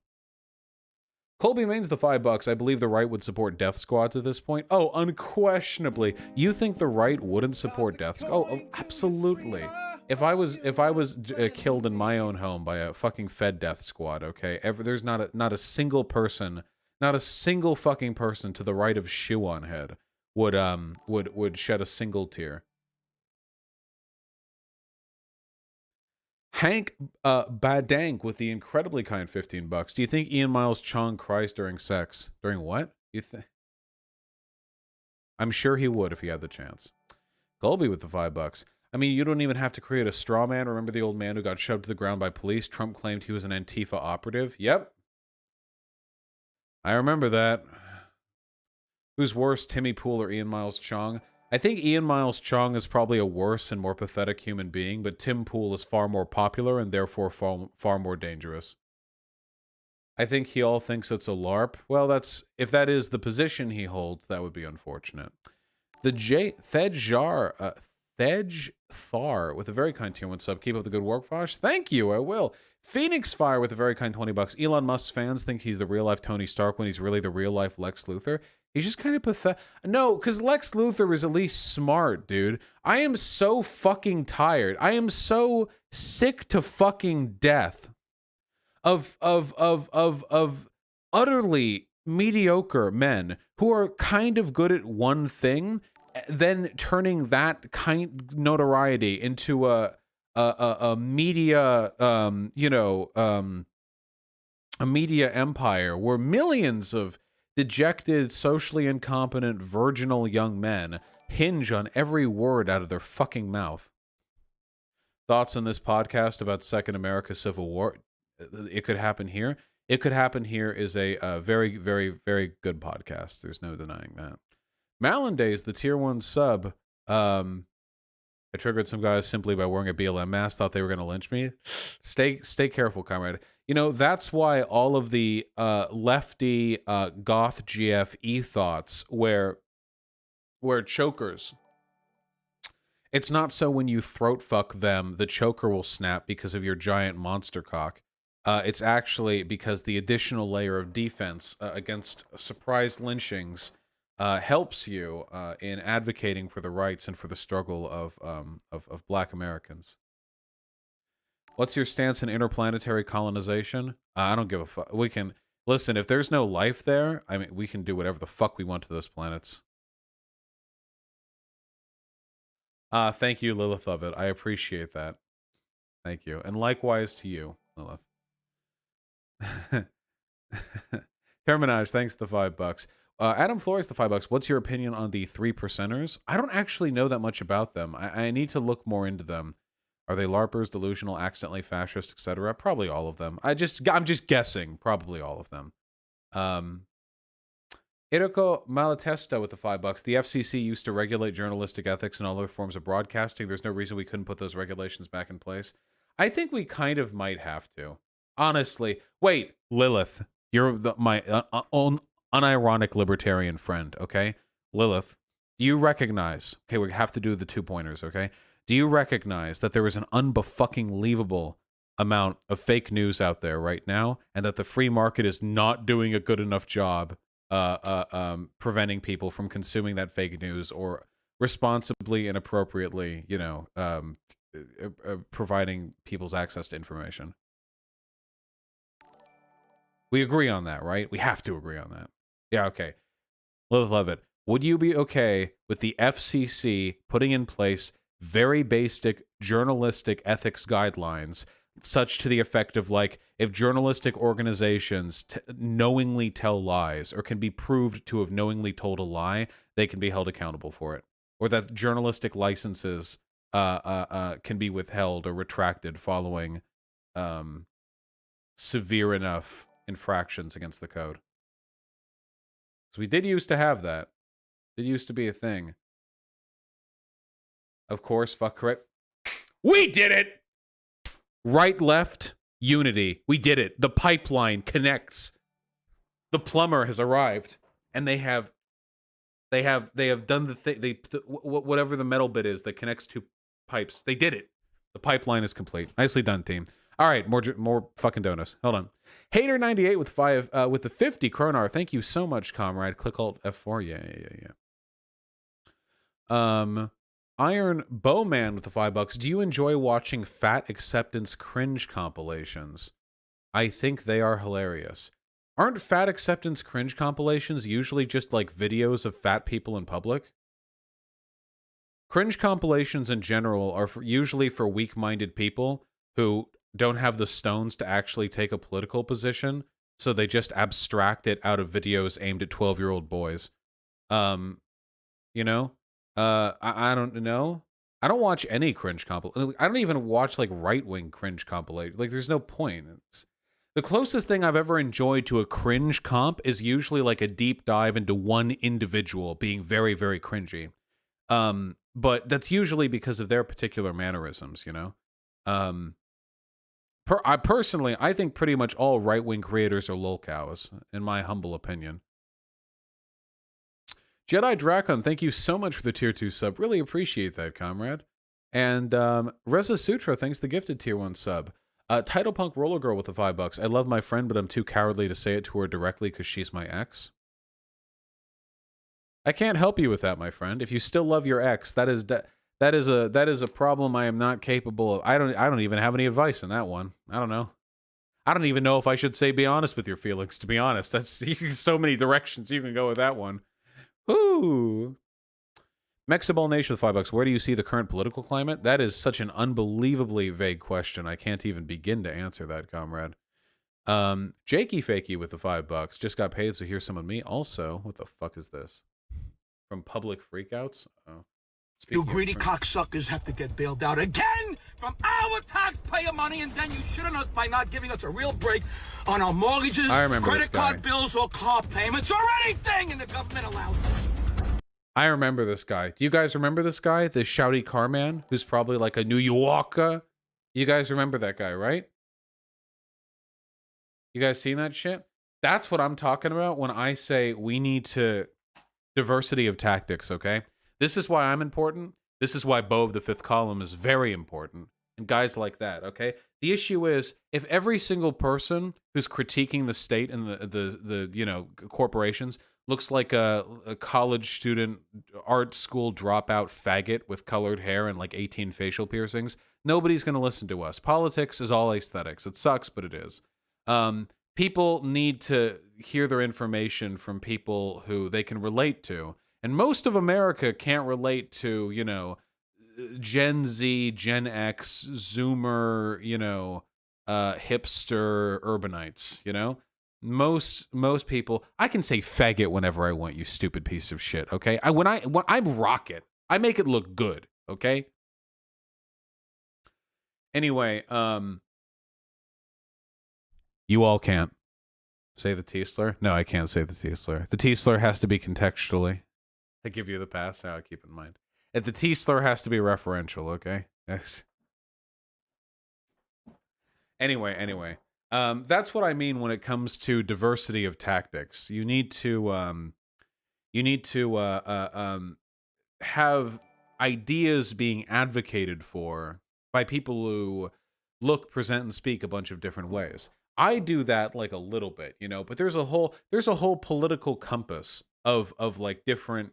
Colby Main's the $5. I believe the right would support death squads at this point. Oh, unquestionably. You think the right wouldn't support death squads? Oh, absolutely. If I was killed in my own home by a fucking Fed death squad, okay, there's not a single person, not a single fucking person to the right of shoe on head would shed a single tear. Hank Badank with the incredibly kind $15. Do you think Ian Miles Chong cries during sex? During what? You think? I'm sure he would if he had the chance. Colby with the $5. I mean, you don't even have to create a straw man. Remember the old man who got shoved to the ground by police? Trump claimed he was an Antifa operative. Yep. I remember that. Who's worse, Timmy Pool or Ian Miles Chong? I think Ian Miles Chong is probably a worse and more pathetic human being, but Tim Pool is far more popular and therefore far more dangerous. I think he all thinks it's a LARP. Well, if that is the position he holds, that would be unfortunate. The Thedge Thar with a very kind tier 1 sub. Keep up the good work, Fosh. Thank you, I will. Phoenix Fire with a very kind $20. Elon Musk's fans think he's the real-life Tony Stark when he's really the real-life Lex Luthor. He's just kind of pathetic. No, because Lex Luthor is at least smart, dude. I am so fucking tired. I am so sick to fucking death of utterly mediocre men who are kind of good at one thing, then turning that kind notoriety into a media a media empire where millions of dejected, socially incompetent, virginal young men hinge on every word out of their fucking mouth. Thoughts on this podcast about Second America Civil War? It could happen here. It could happen here is a very, very, very good podcast. There's no denying that. Malindays, the tier 1 sub. I triggered some guys simply by wearing a BLM mask. Thought they were going to lynch me. Stay careful, comrade. That's why all of the lefty goth GF e-thoughts where chokers. It's not so when you throat fuck them, the choker will snap because of your giant monster cock. It's actually because the additional layer of defense against surprise lynchings helps you in advocating for the rights and for the struggle of Black Americans. What's your stance on interplanetary colonization? I don't give a fuck. We can listen. If there's no life there, I mean, we can do whatever the fuck we want to those planets. Thank you, Lilith of it. I appreciate that. Thank you, and likewise to you, Lilith. Terminage, thanks for the $5. Adam Flores, the $5. What's your opinion on the 3%ers? I don't actually know that much about them. I need to look more into them. Are they LARPers, delusional, accidentally fascist, etc.? Probably all of them. I'm just guessing. Probably all of them. Iroko Malatesta with the $5. The FCC used to regulate journalistic ethics and all other forms of broadcasting. There's no reason we couldn't put those regulations back in place. I think we kind of might have to. Honestly. Wait, Lilith. You're my own unironic libertarian friend, okay? Lilith, do you recognize... Okay, we have to do the 2-pointers, okay? Do you recognize that there is an unbefucking-leavable amount of fake news out there right now, and that the free market is not doing a good enough job preventing people from consuming that fake news or responsibly and appropriately, providing people's access to information? We agree on that, right? We have to agree on that. Yeah, okay. Love it. would you be okay with the FCC putting in place very basic journalistic ethics guidelines, such to the effect of, like, if journalistic organizations knowingly tell lies or can be proved to have knowingly told a lie, they can be held accountable for it, or that journalistic licenses can be withheld or retracted following severe enough infractions against the code. So we did used to have that. It used to be a thing. Of course, fuck correct. We did it! Right, left, unity. We did it. The pipeline connects. The plumber has arrived, and they have done the thing. Whatever the metal bit is that connects two pipes. They did it. The pipeline is complete. Nicely done, team. All right, more fucking donuts. Hold on. Hater98 with the 50 kronar. Thank you so much, comrade. Click Alt F4. Yeah. Iron Bowman with the $5. Do you enjoy watching fat acceptance cringe compilations? I think they are hilarious. Aren't fat acceptance cringe compilations usually just like videos of fat people in public? Cringe compilations in general are usually for weak-minded people who don't have the stones to actually take a political position, so they just abstract it out of videos aimed at 12-year-old boys. You know? I don't know. I don't watch any cringe compilation. I don't even watch like right-wing cringe compilation. Like, there's no point. The closest thing I've ever enjoyed to a cringe comp is usually like a deep dive into one individual being very, very cringy. But that's usually because of their particular mannerisms, you know? I think pretty much all right-wing creators are lolcows, in my humble opinion. Jedi Dracon, thank you so much for the tier 2 sub. Really appreciate that, comrade. And Reza Sutra, thanks the gifted tier 1 sub. Title Punk Roller Girl with the $5. I love my friend, but I'm too cowardly to say it to her directly because she's my ex. I can't help you with that, my friend. If you still love your ex, that is a problem I am not capable of. I don't even have any advice in that one. I don't know. I don't even know if I should say be honest with your feelings, to be honest. That's so many directions you can go with that one. Ooh. Mexiball Nation with $5. Where do you see the current political climate? That is such an unbelievably vague question. I can't even begin to answer that, comrade. Jakey Fakey with the $5. Just got paid, so here's some of me. Also, what the fuck is this? From Public Freakouts? Oh. You greedy cocksuckers have to get bailed out again from our taxpayer money, and then you shouldn't us by not giving us a real break on our mortgages, credit card bills, or car payments, or anything, and the government allows us. I remember this guy. Do you guys remember this guy? The shouty car man who's probably like a New Yorker? You guys remember that guy, right? You guys seen that shit? That's what I'm talking about when I say we need to diversity of tactics, okay? This is why I'm important. This is why Bo of the Fifth Column is very important. And guys like that, okay? The issue is, if every single person who's critiquing the state and the you know, corporations looks like a college student, art school dropout faggot with colored hair and like 18 facial piercings, nobody's going to listen to us. Politics is all aesthetics. It sucks, but it is. People need to hear their information from people who they can relate to. And most of America can't relate to, you know, Gen Z, Gen X, Zoomer, you know, hipster urbanites, you know? Most people, I can say faggot whenever I want, you stupid piece of shit, okay? When I rock it, I make it look good, okay? Anyway, you all can't say the T-slur? No, I can't say the T-slur. The T-slur has to be contextually. I give you the pass. Now keep in mind. And the T-slur has to be referential, okay? Yes. Anyway. That's what I mean when it comes to diversity of tactics. You need to have ideas being advocated for by people who look, present, and speak a bunch of different ways. I do that like a little bit, you know, but there's a whole political compass of like different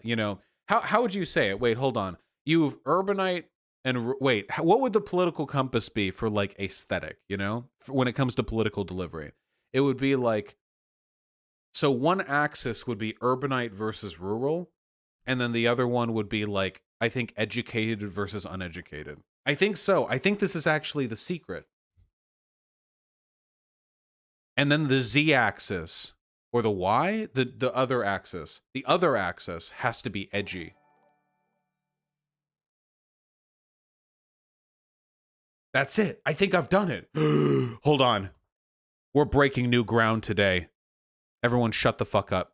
you know, how would you say it? Wait, hold on. You've urbanite and wait, what would the political compass be for like aesthetic, you know, when it comes to political delivery? It would be like So one axis would be urbanite versus rural, and then the other one would be like, I think, educated versus uneducated. I think so. I think this is actually the secret. And then the z-axis, or the y, the other axis. The other axis has to be edgy. That's it. I think I've done it. Hold on. We're breaking new ground today. Everyone shut the fuck up.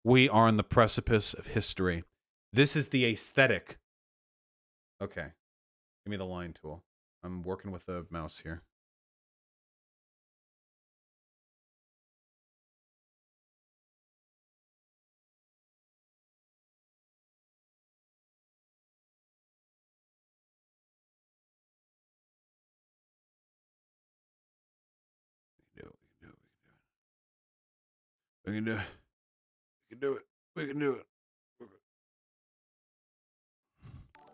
We are on the precipice of history. This is the aesthetic. Okay. Give me the line tool. I'm working with the mouse here. We can do it. We can do it. We can do it.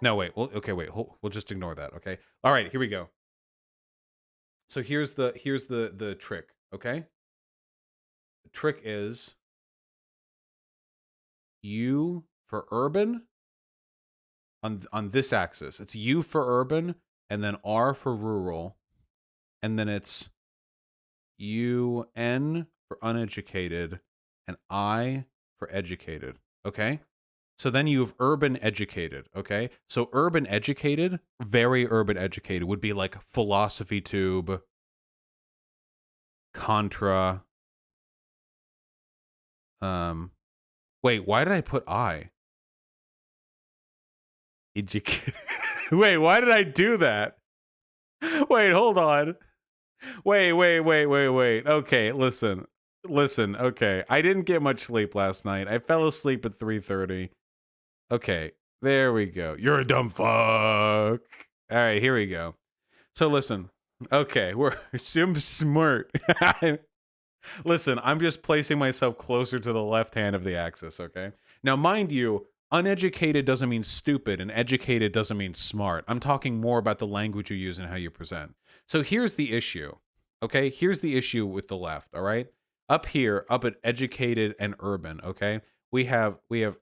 No, wait. Well, okay, wait. We'll just ignore that, okay? All right, here we go. So here's the trick, okay? The trick is U for urban on this axis. It's U for urban, and then R for rural, and then it's UN for uneducated, and I for educated, okay? So then you have urban educated, okay? So urban educated, very urban educated, would be like philosophy tube, Contra. Wait, why did I put I? Wait, why did I do that? Wait, hold on. Wait. Okay, listen, okay. I didn't get much sleep last night. I fell asleep at 3:30. Okay, there we go. You're a dumb fuck. All right, here we go. So listen. Okay, we're smart. Listen, I'm just placing myself closer to the left hand of the axis, okay? Now, mind you, uneducated doesn't mean stupid, and educated doesn't mean smart. I'm talking more about the language you use and how you present. So here's the issue, okay? Here's the issue with the left, all right? Up here, up at educated and urban, okay? We have here,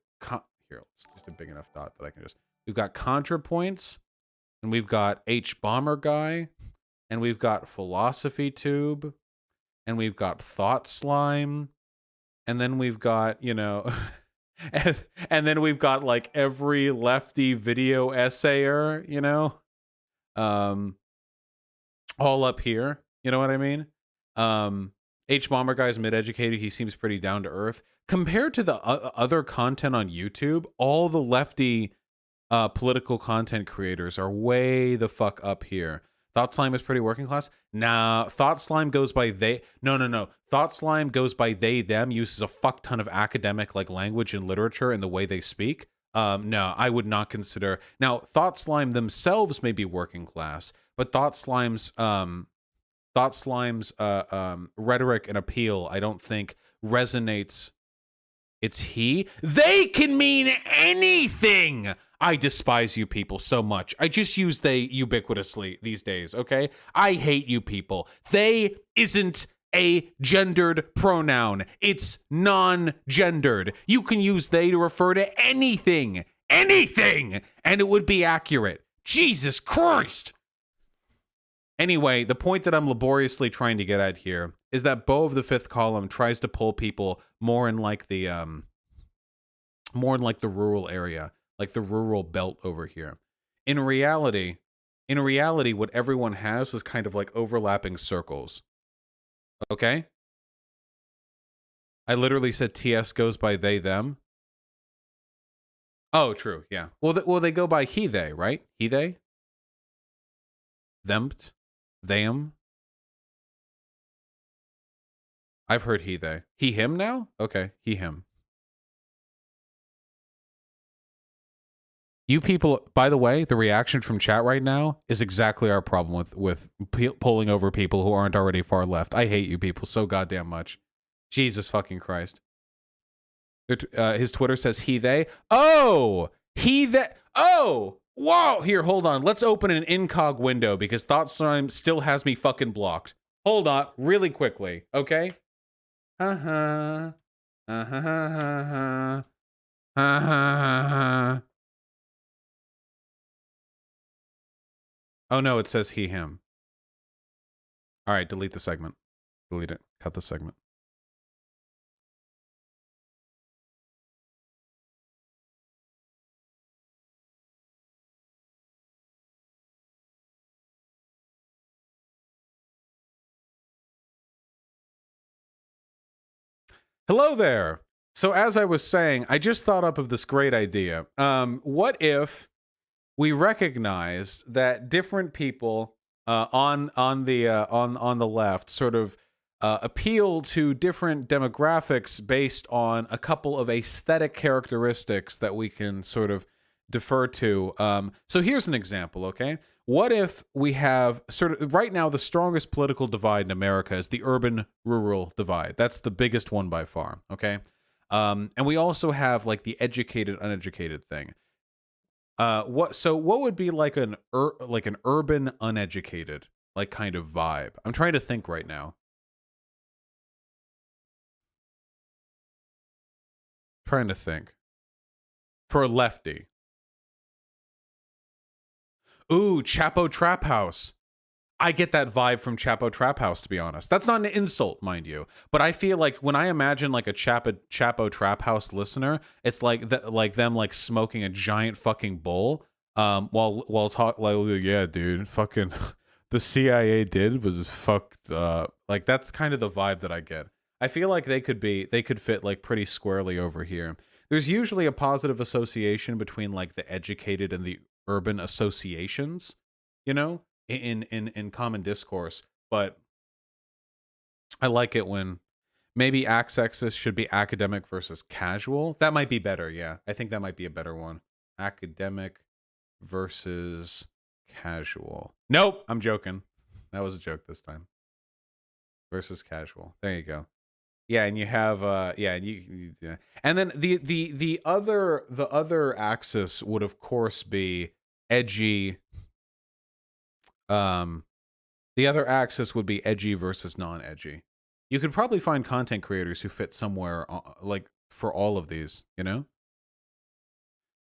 let's just a big enough dot that I can just, we've got ContraPoints, and we've got H-Bomber Guy, and we've got Philosophy Tube, and we've got Thought Slime, and then we've got, you know, and then we've got like every lefty video essayer, you know, all up here. You know what I mean? H-Bomber Guy's mid-educated. He seems pretty down to earth. Compared to the other content on YouTube, all the lefty political content creators are way the fuck up here. Thought Slime is pretty working class. Nah, Thought Slime goes by they. No. Thought Slime goes by they, them, uses a fuck ton of academic like language and literature in the way they speak. No, I would not consider. Now, Thought Slime themselves may be working class, but Thought Slime's rhetoric and appeal, I don't think resonates. It's he. They can mean anything. I despise you people so much. I just use they ubiquitously these days, okay? I hate you people. They isn't a gendered pronoun. It's non-gendered. You can use they to refer to anything, and it would be accurate. Jesus Christ. Anyway, the point that I'm laboriously trying to get at here is that Beau of the Fifth Column tries to pull people more in like the rural area, like the rural belt over here. In reality, what everyone has is kind of like overlapping circles. Okay? I literally said TS goes by they, them. Oh, true, yeah. Well, they go by he, they, right? He, they? Themt? Them? I've heard he, they. He, him now? Okay, he, him. You people, by the way, the reaction from chat right now is exactly our problem with pulling over people who aren't already far left. I hate you people so goddamn much. Jesus fucking Christ. His Twitter says he, they. Oh! He, that. Oh! Whoa! Here, hold on. Let's open an incog window because Thought Slime still has me fucking blocked. Hold on, really quickly, okay? Oh no, it says he, him. All right, delete the segment. Delete it. Cut the segment. Hello there. So as I was saying, I just thought up of this great idea. What if we recognized that different people on the left sort of appeal to different demographics based on a couple of aesthetic characteristics that we can sort of defer to. So here's an example, okay? What if we have sort of right now the strongest political divide in America is the urban-rural divide. That's the biggest one by far, okay? And we also have like the educated-uneducated thing. What would be like an urban uneducated like kind of vibe? I'm trying to think right now. Trying to think. For a lefty. Ooh, Chapo Trap House. I get that vibe from Chapo Trap House, to be honest. That's not an insult, mind you. But I feel like when I imagine like a Chapo Trap House listener, it's like them like smoking a giant fucking bowl, while talk like, yeah, dude, fucking the CIA did was fucked. Like that's kind of the vibe that I get. I feel like they could fit like pretty squarely over here. There's usually a positive association between like the educated and the urban associations, you know, in common discourse, but I like it when maybe axis should be academic versus casual. That might be better, yeah. I think that might be a better one. Academic versus casual. Nope, I'm joking. That was a joke this time. Versus casual. There you go. Yeah, and you have yeah, and then the other axis would of course be edgy. The other axis would be edgy versus non-edgy. You could probably find content creators who fit somewhere like for all of these, you know?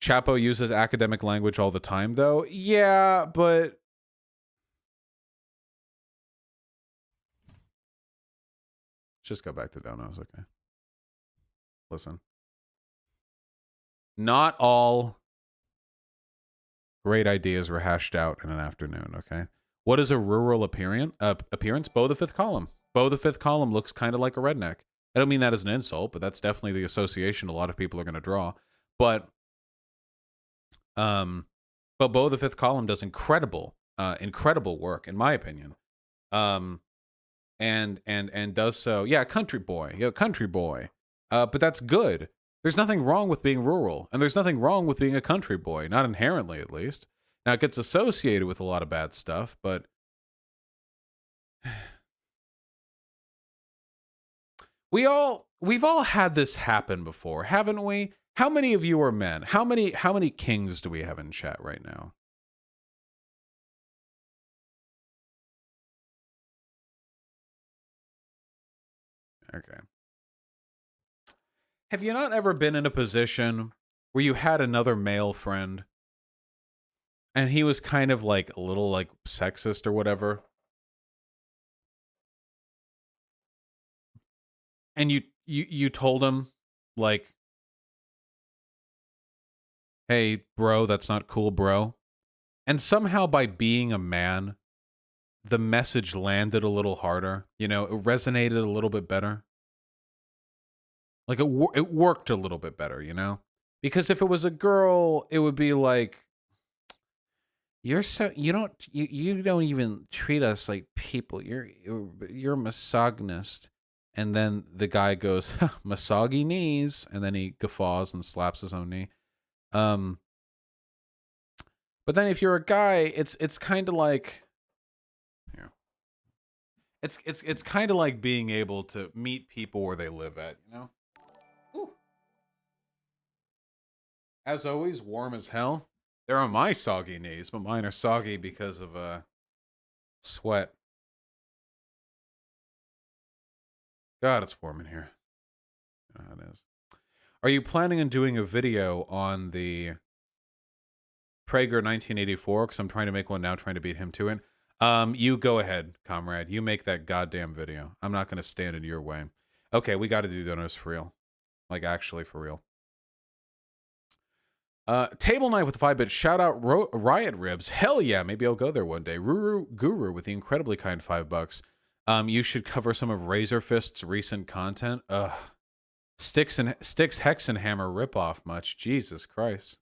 Chapo uses academic language all the time though. Yeah, but just go back to donos, okay? Listen. Not all great ideas were hashed out in an afternoon, okay? What is a rural appearance? Beau the Fifth Column. Beau the Fifth Column looks kind of like a redneck. I don't mean that as an insult, but that's definitely the association a lot of people are going to draw. But Beau the Fifth Column does incredible work, in my opinion. And does so, yeah, country boy. But that's good. There's nothing wrong with being rural, and there's nothing wrong with being a country boy, not inherently at least. Now it gets associated with a lot of bad stuff, but we've all had this happen before, haven't we? How many of you are men? How many kings do we have in chat right now? Okay. Have you not ever been in a position where you had another male friend and he was kind of like a little like sexist or whatever? And you told him like, hey, bro, that's not cool, bro. And somehow by being a man, the message landed a little harder. You know, it resonated a little bit better. Like it worked a little bit better, you know? Because if it was a girl, it would be like, you don't even treat us like people. You're a misogynist. And then the guy goes, "Misogy knees," and then he guffaws and slaps his own knee. But then if you're a guy, it's kind of like, yeah, it's kind of like being able to meet people where they live at, you know. Ooh. As always, warm as hell. There are my soggy knees, but mine are soggy because of sweat. God, it's warm in here. You know how it is. Are you planning on doing a video on the Prager 1984? Because I'm trying to make one now, trying to beat him to it. You go ahead, comrade. You make that goddamn video. I'm not going to stand in your way. Okay, we got to do donos for real. Like, actually for real. Table Knife with the 5-bit. Shout out Riot Ribs. Hell yeah, maybe I'll go there one day. Ruru Guru with the incredibly kind $5. You should cover some of Razor Fist's recent content. Ugh. Sticks Hexenhammer ripoff much. Jesus Christ.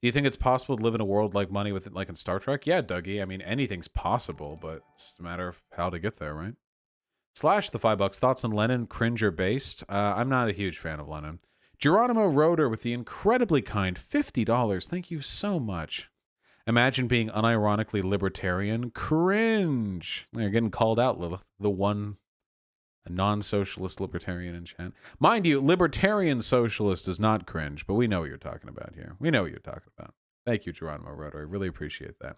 Do you think it's possible to live in a world like money with like in Star Trek? Yeah, Dougie. I mean, anything's possible, but it's a matter of how to get there, right? Slash the $5. Thoughts on Lennon, cringe or based? I'm not a huge fan of Lennon. Geronimo Roeder with the incredibly kind $50. Thank you so much. Imagine being unironically libertarian. Cringe. You're getting called out, Lilith. The one non-socialist libertarian in chat. Mind you, libertarian socialist is not cringe, but we know what you're talking about here. We know what you're talking about. Thank you, Geronimo Roeder. I really appreciate that.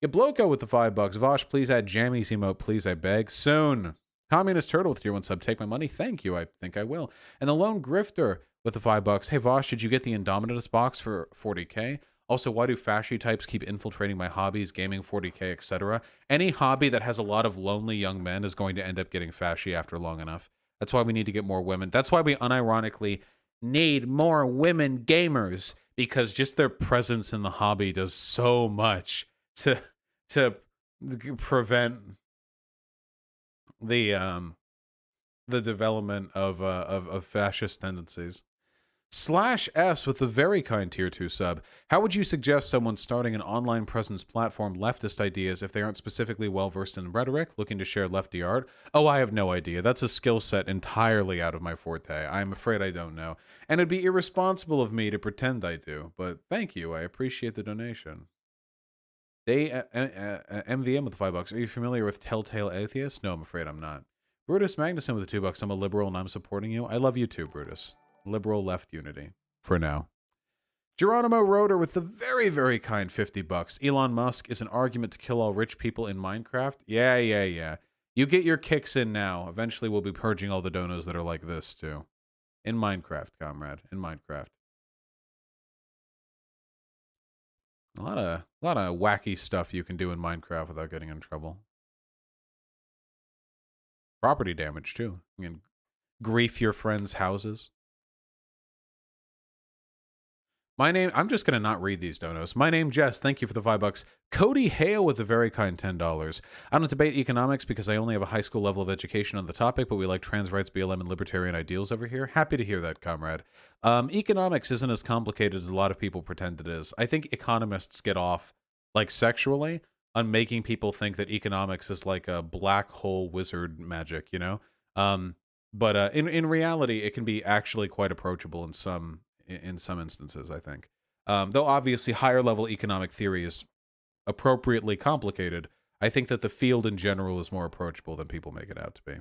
Yabloko with the $5. Vosh, please add Jammies emote, please, I beg. Soon. Communist Turtle with your 1 sub. Take my money. Thank you. I think I will. And the Lone Grifter with the $5. Hey, Vosh, did you get the Indomitus box for 40K? Also, why do fasci types keep infiltrating my hobbies, gaming, 40K, etc.? Any hobby that has a lot of lonely young men is going to end up getting fasci after long enough. That's why we need to get more women. That's why we unironically need more women gamers, because just their presence in the hobby does so much to prevent the development of fascist tendencies. Slash S with the very kind tier 2 sub. How would you suggest someone starting an online presence platform leftist ideas if they aren't specifically well versed in rhetoric, looking to share lefty art? Oh, I have no idea. That's a skill set entirely out of my forte. I'm afraid I don't know. And it'd be irresponsible of me to pretend I do. But thank you. I appreciate the donation. MVM with the $5. Are you familiar with Telltale Atheist? No, I'm afraid I'm not. Brutus Magnuson with the $2. I'm a liberal and I'm supporting you. I love you too, Brutus. Liberal left unity for now. Geronimo Roeder with the very, very kind $50. Elon Musk is an argument to kill all rich people in Minecraft. Yeah. You get your kicks in now. Eventually we'll be purging all the donos that are like this too. In Minecraft, comrade. In Minecraft. A lot of wacky stuff you can do in Minecraft without getting in trouble. Property damage too. You can grief your friends' houses. My name, I'm just going to not read these donos. My name, Jess. Thank you for the $5. Cody Hale with a very kind $10. I don't debate economics because I only have a high school level of education on the topic, but we like trans rights, BLM, and libertarian ideals over here. Happy to hear that, comrade. Economics isn't as complicated as a lot of people pretend it is. I think economists get off, like sexually, on making people think that economics is like a black hole wizard magic, you know? But in reality, it can be actually quite approachable in some instances, I think. Though obviously higher level economic theory is appropriately complicated, I think that the field in general is more approachable than people make it out to be.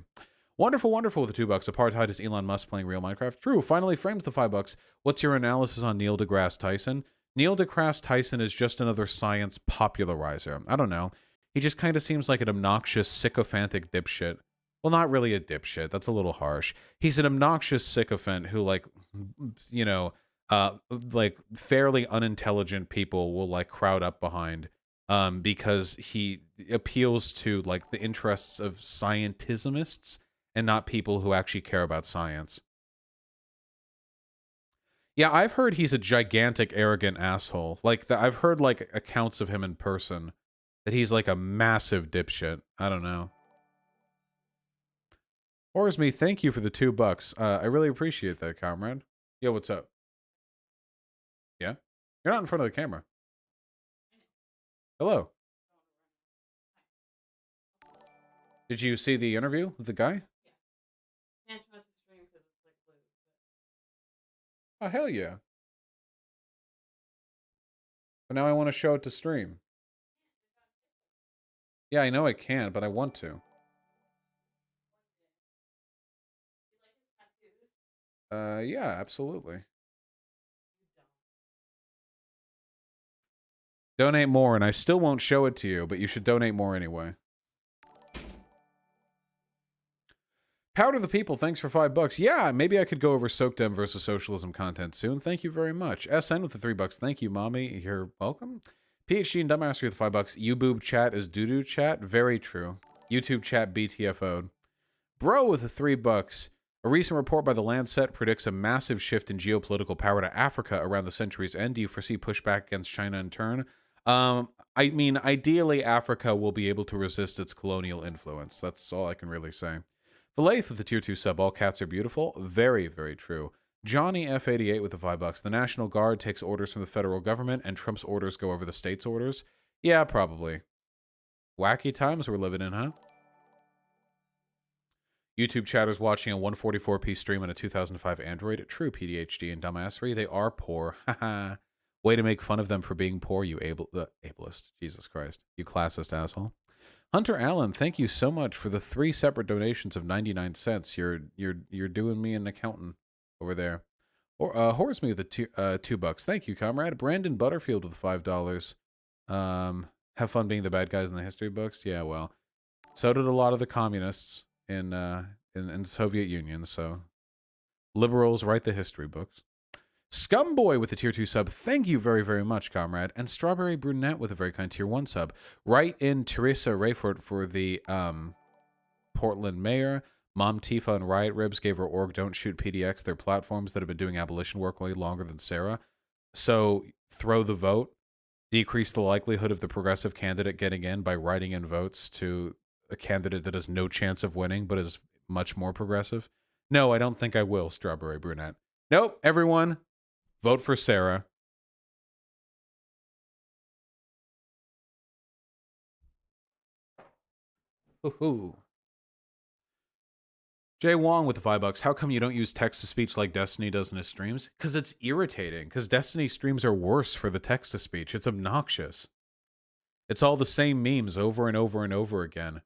Wonderful with the $2. Apartheid is Elon Musk playing real Minecraft. True. Finally frames the $5. What's your analysis on Neil deGrasse Tyson? Neil deGrasse Tyson is just another science popularizer. I don't know. He just kind of seems like an obnoxious, sycophantic dipshit. Well, not really a dipshit. That's a little harsh. He's an obnoxious sycophant who, like, you know, like fairly unintelligent people will like crowd up behind, because he appeals to like the interests of scientismists and not people who actually care about science. Yeah, I've heard he's a gigantic, arrogant asshole. Like, I've heard like accounts of him in person that he's like a massive dipshit. I don't know. Orsme, thank you for the $2. I really appreciate that, comrade. Yo, what's up? Yeah? You're not in front of the camera. Hello. Did you see the interview with the guy? Can't trust the stream because it's like blue. Oh, hell yeah. But now I want to show it to stream. Yeah, I know I can't, but I want to. Yeah, absolutely. Donate more, and I still won't show it to you, but you should donate more anyway. Powder the People, thanks for $5. Yeah, maybe I could go over SOCDEM versus socialism content soon. Thank you very much. SN with the $3. Thank you, mommy. You're welcome. PhD and Dumbass with the $5. YouBoob chat is doo-doo chat. Very true. YouTube chat BTFO'd. Bro with the $3. A recent report by the Lancet predicts a massive shift in geopolitical power to Africa around the century's end. Do you foresee pushback against China in turn? I mean, ideally, Africa will be able to resist its colonial influence. That's all I can really say. Valaith with the tier 2 sub. All cats are beautiful. Very, very true. Johnny F88 with the $5. The National Guard takes orders from the federal government, and Trump's orders go over the state's orders. Yeah, probably. Wacky times we're living in, huh? YouTube chatters watching a 144p stream on a 2005 Android. True, PDHD and dumbassery. They are poor. Haha. Way to make fun of them for being poor, you ableist. Jesus Christ. You classist asshole. Hunter Allen, thank you so much for the 3 separate donations of 99 cents. You're doing me an accountant over there. Or Horse me with the $2. Thank you, comrade. Brandon Butterfield with $5. Have fun being the bad guys in the history books. Yeah, well, so did a lot of the communists in the Soviet Union. So liberals write the history books. Scumboy with the tier 2 sub. Thank you very, very much, comrade. And Strawberry Brunette with a very kind tier 1 sub. Write in Teresa Rayford for the Portland mayor. Mom Tifa and Riot Ribs gave her org Don't Shoot PDX. They're platforms that have been doing abolition work way longer than Sarah. So throw the vote. Decrease the likelihood of the progressive candidate getting in by writing in votes to a candidate that has no chance of winning but is much more progressive. No, I don't think I will, Strawberry Brunette. Nope, everyone. Vote for Sarah. Hoo-hoo. Jay Wong with the $5. How come you don't use text-to-speech like Destiny does in his streams? Because it's irritating. Because Destiny streams are worse for the text-to-speech. It's obnoxious. It's all the same memes over and over and over again.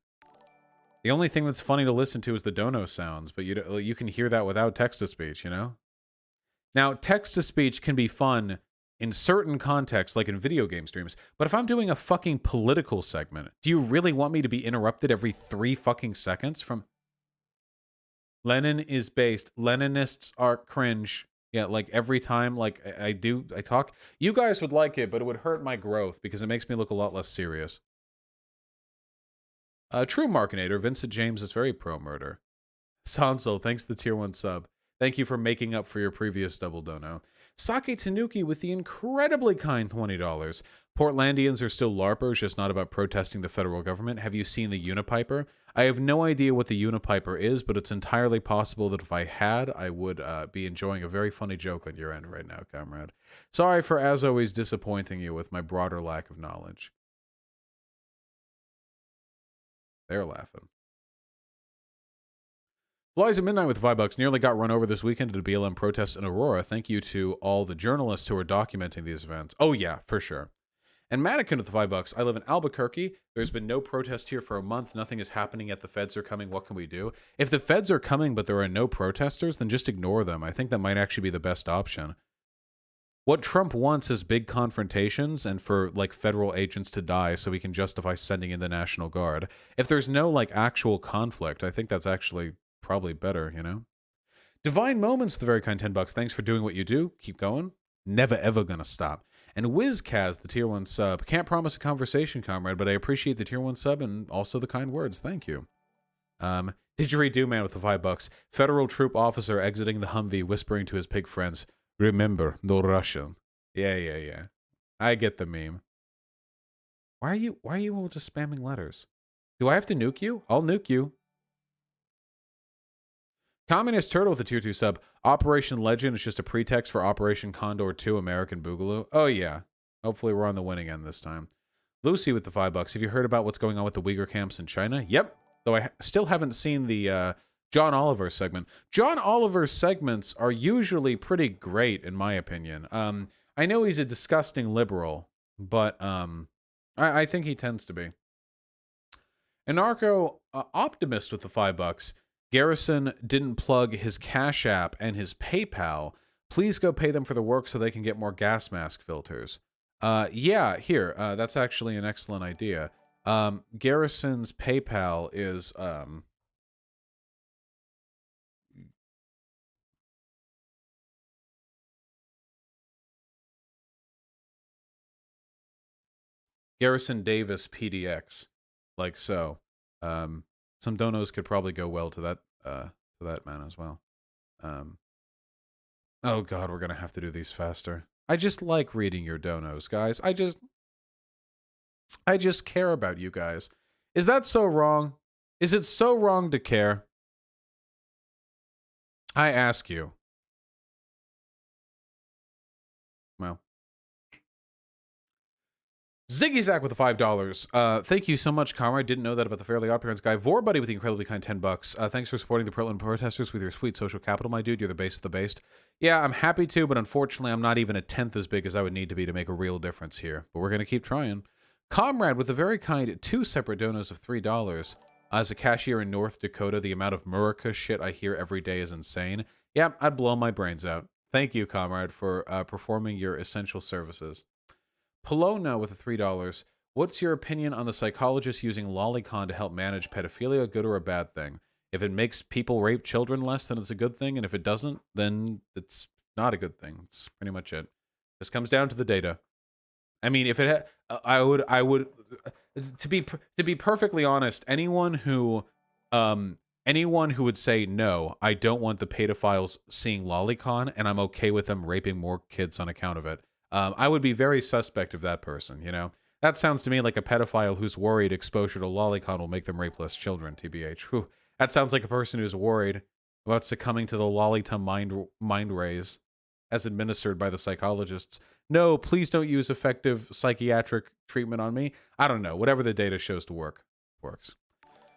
The only thing that's funny to listen to is the dono sounds, but you can hear that without text-to-speech, you know? Now, text-to-speech can be fun in certain contexts, like in video game streams, but if I'm doing a fucking political segment, do you really want me to be interrupted every 3 fucking seconds from... Lenin is based. Leninists are cringe. Yeah, like every time, like I talk. You guys would like it, but it would hurt my growth because it makes me look a lot less serious. True Markinator, Vincent James is very pro-murder. Sanso, thanks to the tier 1 sub. Thank you for making up for your previous double dono. Sake Tanuki with the incredibly kind $20. Portlandians are still LARPers, just not about protesting the federal government. Have you seen the Unipiper? I have no idea what the Unipiper is, but it's entirely possible that if I had, I would be enjoying a very funny joke on your end right now, comrade. Sorry for, as always, disappointing you with my broader lack of knowledge. They're laughing. Flies at Midnight with $5. Nearly got run over this weekend at a BLM protest in Aurora. Thank you to all the journalists who are documenting these events. Oh yeah, for sure. And Madikin with the $5. I live in Albuquerque. There's been no protest here for a month. Nothing is happening yet. The feds are coming. What can we do? If the feds are coming but there are no protesters, then just ignore them. I think that might actually be the best option. What Trump wants is big confrontations and for like federal agents to die so we can justify sending in the National Guard. If there's no like actual conflict, I think that's actually probably better, you know? Divine Moments with the very kind $10. Thanks for doing what you do. Keep going. Never ever gonna stop. And WizKaz, the tier 1 sub. Can't promise a conversation, comrade, but I appreciate the tier 1 sub and also the kind words. Thank you. Didgeridoo Man with the $5. Federal troop officer exiting the Humvee, whispering to his pig friends, "Remember, no Russian." Yeah. I get the meme. Why are you all just spamming letters? Do I have to nuke you? I'll nuke you. Communist Turtle with a tier 2 sub. Operation Legend is just a pretext for Operation Condor 2 American Boogaloo. Oh yeah. Hopefully we're on the winning end this time. Lucy with the $5. Have you heard about what's going on with the Uyghur camps in China? Yep. Though I still haven't seen the John Oliver segment. John Oliver's segments are usually pretty great in my opinion. I know he's a disgusting liberal, but I think he tends to be. Anarcho Optimist with the $5. Garrison didn't plug his Cash App and his PayPal. Please go pay them for the work so they can get more gas mask filters. Yeah, here. That's actually an excellent idea. Garrison's PayPal is Garrison Davis PDX, like so. Some donos could probably go well to that man as well. Oh God, we're gonna have to do these faster. I just like reading your donos, guys. I just care about you guys. Is that so wrong? Is it so wrong to care? I ask you. Well. Ziggy Zack with the $5. Thank you so much, Comrade. Didn't know that about the Fairly Odd Parents guy. Vorbuddy with the incredibly kind $10. Thanks for supporting the Portland protesters with your sweet social capital, my dude. You're the base of the based. Yeah, I'm happy to, but unfortunately, I'm not even a tenth as big as I would need to be to make a real difference here. But we're going to keep trying. Comrade with a very kind 2 separate donos of $3. As a cashier in North Dakota, the amount of Murica shit I hear every day is insane. Yeah, I'd blow my brains out. Thank you, Comrade, for performing your essential services. Polona with a $3. What's your opinion on the psychologist using Lolicon to help manage pedophilia, good or a bad thing? If it makes people rape children less, then it's a good thing, and if it doesn't, then it's not a good thing. It's pretty much it. This comes down to the data. I mean, if it I would to be perfectly honest, anyone who would say no, I don't want the pedophiles seeing Lolicon, and I'm okay with them raping more kids on account of it. I would be very suspect of that person, you know? That sounds to me like a pedophile who's worried exposure to Lolicon will make them rape less children, TBH. Whew. That sounds like a person who's worried about succumbing to the Lolicon mind rays as administered by the psychologists. No, please don't use effective psychiatric treatment on me. I don't know. Whatever the data shows to work, works.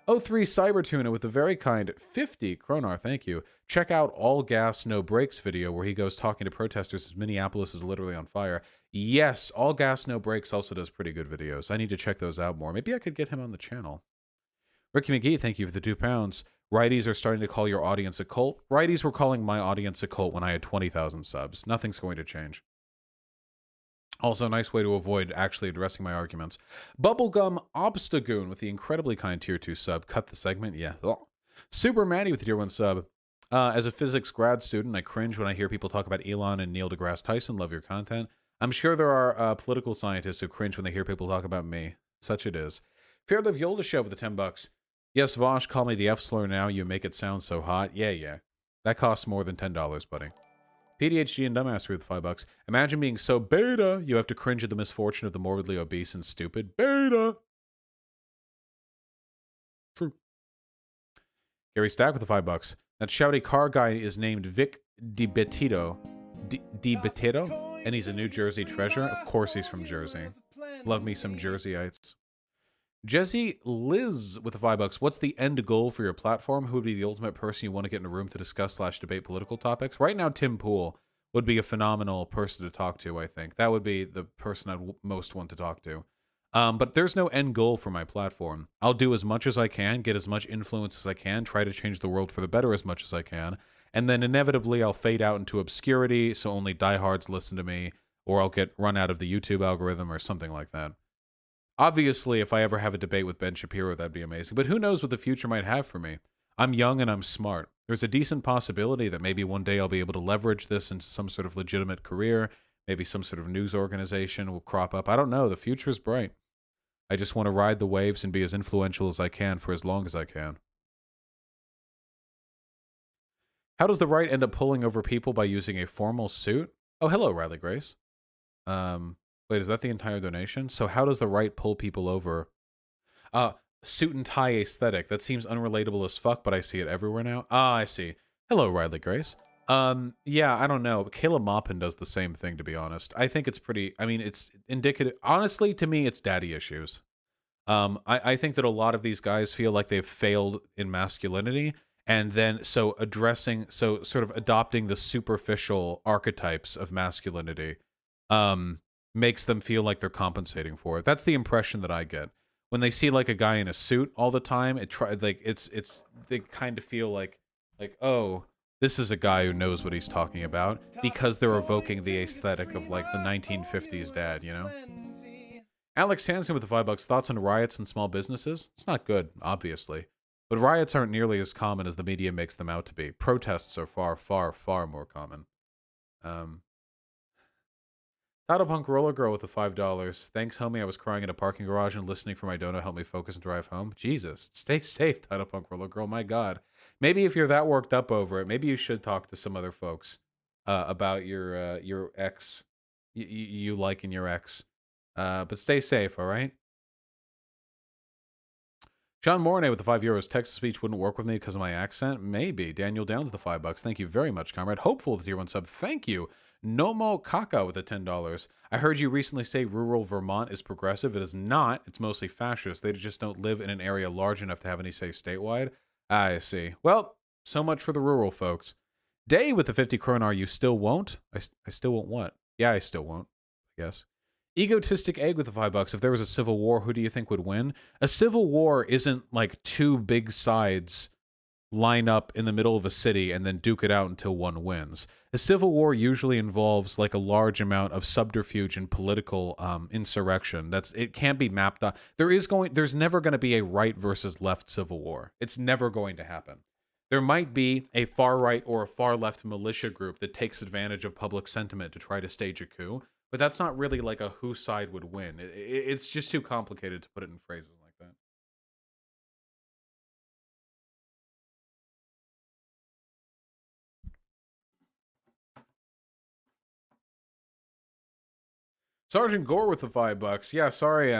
03 Cybertuna with a very kind 50 Kronar, thank you. Check out All Gas No Brakes video where he goes talking to protesters as Minneapolis is literally on fire. Yes, All Gas No Brakes also does pretty good videos. I need to check those out more. Maybe I could get him on the channel. Ricky McGee, thank you for the £2. Righties are starting to call your audience a cult. Righties were calling my audience a cult when I had 20,000 subs. Nothing's going to change. Also, a nice way to avoid actually addressing my arguments. Bubblegum Obstagoon with the incredibly kind tier 2 sub. Cut the segment, yeah. Ugh. Super Maddie with the tier 1 sub. As a physics grad student, I cringe when I hear people talk about Elon and Neil deGrasse Tyson. Love your content. I'm sure there are political scientists who cringe when they hear people talk about me. Such it is. Fair Live Yolda Show with the $10. Yes, Vosh, call me the F-slur now. You make it sound so hot. Yeah. That costs more than $10, buddy. PDHG and Dumbass with $5. Imagine being so beta, you have to cringe at the misfortune of the morbidly obese and stupid. Beta! True. Gary Stack with the $5. That shouty car guy is named Vic DiBettito. DiBettito? And he's a New Jersey treasure? Of course he's from Jersey. Love me some Jerseyites. Jesse Liz with the $5. What's the end goal for your platform? Who would be the ultimate person you want to get in a room to discuss / debate political topics? Right now, Tim Pool would be a phenomenal person to talk to, I think. That would be the person I'd most want to talk to. But there's no end goal for my platform. I'll do as much as I can, get as much influence as I can, try to change the world for the better as much as I can, and then inevitably I'll fade out into obscurity, so only diehards listen to me, or I'll get run out of the YouTube algorithm or something like that. Obviously, if I ever have a debate with Ben Shapiro, that'd be amazing. But who knows what the future might have for me? I'm young and I'm smart. There's a decent possibility that maybe one day I'll be able to leverage this into some sort of legitimate career. Maybe some sort of news organization will crop up. I don't know. The future is bright. I just want to ride the waves and be as influential as I can for as long as I can. How does the right end up pulling over people by using a formal suit? Oh, hello, Riley Grace. Wait, is that the entire donation? So how does the right pull people over? Suit and tie aesthetic. That seems unrelatable as fuck, but I see it everywhere now. I see. Hello, Riley Grace. Yeah, I don't know. Kayla Maupin does the same thing, to be honest. I think it's pretty, I mean, it's indicative. Honestly, to me, it's daddy issues. I think that a lot of these guys feel like they've failed in masculinity, and then sort of adopting the superficial archetypes of masculinity, makes them feel like they're compensating for it. That's the impression that I get when they see like a guy in a suit all the time. They kind of feel like, oh, this is a guy who knows what he's talking about, because they're evoking the aesthetic of like the 1950s dad, you know? Alex Hansen with the $5. Thoughts on riots and small businesses? It's not good, obviously. But riots aren't nearly as common as the media makes them out to be. Protests are far, far, far more common. Title Punk Roller Girl with the $5. Thanks, homie. I was crying in a parking garage and listening for my donut helped me focus and drive home. Jesus. Stay safe, Title Punk Roller Girl. My God. Maybe if you're that worked up over it, maybe you should talk to some other folks about your ex. You liking your ex. But stay safe, all right? John Mornay with the €5. Text to speech wouldn't work with me because of my accent. Maybe. Daniel Downs with the $5. Thank you very much, comrade. Hopeful with the tier 1 sub. Thank you. Nomo Kaka with the $10. I heard you recently say rural Vermont is progressive. It is not. It's mostly fascist. They just don't live in an area large enough to have any say statewide. I see. Well, so much for the rural folks. Day with the 50 kroner. You still won't? I still won't what? Yeah, I still won't. I guess. Egotistic Egg with the $5. If there was a civil war, who do you think would win? A civil war isn't like two big sides line up in the middle of a city and then duke it out until one wins. A civil war usually involves like a large amount of subterfuge and political insurrection. It can't be mapped out. There's never going to be a right versus left civil war. It's never going to happen. There might be a far right or a far left militia group that takes advantage of public sentiment to try to stage a coup, but that's not really like a whose side would win. It's just too complicated to put it in phrases like that. Sergeant Gore with the $5. Yeah, sorry,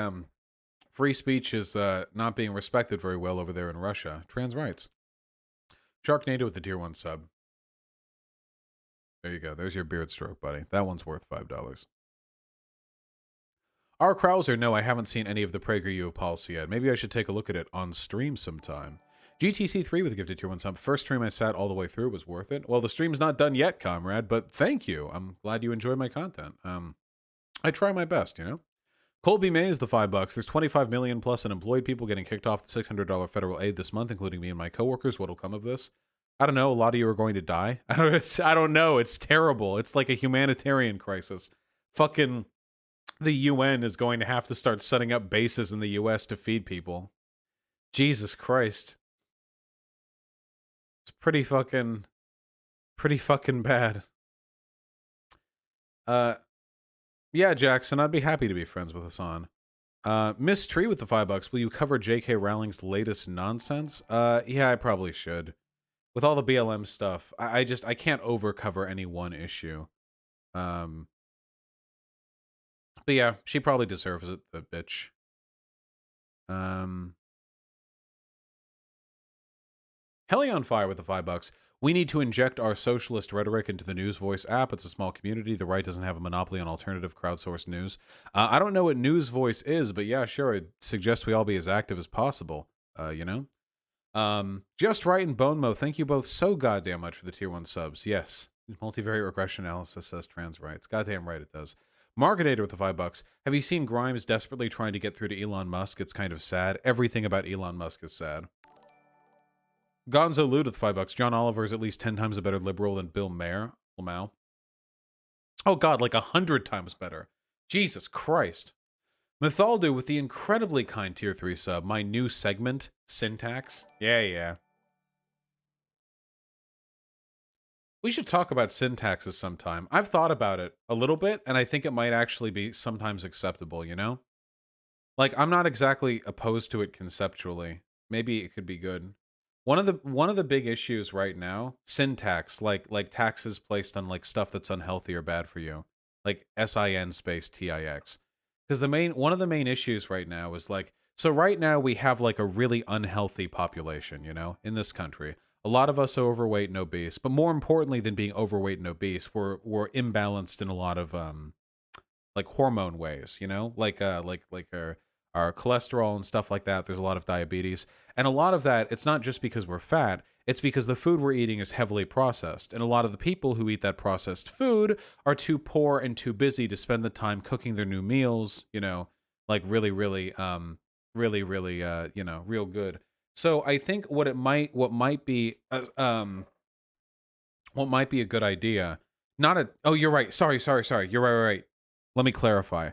free speech is not being respected very well over there in Russia. Trans rights. Sharknado with the tier 1 sub. There you go. There's your beard stroke, buddy. That one's worth $5. R. Krauser, no, I haven't seen any of the PragerU policy yet. Maybe I should take a look at it on stream sometime. GTC3 with a gifted tier 1 sub. First stream I sat all the way through was worth it. Well, the stream's not done yet, comrade, but thank you. I'm glad you enjoyed my content. I try my best, you know? Colby May is the $5. There's 25 million plus unemployed people getting kicked off the $600 federal aid this month, including me and my coworkers. What'll come of this? I don't know. A lot of you are going to die. I don't know. It's terrible. It's like a humanitarian crisis. Fucking the UN is going to have to start setting up bases in the US to feed people. Jesus Christ. It's pretty fucking bad. Yeah, Jackson, I'd be happy to be friends with Hassan. Miss Tree with the $5. Will you cover J.K. Rowling's latest nonsense? Yeah, I probably should. With all the BLM stuff, I can't overcover any one issue. But yeah, she probably deserves it, the bitch. Helly on Fire with the $5. We need to inject our socialist rhetoric into the News Voice app. It's a small community. The right doesn't have a monopoly on alternative crowdsourced news. I don't know what News Voice is, but yeah, sure. I'd suggest we all be as active as possible, you know? Just Right and Bone Mo, thank you both so goddamn much for the tier 1 subs. Yes, multivariate regression analysis says trans rights. Goddamn right it does. Marketator with the $5. Have you seen Grimes desperately trying to get through to Elon Musk? It's kind of sad. Everything about Elon Musk is sad. Gonzo Lude with $5. John Oliver is at least 10 times a better liberal than Bill Maher. Lamau. Oh god, like 100 times better. Jesus Christ. Mythaldo with the incredibly kind tier 3 sub. My new segment, Syntax. Yeah. We should talk about syntaxes sometime. I've thought about it a little bit, and I think it might actually be sometimes acceptable, you know? Like, I'm not exactly opposed to it conceptually. Maybe it could be good. One of the big issues right now, syntax, like taxes placed on like stuff that's unhealthy or bad for you, like SIN space TIX. Because one of the main issues right now is like, so right now we have like a really unhealthy population, you know, in this country. A lot of us are overweight and obese, but more importantly than being overweight and obese, we're imbalanced in a lot of like hormone ways, you know, like our cholesterol and stuff like that. There's a lot of diabetes. And a lot of that, it's not just because we're fat, it's because the food we're eating is heavily processed. And a lot of the people who eat that processed food are too poor and too busy to spend the time cooking their new meals, you know, like really, you know, real good. So I think what might be a good idea, oh, you're right. Sorry. You're right. Let me clarify.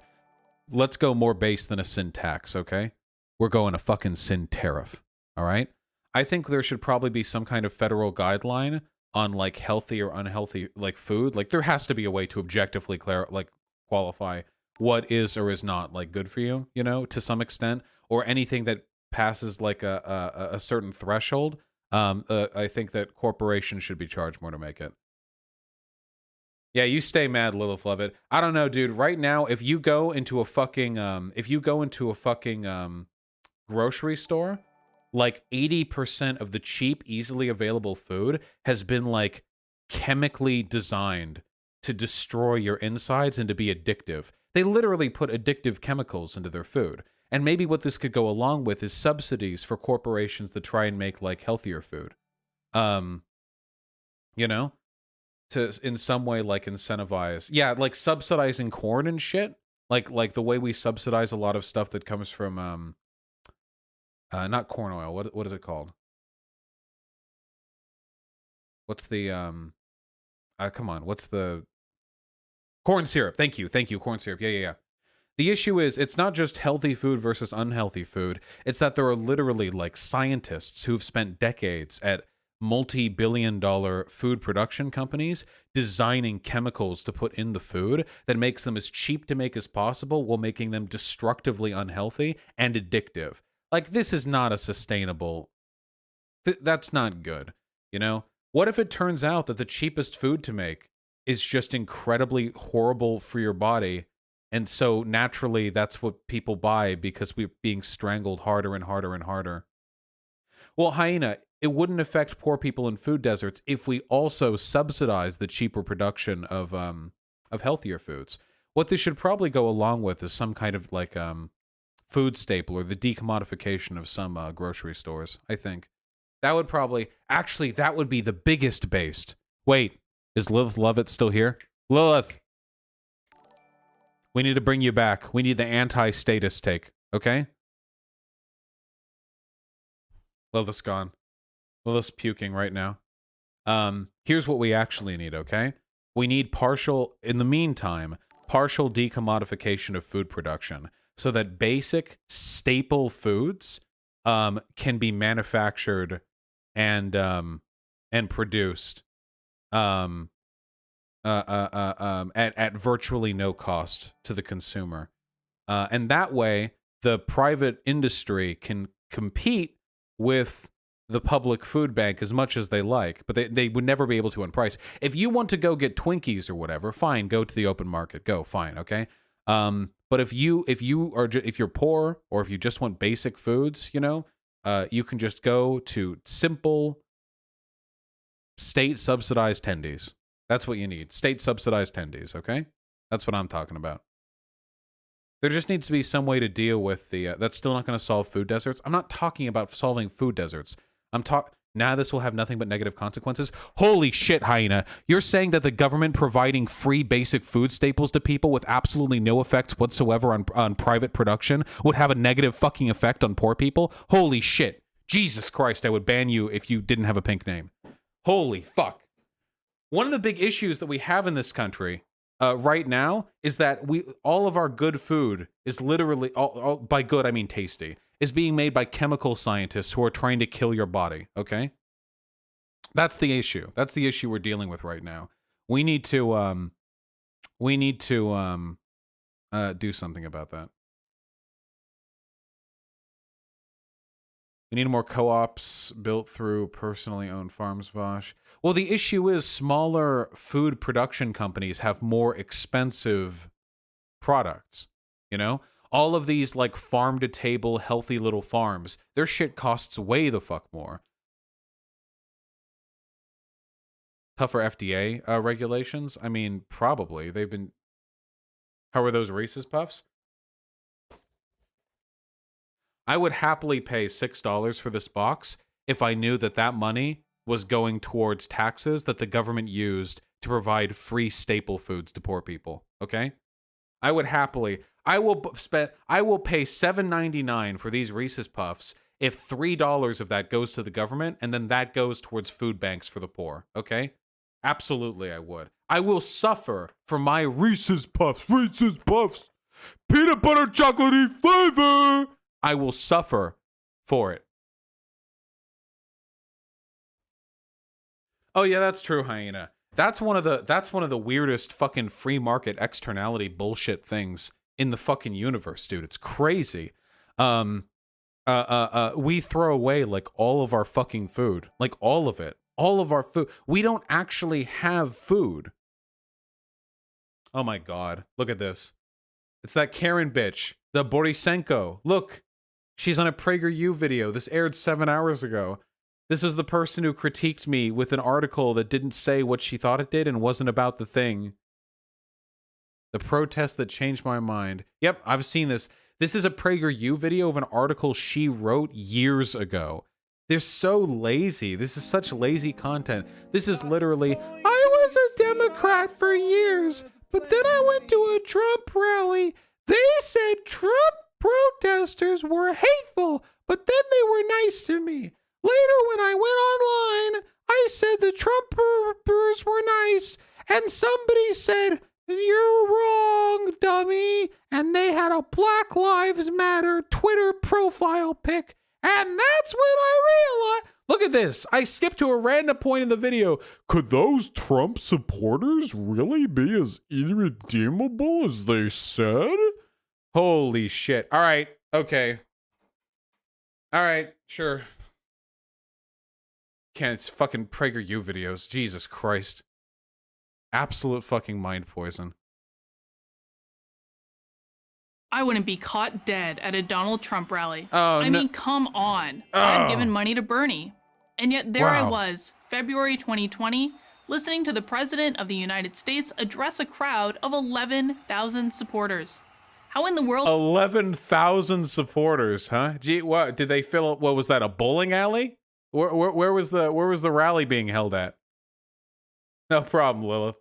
Let's go more base than a sin tax, okay? We're going a fucking sin tariff, all right? I think there should probably be some kind of federal guideline on like healthy or unhealthy like food. Like there has to be a way to objectively quantify qualify what is or is not like good for you, you know, to some extent, or anything that passes like a certain threshold. I think that corporations should be charged more to make it. Yeah, you stay mad, Lilith Lovett. I don't know, dude. Right now, if you go into a fucking grocery store, like 80% of the cheap, easily available food has been like chemically designed to destroy your insides and to be addictive. They literally put addictive chemicals into their food. And maybe what this could go along with is subsidies for corporations that try and make like healthier food. You know, to in some way like incentivize. Yeah, like subsidizing corn and shit. Like the way we subsidize a lot of stuff that comes from not corn oil. What is it called? What's the come on, what's the corn syrup? Thank you, corn syrup. Yeah. The issue is, it's not just healthy food versus unhealthy food. It's that there are literally like scientists who've spent decades at multi-billion-dollar food production companies designing chemicals to put in the food that makes them as cheap to make as possible while making them destructively unhealthy and addictive. Like, this is not a sustainable... that's not good, you know? What if it turns out that the cheapest food to make is just incredibly horrible for your body, and so naturally that's what people buy because we're being strangled harder and harder and harder? Well, Hyena, it wouldn't affect poor people in food deserts if we also subsidize the cheaper production of healthier foods. What this should probably go along with is some kind of like food staple or the decommodification of some grocery stores, I think. That would probably... actually, that would be the biggest based. Wait, is Lilith Lovett still here? Lilith! We need to bring you back. We need the anti-status take, okay? Lilith's gone. Lilith's puking right now. Here's what we actually need, okay? We need in the meantime, partial decommodification of food production so that basic staple foods can be manufactured and produced at virtually no cost to the consumer. And that way, the private industry can compete with the public food bank as much as they like, but they would never be able to on price. If you want to go get Twinkies or whatever, fine, go to the open market. Go, fine, okay? But if you're poor or if you just want basic foods, you know, you can just go to simple state-subsidized tendies. That's what you need. State-subsidized tendies, okay? That's what I'm talking about. There just needs to be some way to deal with the... that's still not going to solve food deserts. I'm not talking about solving food deserts. Now this will have nothing but negative consequences. Holy shit, Hyena. You're saying that the government providing free basic food staples to people with absolutely no effects whatsoever on private production would have a negative fucking effect on poor people? Holy shit. Jesus Christ, I would ban you if you didn't have a pink name. Holy fuck. One of the big issues that we have in this country right now is that all of our good food is literally, all, by good I mean tasty, is being made by chemical scientists who are trying to kill your body, okay? That's the issue. That's the issue we're dealing with right now. We need to do something about that. We need more co-ops built through personally owned farms, Vosh. Well, the issue is smaller food production companies have more expensive products, you know? All of these, like, farm-to-table, healthy little farms, their shit costs way the fuck more. Tougher FDA regulations? I mean, probably. They've been... How are those Reese's Puffs? I would happily pay $6 for this box if I knew that that money was going towards taxes that the government used to provide free staple foods to poor people, okay? I would happily... I will pay $7.99 for these Reese's Puffs if $3 of that goes to the government and then that goes towards food banks for the poor, okay? Absolutely, I would. I will suffer for my Reese's Puffs, peanut butter chocolatey flavor. I will suffer for it. Oh yeah, that's true, Hyena. That's one of the weirdest fucking free market externality bullshit things in the fucking universe, dude. It's crazy. We throw away like all of our fucking food, like all of it, all of our food. We don't actually have food. Oh my God. Look at this. It's that Karen bitch, the Borisenko. Look, she's on a PragerU video. This aired 7 hours ago. This is the person who critiqued me with an article that didn't say what she thought it did and wasn't about the thing. The protest that changed my mind. Yep, I've seen this. This is a PragerU video of an article she wrote years ago. They're so lazy. This is such lazy content. This is literally, I was a Democrat for years, but then I went to a Trump rally. They said Trump protesters were hateful, but then they were nice to me. Later, when I went online, I said the Trumpers were nice, and somebody said, you're wrong, dummy. And they had a Black Lives Matter Twitter profile pic. And that's when I realized, look at this. I skipped to a random point in the video. Could those Trump supporters really be as irredeemable as they said? Holy shit. All right. Okay. All right. Sure. Can't, it's fucking PragerU videos. Jesus Christ. Absolute fucking mind poison. I wouldn't be caught dead at a Donald Trump rally. Oh, I mean, come on. I've given money to Bernie. And yet there I was, February 2020, listening to the President of the United States address a crowd of 11,000 supporters. How in the world? 11,000 supporters, huh? Gee, what did they fill? What was that? A bowling alley? Where was the rally being held at? No problem, Lilith.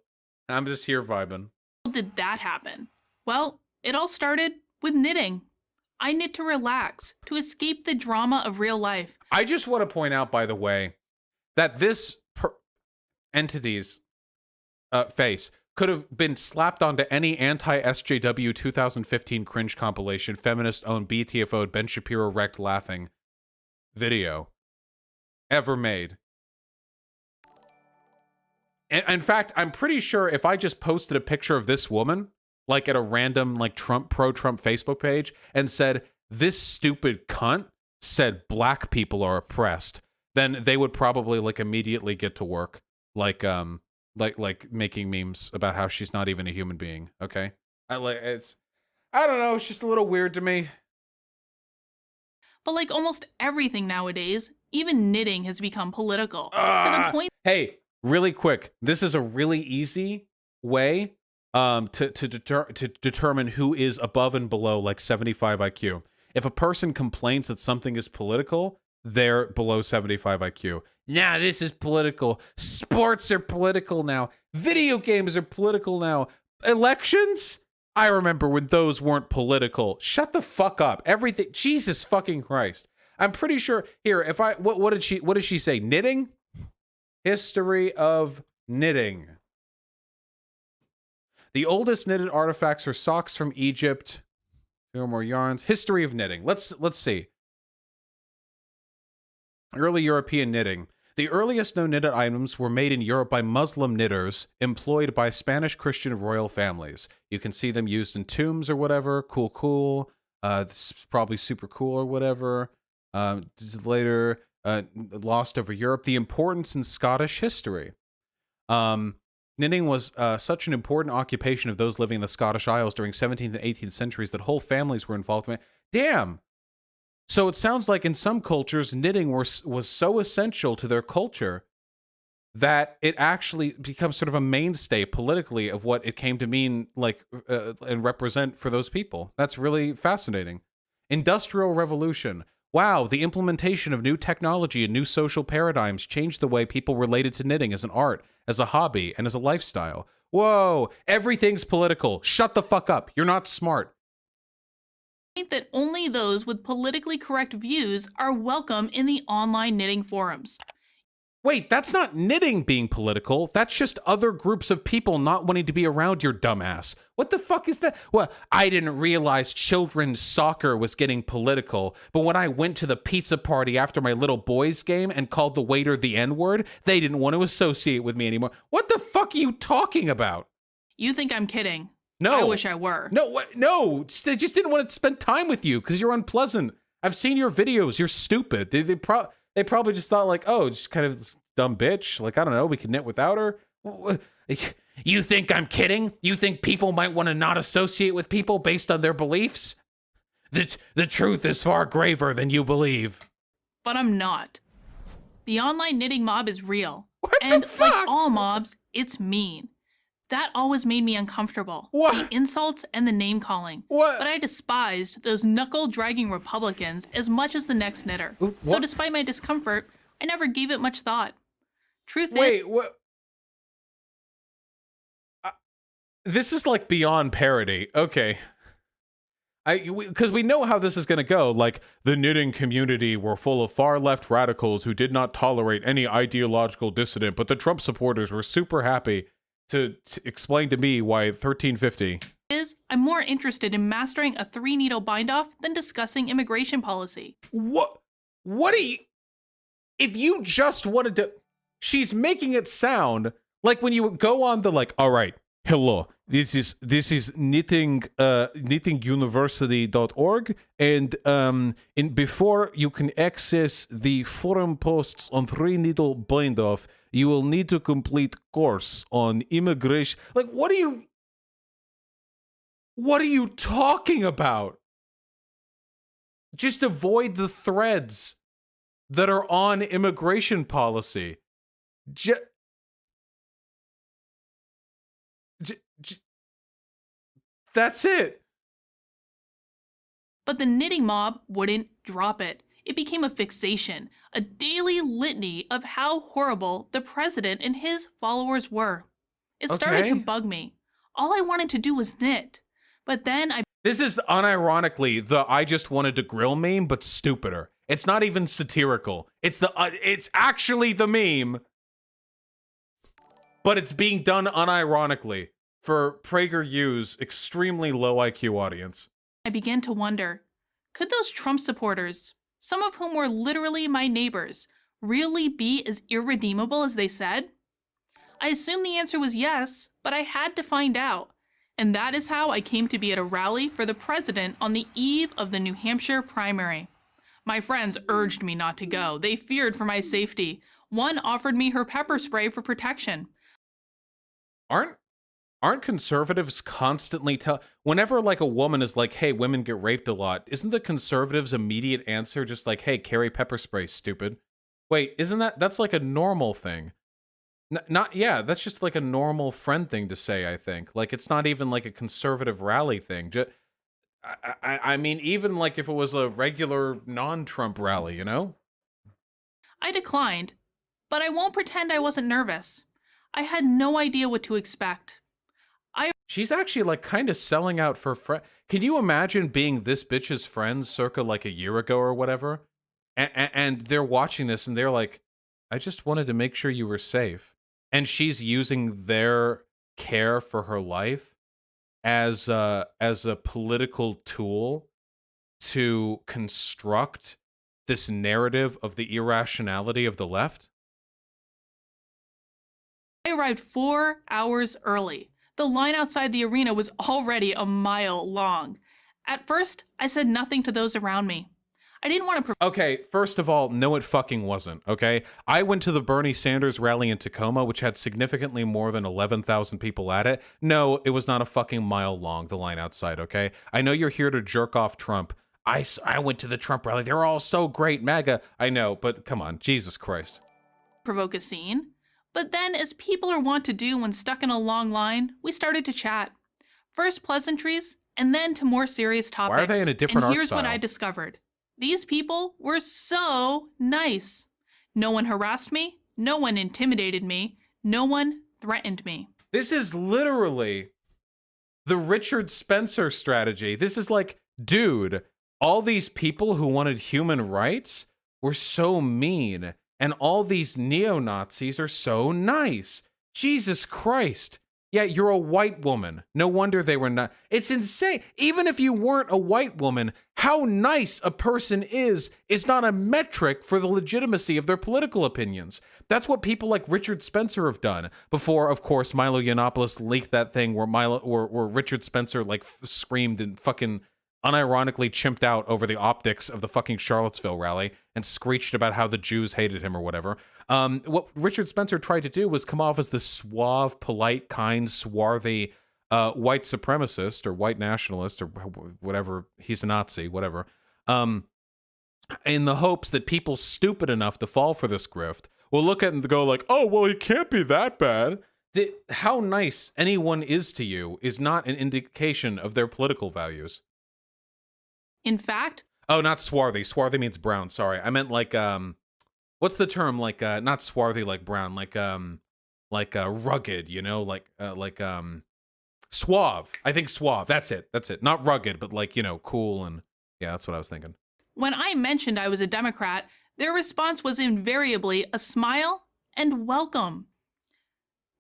I'm just here vibing. How did that happen? Well, it all started with knitting. I knit to relax, to escape the drama of real life. I just want to point out, by the way, that this entity's face could have been slapped onto any anti-SJW 2015 cringe compilation, feminist-owned, BTFO'd, Ben Shapiro wrecked laughing video ever made. In fact, I'm pretty sure if I just posted a picture of this woman, like at a random like pro-Trump Facebook page, and said, this stupid cunt said black people are oppressed, then they would probably like immediately get to work, like making memes about how she's not even a human being. Okay, I don't know, it's just a little weird to me. But like almost everything nowadays, even knitting has become political. To the point. Hey, really quick, this is a really easy way to determine who is above and below like 75 IQ. If a person complains that something is political, they're below 75 IQ. Nah, this is political. Sports are political now. Video games are political now. Elections? I remember when those weren't political. Shut the fuck up. Everything. Jesus fucking Christ. I'm pretty sure here, if I what did she say? Knitting? History of knitting. The oldest knitted artifacts are socks from Egypt. There are more yarns. History of knitting. Let's see. Early European knitting. The earliest known knitted items were made in Europe by Muslim knitters employed by Spanish Christian royal families. You can see them used in tombs or whatever. Cool. This is probably super cool or whatever. Later, lost over Europe. The importance in Scottish history. Knitting was such an important occupation of those living in the Scottish Isles during 17th and 18th centuries that whole families were involved in it. Damn! So it sounds like in some cultures, knitting was so essential to their culture that it actually becomes sort of a mainstay politically of what it came to mean like and represent for those people. That's really fascinating. Industrial Revolution. Wow, the implementation of new technology and new social paradigms changed the way people related to knitting as an art, as a hobby, and as a lifestyle. Whoa, everything's political. Shut the fuck up. You're not smart. That only those with politically correct views are welcome in the online knitting forums. Wait, that's not knitting being political. That's just other groups of people not wanting to be around your dumbass. What the fuck is that? Well, I didn't realize children's soccer was getting political, but when I went to the pizza party after my little boys game and called the waiter the N-word, they didn't want to associate with me anymore. What the fuck are you talking about? You think I'm kidding? No. I wish I were. No, what? No, they just didn't want to spend time with you because you're unpleasant. I've seen your videos. You're stupid. They probably just thought like, oh, just kind of this dumb bitch. Like, I don't know, we can knit without her. You think I'm kidding? You think people might want to not associate with people based on their beliefs? The truth is far graver than you believe. But I'm not. The online knitting mob is real. What and the fuck? like all mobs, it's mean. That always made me uncomfortable. What? The insults and the name calling. What? But I despised those knuckle-dragging Republicans as much as the next knitter. So despite my discomfort, I never gave it much thought. Truth is... Wait, what? This is like beyond parody. Okay. Because we know how this is going to go. Like, the knitting community were full of far-left radicals who did not tolerate any ideological dissident, but the Trump supporters were super happy to explain to me why 1350 I'm more interested in mastering a 3-needle bind-off than discussing immigration policy. What do you... If you just wanted to... She's making it sound like when you go on the like, all right, hello, this is knittinguniversity.org, and before you can access the forum posts on 3-needle bind-off, you will need to complete course on immigration. Like, what are you talking about? Just avoid the threads that are on immigration policy. That's it. But the knitting mob wouldn't drop it. It became a fixation, a daily litany of how horrible the president and his followers were. It started to bug me. All I wanted to do was knit. But then This is unironically the I just wanted to grill meme, but stupider. It's not even satirical. It's actually the meme, but it's being done unironically for PragerU's extremely low IQ audience. I began to wonder, could those Trump supporters, some of whom were literally my neighbors, really be as irredeemable as they said? I assumed the answer was yes, but I had to find out. And that is how I came to be at a rally for the president on the eve of the New Hampshire primary. My friends urged me not to go. They feared for my safety. One offered me her pepper spray for protection. Aren't conservatives constantly whenever like a woman is like, hey, women get raped a lot, isn't the conservatives' immediate answer just like, hey, carry pepper spray, stupid? Wait, that's like a normal thing? Yeah, that's just like a normal friend thing to say, I think. Like, it's not even like a conservative rally thing. I mean, even like if it was a regular non-Trump rally, you know? I declined, but I won't pretend I wasn't nervous. I had no idea what to expect. She's actually like kind of selling out for Can you imagine being this bitch's friend circa like a year ago or whatever? And they're watching this and they're like, I just wanted to make sure you were safe. And she's using their care for her life as a political tool to construct this narrative of the irrationality of the left. I arrived 4 hours early. The line outside the arena was already a mile long. At first, I said nothing to those around me. I didn't want to... Okay, first of all, no it fucking wasn't, okay? I went to the Bernie Sanders rally in Tacoma, which had significantly more than 11,000 people at it. No, it was not a fucking mile long, the line outside, okay? I know you're here to jerk off Trump. I went to the Trump rally. They're all so great, MAGA. I know, but come on, Jesus Christ. Provoke a scene. But then, as people are wont to do when stuck in a long line, we started to chat. First pleasantries, and then to more serious topics. Why are they in a different art style? And here's what I discovered. These people were so nice. No one harassed me. No one intimidated me. No one threatened me. This is literally the Richard Spencer strategy. This is like, dude, all these people who wanted human rights were so mean and all these neo-Nazis are so nice. Jesus Christ. Yeah, you're a white woman. No wonder they were not. It's insane. Even if you weren't a white woman, how nice a person is not a metric for the legitimacy of their political opinions. That's what people like Richard Spencer have done before, of course, Milo Yiannopoulos leaked that thing where Richard Spencer like screamed and fucking unironically chimped out over the optics of the fucking Charlottesville rally and screeched about how the Jews hated him or whatever. What Richard Spencer tried to do was come off as the suave, polite, kind, swarthy white supremacist or white nationalist or whatever. He's a Nazi, whatever. In the hopes that people stupid enough to fall for this grift will look at it and go like, oh, well, he can't be that bad. How nice anyone is to you is not an indication of their political values. In fact... Oh, not swarthy. Swarthy means brown. Sorry. I meant like, what's the term? Like, not swarthy like brown, like rugged, you know, like suave. I think suave. That's it. Not rugged, but like, you know, cool. And yeah, that's what I was thinking. When I mentioned I was a Democrat, their response was invariably a smile and welcome.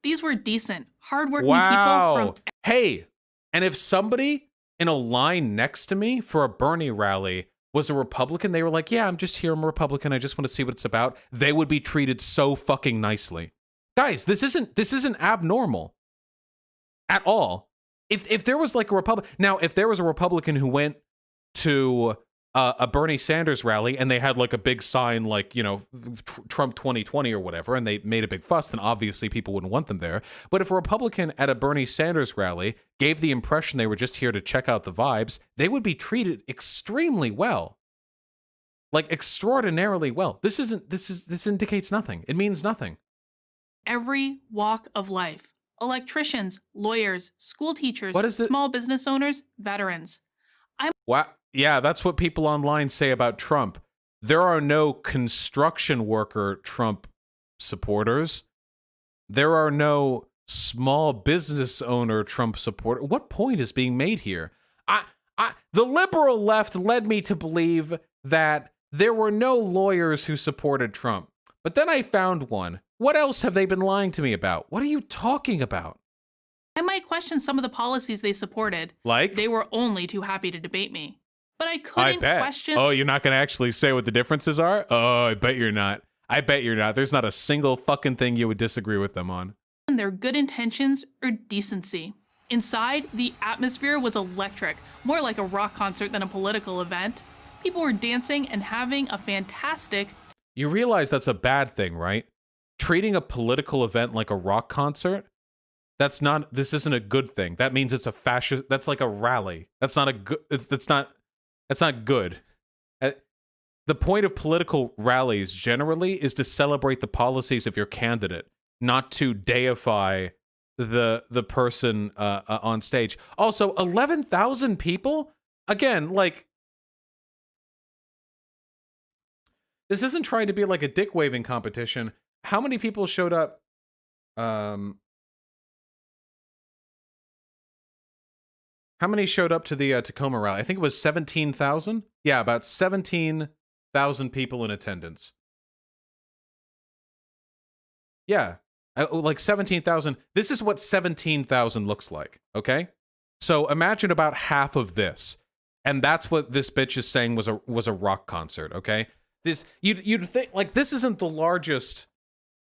These were decent, hardworking people from... Hey, and if somebody in a line next to me for a Bernie rally was a Republican, they were like, yeah, I'm just here, I'm a Republican, I just want to see what it's about, they would be treated so fucking nicely. Guys, this isn't abnormal at all. If there was like a Republican... Now, if there was a Republican who went to a Bernie Sanders rally and they had like a big sign like, you know, Trump 2020 or whatever, and they made a big fuss, then obviously people wouldn't want them there. But if a Republican at a Bernie Sanders rally gave the impression they were just here to check out the vibes, they would be treated extremely well. Like extraordinarily well. This indicates nothing. It means nothing. Every walk of life. Electricians, lawyers, school teachers, What is it? small business owners, veterans. Wow. Yeah, that's what people online say about Trump. There are no construction worker Trump supporters. There are no small business owner Trump supporter. What point is being made here? The liberal left led me to believe that there were no lawyers who supported Trump. But then I found one. What else have they been lying to me about? What are you talking about? I might question some of the policies they supported. Like? They were only too happy to debate me. But I couldn't question... Oh, you're not going to actually say what the differences are? Oh, I bet you're not. There's not a single fucking thing you would disagree with them on. Their good intentions or decency. Inside, the atmosphere was electric, more like a rock concert than a political event. People were dancing and having a fantastic... You realize that's a bad thing, right? Treating a political event like a rock concert? This isn't a good thing. That means it's a fascist... That's like a rally. That's not a good... That's not good. The point of political rallies generally is to celebrate the policies of your candidate, not to deify the person on stage. Also, 11,000 people? Again, like, this isn't trying to be like a dick waving competition. How many people showed up? How many showed up to the Tacoma rally? I think it was 17,000. Yeah, about 17,000 people in attendance. Yeah, like 17,000. This is what 17,000 looks like, okay? So imagine about half of this. And that's what this bitch is saying was a rock concert, okay? You'd think, like, this isn't the largest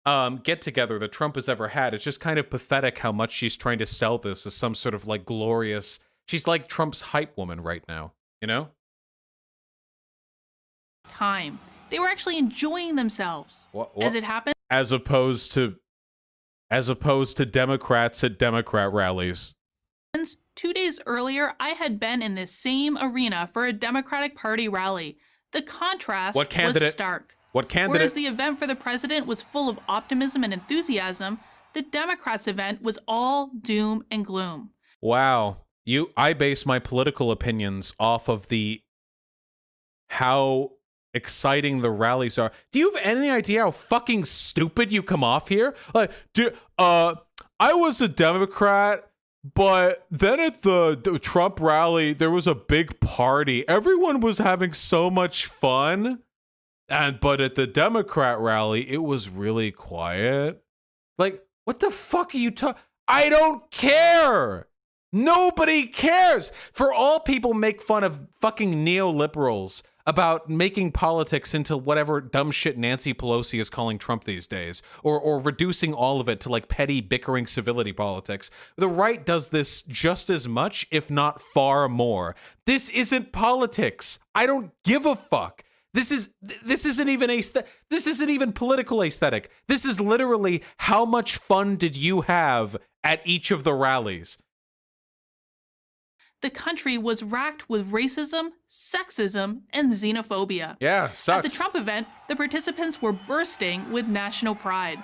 get-together that Trump has ever had. It's just kind of pathetic how much she's trying to sell this as some sort of, like, glorious... She's like Trump's hype woman right now, you know? Time. They were actually enjoying themselves. What? As it happened... As opposed to Democrats at Democrat rallies. 2 days earlier, I had been in this same arena for a Democratic Party rally. The contrast was stark. What candidate? Whereas the event for the president was full of optimism and enthusiasm, the Democrats' event was all doom and gloom. Wow. I base my political opinions off of how exciting the rallies are. Do you have any idea how fucking stupid you come off here? Like, I was a Democrat, but then at the Trump rally, there was a big party. Everyone was having so much fun. But at the Democrat rally, it was really quiet. Like, what the fuck are you talking? I don't care. Nobody cares. For all people make fun of fucking neoliberals about making politics into whatever dumb shit Nancy Pelosi is calling Trump these days, or reducing all of it to like petty bickering civility politics. The right does this just as much, if not far more. This isn't politics. I don't give a fuck. This isn't even political aesthetic. This is literally how much fun did you have at each of the rallies? The country was racked with racism, sexism, and xenophobia. Yeah, sucks. At the Trump event, the participants were bursting with national pride.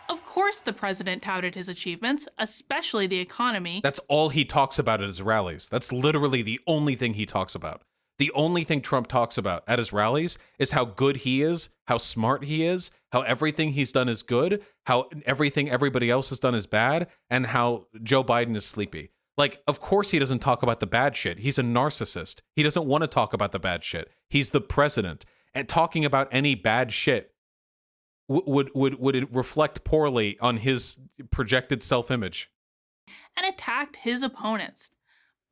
Of course, the president touted his achievements, especially the economy. That's all he talks about at his rallies. That's literally the only thing he talks about. The only thing Trump talks about at his rallies is how good he is, how smart he is, how everything he's done is good, how everything everybody else has done is bad, and how Joe Biden is sleepy. Like, of course he doesn't talk about the bad shit. He's a narcissist. He doesn't want to talk about the bad shit. He's the president. And talking about any bad shit would it reflect poorly on his projected self-image. And attacked his opponents.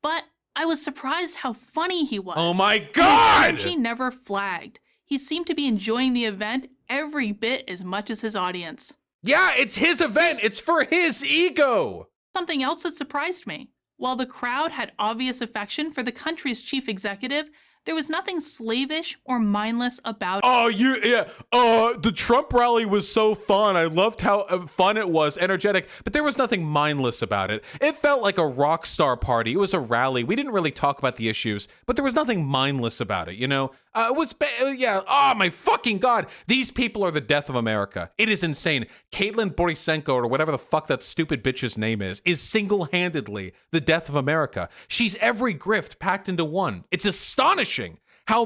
But I was surprised how funny he was. Oh my God! His energy never flagged. He seemed to be enjoying the event every bit as much as his audience. Yeah, it's his event. It's for his ego. Something else that surprised me. While the crowd had obvious affection for the country's chief executive, there was nothing slavish or mindless about it. The Trump rally was so fun. I loved how fun it was, energetic, but there was nothing mindless about it. It felt like a rock star party. It was a rally. We didn't really talk about the issues, but there was nothing mindless about it, you know? Oh my fucking God. These people are the death of America. It is insane. Caitlin Borisenko, or whatever the fuck that stupid bitch's name is single-handedly the death of America. She's every grift packed into one. It's astonishing how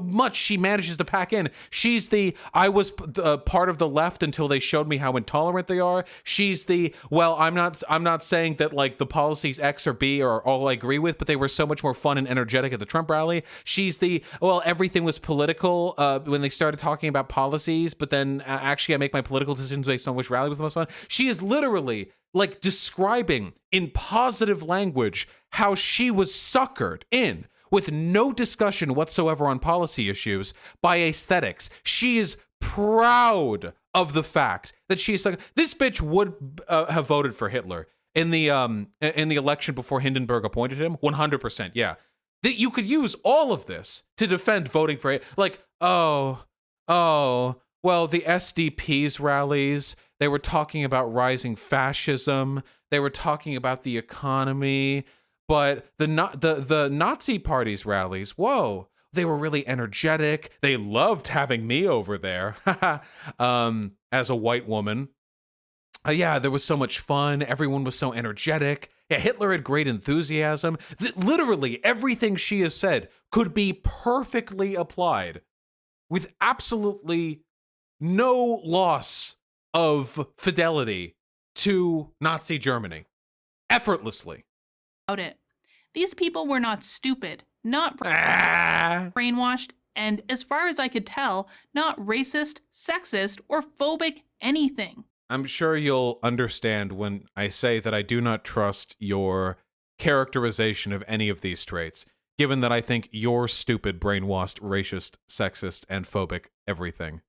much she manages to pack in. She's I was part of the left until they showed me how intolerant they are. She's I'm not saying that like the policies X or B are all I agree with, but they were so much more fun and energetic at the Trump rally. She's everything was political when they started talking about policies, but then actually I make my political decisions based on which rally was the most fun. She is literally like describing in positive language how she was suckered in with no discussion whatsoever on policy issues by aesthetics. She is proud of the fact that she's like, this bitch would have voted for Hitler in the election before Hindenburg appointed him. 100%. Yeah. That you could use all of this to defend voting for it. Like, well, the SDP's rallies, they were talking about rising fascism. They were talking about the economy. But the Nazi Party's rallies, whoa, they were really energetic. They loved having me over there as a white woman. Yeah, there was so much fun. Everyone was so energetic. Yeah, Hitler had great enthusiasm. Literally everything she has said could be perfectly applied with absolutely no loss of fidelity to Nazi Germany. Effortlessly. It. These people were not stupid, not brainwashed, and as far as I could tell, not racist, sexist, or phobic anything. I'm sure you'll understand when I say that I do not trust your characterization of any of these traits, given that I think you're stupid, brainwashed, racist, sexist, and phobic everything.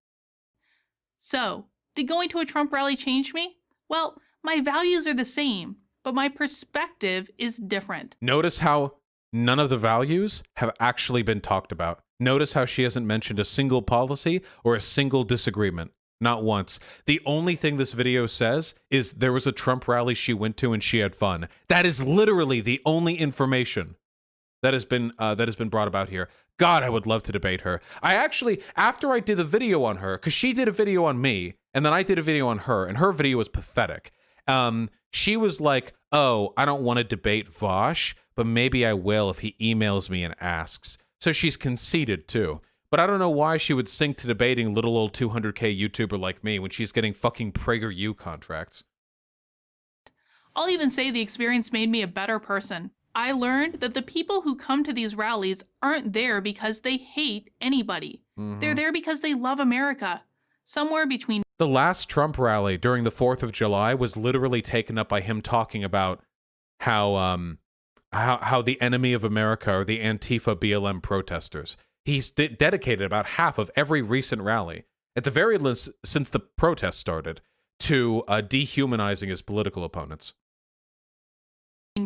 So, did going to a Trump rally change me? Well, my values are the same, but my perspective is different. Notice how none of the values have actually been talked about. Notice how she hasn't mentioned a single policy or a single disagreement. Not once. The only thing this video says is there was a Trump rally she went to and she had fun. That is literally the only information that has been brought about here. God, I would love to debate her. I actually, after I did a video on her, because she did a video on me, and then I did a video on her, and her video was pathetic. She was like, oh, I don't want to debate Vosh, but maybe I will if he emails me and asks. So she's conceited too. But I don't know why she would sink to debating little old 200K YouTuber like me when she's getting fucking PragerU contracts. I'll even say the experience made me a better person. I learned that the people who come to these rallies aren't there because they hate anybody. They're there because they love America. Somewhere between The last Trump rally during the 4th of July was literally taken up by him talking about how the enemy of America are the Antifa BLM protesters. He's dedicated about half of every recent rally, at the very least since the protest started, to dehumanizing his political opponents.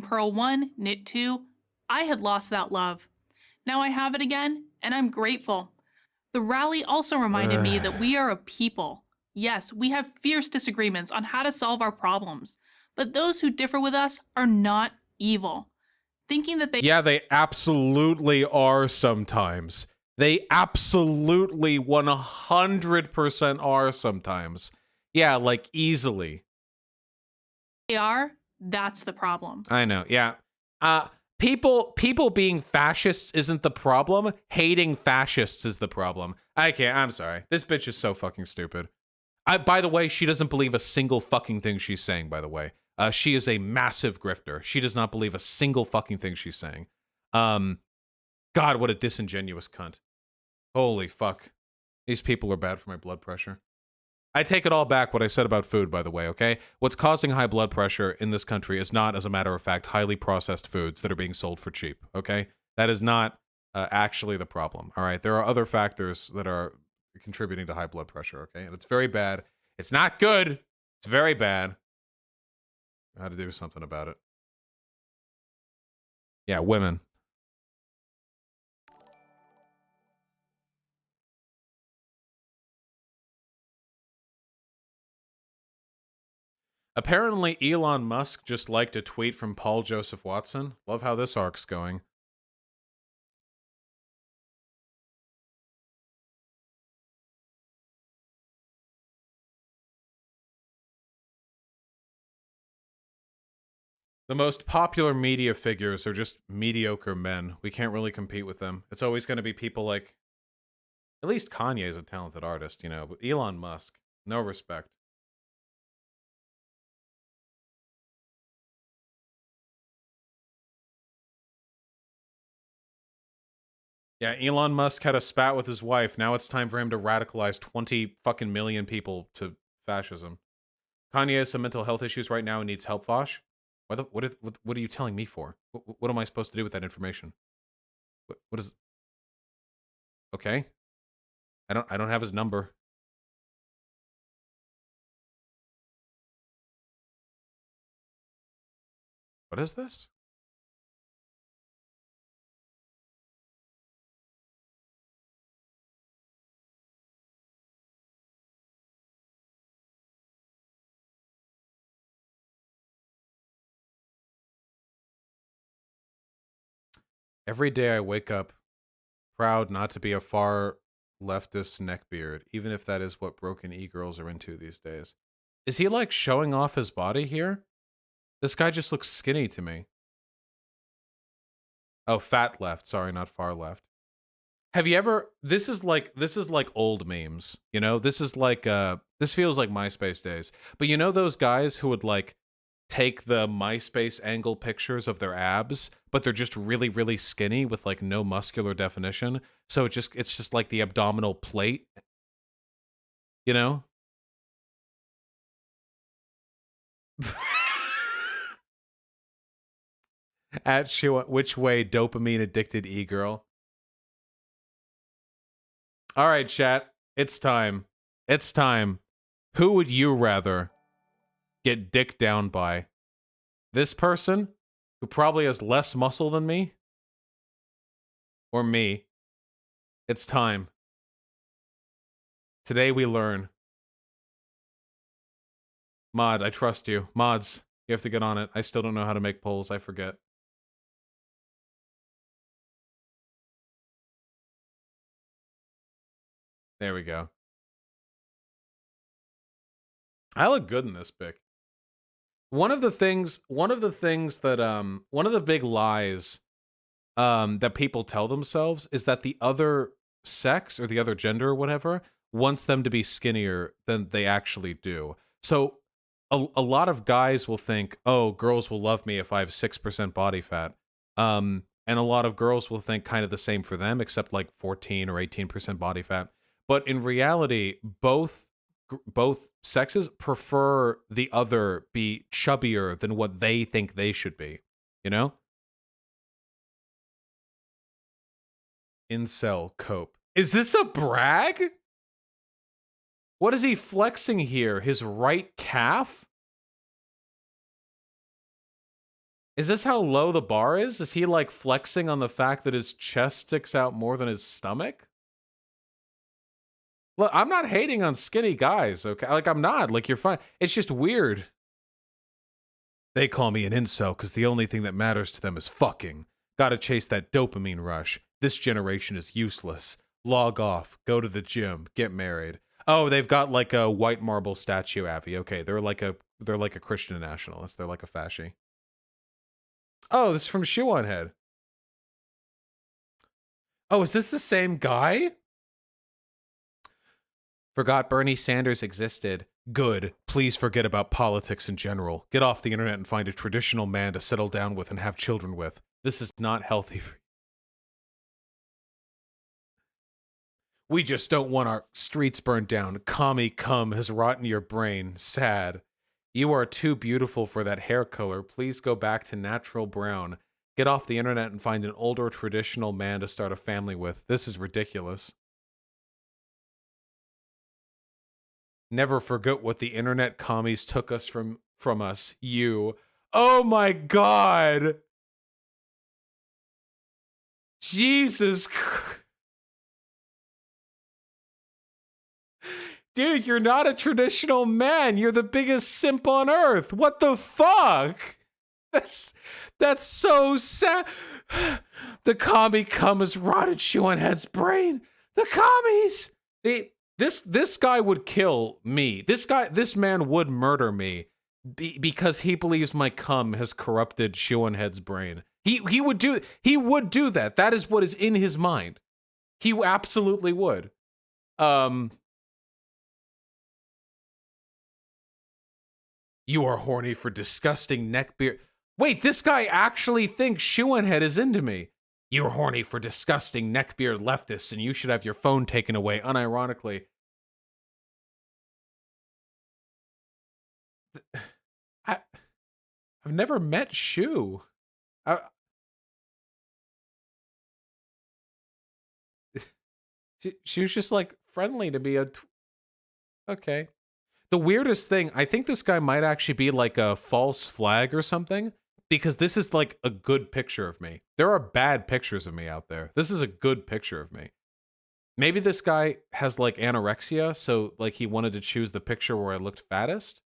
Pearl 1, Knit 2, I had lost that love. Now I have it again, and I'm grateful. The rally also reminded me that we are a people. Yes, we have fierce disagreements on how to solve our problems, but those who differ with us are not evil. Thinking that they absolutely are sometimes. They absolutely 100% are sometimes. Yeah, like easily. They are, that's the problem. I know, yeah. People being fascists isn't the problem. Hating fascists is the problem. I'm sorry. This bitch is so fucking stupid. By the way, she doesn't believe a single fucking thing she's saying, by the way. She is a massive grifter. She does not believe a single fucking thing she's saying. God, what a disingenuous cunt. Holy fuck. These people are bad for my blood pressure. I take it all back what I said about food, by the way, okay? What's causing high blood pressure in this country is not, as a matter of fact, highly processed foods that are being sold for cheap, okay? That is not actually the problem, all right? There are other factors that are contributing to high blood pressure, okay? And it's very bad. It's not good. It's very bad. I had to do something about it. Yeah, women. Apparently, Elon Musk just liked a tweet from Paul Joseph Watson. Love how this arc's going. The most popular media figures are just mediocre men. We can't really compete with them. It's always going to be people like... At least Kanye is a talented artist, you know, but Elon Musk, no respect. Yeah, Elon Musk had a spat with his wife. Now it's time for him to radicalize 20 fucking million people to fascism. Kanye has some mental health issues right now and needs help, Vosh. What are you telling me for? What am I supposed to do with that information? What is... Okay. I don't have his number. What is this? Every day I wake up proud not to be a far leftist neckbeard, even if that is what broken e-girls are into these days. Is he like showing off his body here? This guy just looks skinny to me. Oh, fat left. Sorry, not far left. Have you ever... This is like old memes, you know? This is like, this feels like MySpace days. But you know those guys who would like take the MySpace angle pictures of their abs, but they're just really, really skinny with like no muscular definition. So it's just like the abdominal plate, you know? At which way dopamine addicted e-girl. All right, chat. It's time. It's time. Who would you rather get dicked down by? This person, who probably has less muscle than me? Or me? It's time. Today we learn. Mod, I trust you. Mods, you have to get on it. I still don't know how to make polls. I forget. There we go. I look good in this pic. One of the big lies that people tell themselves is that the other sex or the other gender or whatever wants them to be skinnier than they actually do. So a lot of guys will think, oh, girls will love me if I have 6% body fat. And a lot of girls will think kind of the same for them, except like 14 or 18% body fat. But in reality, both sexes prefer the other be chubbier than what they think they should be, you know? Incel cope. Is this a brag? What is he flexing here? His right calf? Is this how low the bar is? Is he like flexing on the fact that his chest sticks out more than his stomach? Look, I'm not hating on skinny guys, okay? Like, I'm not. Like, you're fine. It's just weird. They call me an incel because the only thing that matters to them is fucking. Gotta chase that dopamine rush. This generation is useless. Log off. Go to the gym. Get married. Oh, they've got like a white marble statue, Abby. Okay, they're like a Christian nationalist. They're like a fasci. Oh, this is from Shoe on Head. Oh, is this the same guy? Forgot Bernie Sanders existed. Good. Please forget about politics in general. Get off the internet and find a traditional man to settle down with and have children with. This is not healthy for you. We just don't want our streets burned down. Commie cum has rotten your brain. Sad. You are too beautiful for that hair color. Please go back to natural brown. Get off the internet and find an older traditional man to start a family with. This is ridiculous. Never forget what the internet commies took us from us. You. Oh my God. Jesus Christ. Dude, you're not a traditional man. You're the biggest simp on earth. What the fuck? That's so sad. The commie cum has rotted Shoe on Head's brain. The commies. This guy would kill me. This man would murder me because he believes my cum has corrupted Shoe on Head's brain. He would do that. That is what is in his mind. He absolutely would. You are horny for disgusting neckbeard. Wait, this guy actually thinks Shoe on Head is into me. You're horny for disgusting neckbeard leftists, and you should have your phone taken away, unironically. I've never met Shoe. She was just like friendly to me. Okay. The weirdest thing, I think this guy might actually be like a false flag or something, because this is like a good picture of me. There are bad pictures of me out there. This is a good picture of me. Maybe this guy has like anorexia, so like he wanted to choose the picture where I looked fattest,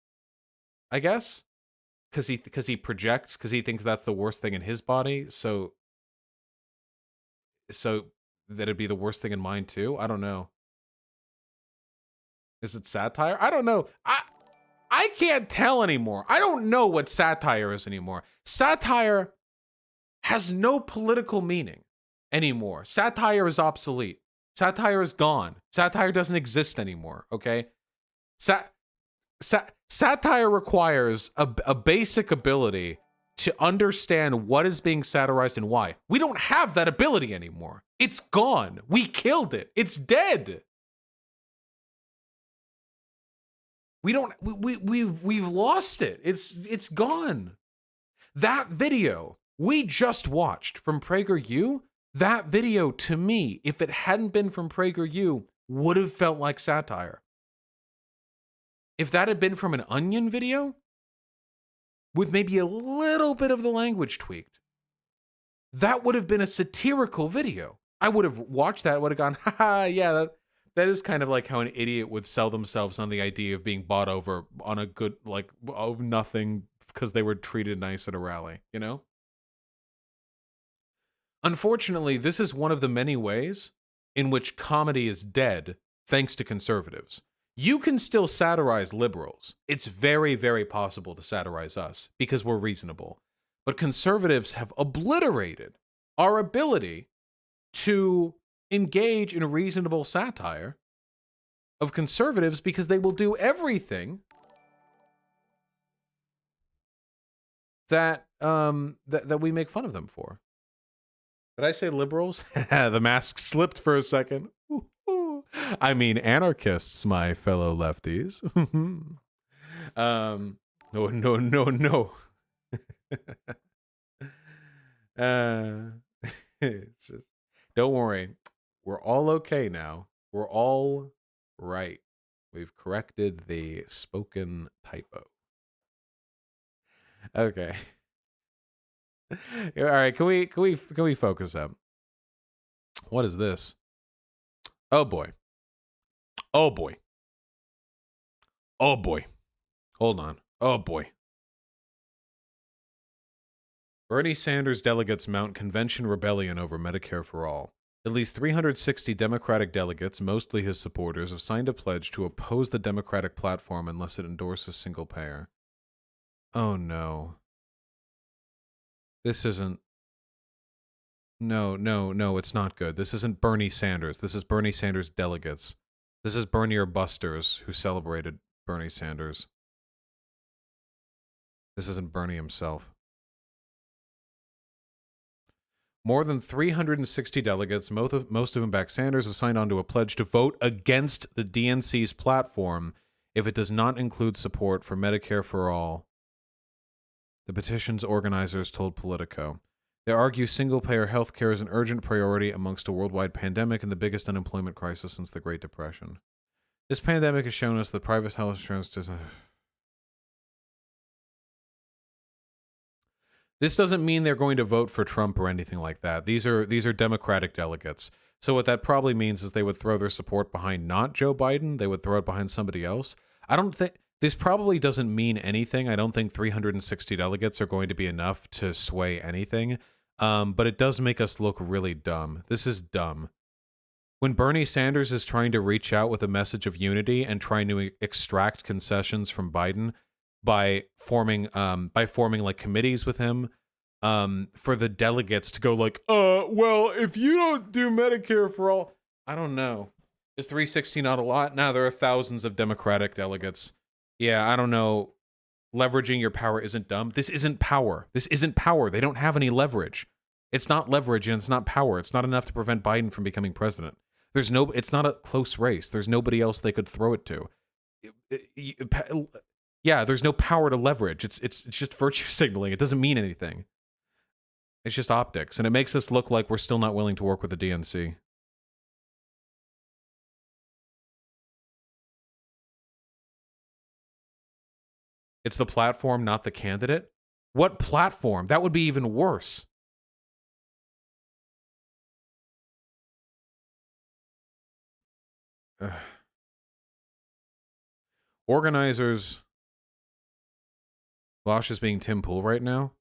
I guess, because he projects, because he thinks that's the worst thing in his body, so that it'd be the worst thing in mine too. I don't know. Is it satire? I don't know. I can't tell anymore. I don't know what satire is anymore. Satire has no political meaning anymore. Satire is obsolete. Satire is gone. Satire doesn't exist anymore, okay? Satire requires a basic ability to understand what is being satirized and why. We don't have that ability anymore. It's gone. We killed it. It's dead. We've lost it. It's gone. That video we just watched from PragerU, that video to me, if it hadn't been from PragerU, would have felt like satire. If that had been from an Onion video, with maybe a little bit of the language tweaked, that would have been a satirical video. I would have watched that, would have gone, haha, yeah, that is kind of like how an idiot would sell themselves on the idea of being bought over on a good, like, of nothing because they were treated nice at a rally, you know? Unfortunately, this is one of the many ways in which comedy is dead thanks to conservatives. You can still satirize liberals. It's very, very possible to satirize us because we're reasonable. But conservatives have obliterated our ability to engage in reasonable satire of conservatives because they will do everything that that we make fun of them for. Did I say liberals? The mask slipped for a second. I mean anarchists, my fellow lefties. No. It's just, don't worry. We're all okay now. We're all right. We've corrected the spoken typo. Okay. All right, can we focus up? What is this? Oh boy. Oh boy. Oh boy. Hold on. Oh boy. Bernie Sanders delegates mount convention rebellion over Medicare for All. At least 360 Democratic delegates, mostly his supporters, have signed a pledge to oppose the Democratic platform unless it endorses single payer. Oh no. This isn't... No, it's not good. This isn't Bernie Sanders. This is Bernie Sanders delegates. This is Bernie or Busters who celebrated Bernie Sanders. This isn't Bernie himself. More than 360 delegates, most of them back Sanders, have signed on to a pledge to vote against the DNC's platform if it does not include support for Medicare for All. The petition's organizers told Politico. They argue single-payer health care is an urgent priority amongst a worldwide pandemic and the biggest unemployment crisis since the Great Depression. This pandemic has shown us that private health insurance doesn't... This doesn't mean they're going to vote for Trump or anything like that. These are Democratic delegates. So what that probably means is they would throw their support behind not Joe Biden. They would throw it behind somebody else. I don't think... This probably doesn't mean anything. I don't think 360 delegates are going to be enough to sway anything. But it does make us look really dumb. This is dumb. When Bernie Sanders is trying to reach out with a message of unity and trying to extract concessions from Biden by forming like committees with him, for the delegates to go like, well, if you don't do Medicare for all, I don't know. Is 360 not a lot? Now there are thousands of Democratic delegates. Yeah, I don't know. Leveraging your power isn't dumb. This isn't power. This isn't power. They don't have any leverage. It's not leverage and it's not power. It's not enough to prevent Biden from becoming president. It's not a close race. There's nobody else they could throw it to. Yeah, there's no power to leverage. It's just virtue signaling. It doesn't mean anything. It's just optics, and it makes us look like we're still not willing to work with the DNC. It's the platform, not the candidate? What platform? That would be even worse. Organizers... Vosh is being Tim Pool right now?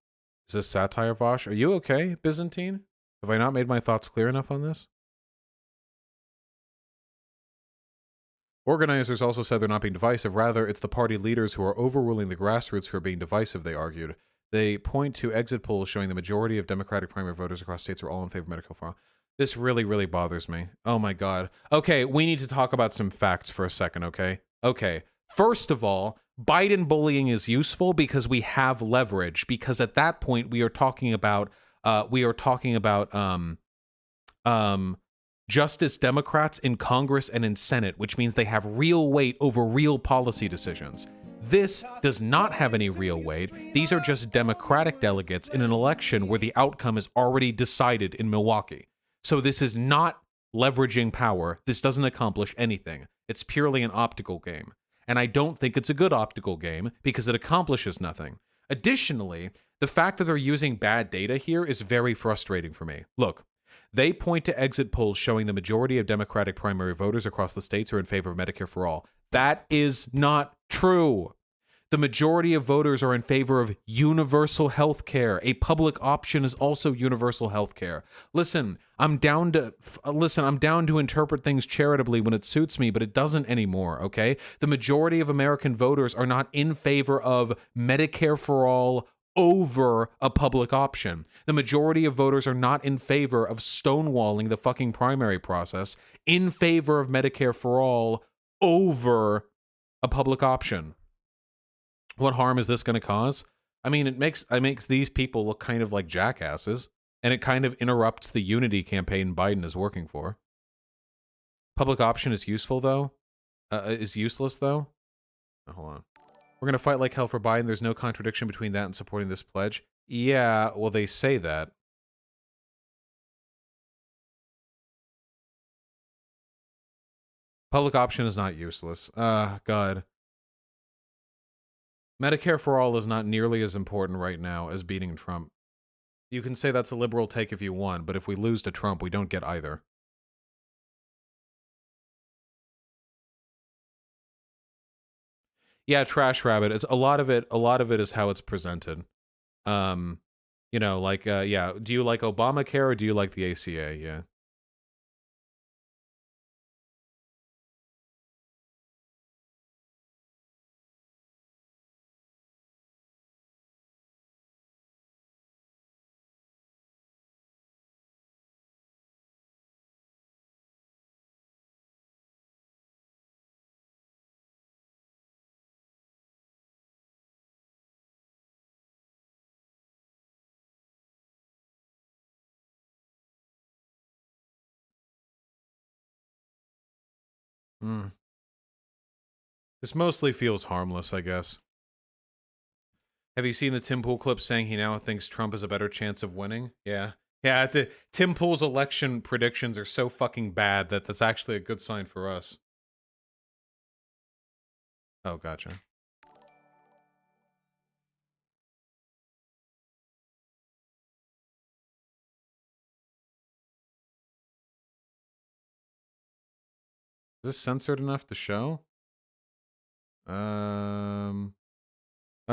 Is this satire, Vosh? Are you okay, Byzantine? Have I not made my thoughts clear enough on this? Organizers also said they're not being divisive. Rather, it's the party leaders who are overruling the grassroots who are being divisive, they argued. They point to exit polls showing the majority of Democratic primary voters across states are all in favor of Medicare for all. This really, really bothers me. Oh my God. Okay, we need to talk about some facts for a second, okay? Okay. First of all, Biden bullying is useful because we have leverage. Because at that point, we are talking about Justice Democrats in Congress and in Senate, which means they have real weight over real policy decisions. This does not have any real weight. These are just Democratic delegates in an election where the outcome is already decided in Milwaukee. So this is not leveraging power. This doesn't accomplish anything. It's purely an optical game. And I don't think it's a good optical game because it accomplishes nothing. Additionally, the fact that they're using bad data here is very frustrating for me. Look, they point to exit polls showing the majority of Democratic primary voters across the states are in favor of Medicare for all. That is not true. The majority of voters are in favor of universal health care. A public option is also universal health care. Listen, I'm down to interpret things charitably when it suits me, but it doesn't anymore, okay? The majority of American voters are not in favor of Medicare for all over a public option. The majority of voters are not in favor of stonewalling the fucking primary process, in favor of Medicare for all over a public option. What harm is this going to cause? I mean, it makes these people look kind of like jackasses. and it kind of interrupts the unity campaign Biden is working for. Public option is useful, though. Is useless, though. Oh, hold on. We're going to fight like hell for Biden. There's no contradiction between that and supporting this pledge. Yeah, well, they say that. Public option is not useless. God. Medicare for all is not nearly as important right now as beating Trump. You can say that's a liberal take if you want, but if we lose to Trump, we don't get either. Yeah, Trash Rabbit. It's a lot of it is how it's presented. You know, like yeah, do you like Obamacare or do you like the ACA? Yeah. This mostly feels harmless, I guess. Have you seen the Tim Pool clip saying he now thinks Trump has a better chance of winning? Yeah. Yeah, Tim Pool's election predictions are so fucking bad that that's actually a good sign for us. Oh, gotcha. Is this censored enough to show? Oh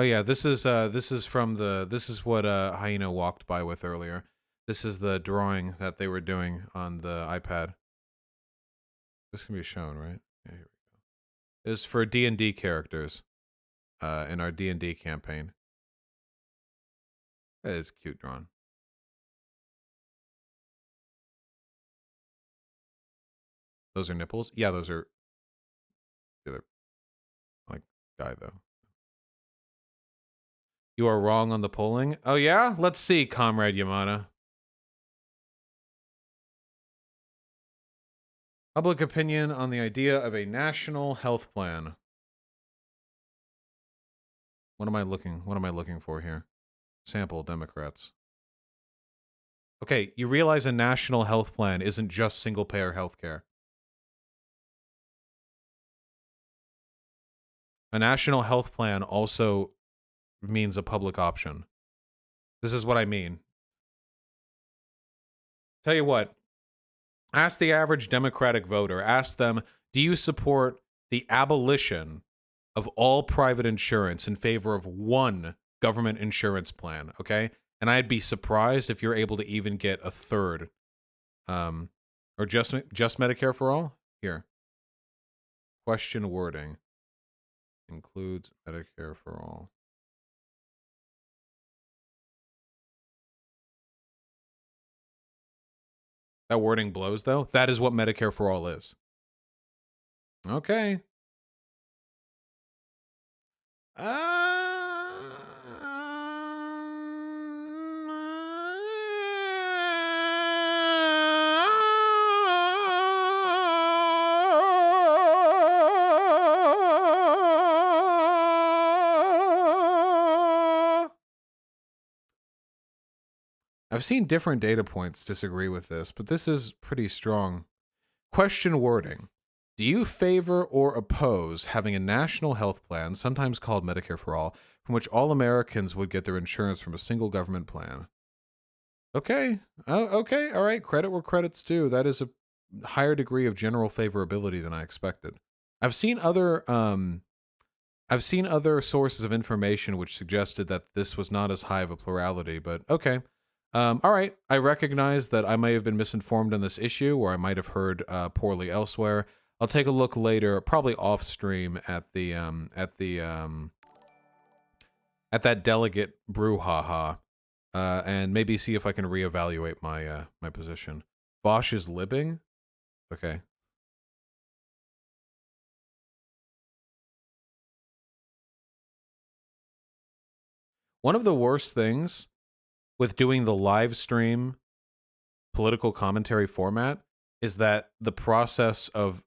yeah, this is from this is what Hyena walked by with earlier. This is the drawing that they were doing on the iPad. This can be shown, right? Yeah, here we go. It's for D&D characters in our D&D campaign. That is cute drawn. Those are nipples? Yeah, those are the other like guy though. You are wrong on the polling. Oh yeah? Let's see, Comrade Yamana. Public opinion on the idea of a national health plan. What am I looking for here? Sample Democrats. Okay, you realize a national health plan isn't just single-payer healthcare. A national health plan also means a public option. This is what I mean. Tell you what, ask the average Democratic voter, ask them, do you support the abolition of all private insurance in favor of one government insurance plan, okay? And I'd be surprised if you're able to even get a third. Or just Medicare for all? Here. Question wording. Includes Medicare for all. That wording blows, though. That is what Medicare for all is. Okay. I've seen different data points disagree with this, but this is pretty strong. Question wording. Do you favor or oppose having a national health plan, sometimes called Medicare for All, from which all Americans would get their insurance from a single government plan? Okay. Okay. All right. Credit where credit's due. That is a higher degree of general favorability than I expected. I've seen other sources of information which suggested that this was not as high of a plurality, but okay. All right. I recognize that I may have been misinformed on this issue, or I might have heard poorly elsewhere. I'll take a look later, probably off stream at that delegate brouhaha, and maybe see if I can reevaluate my my position. Bosch is libbing? Okay. One of the worst things with doing the live stream political commentary format is that the process of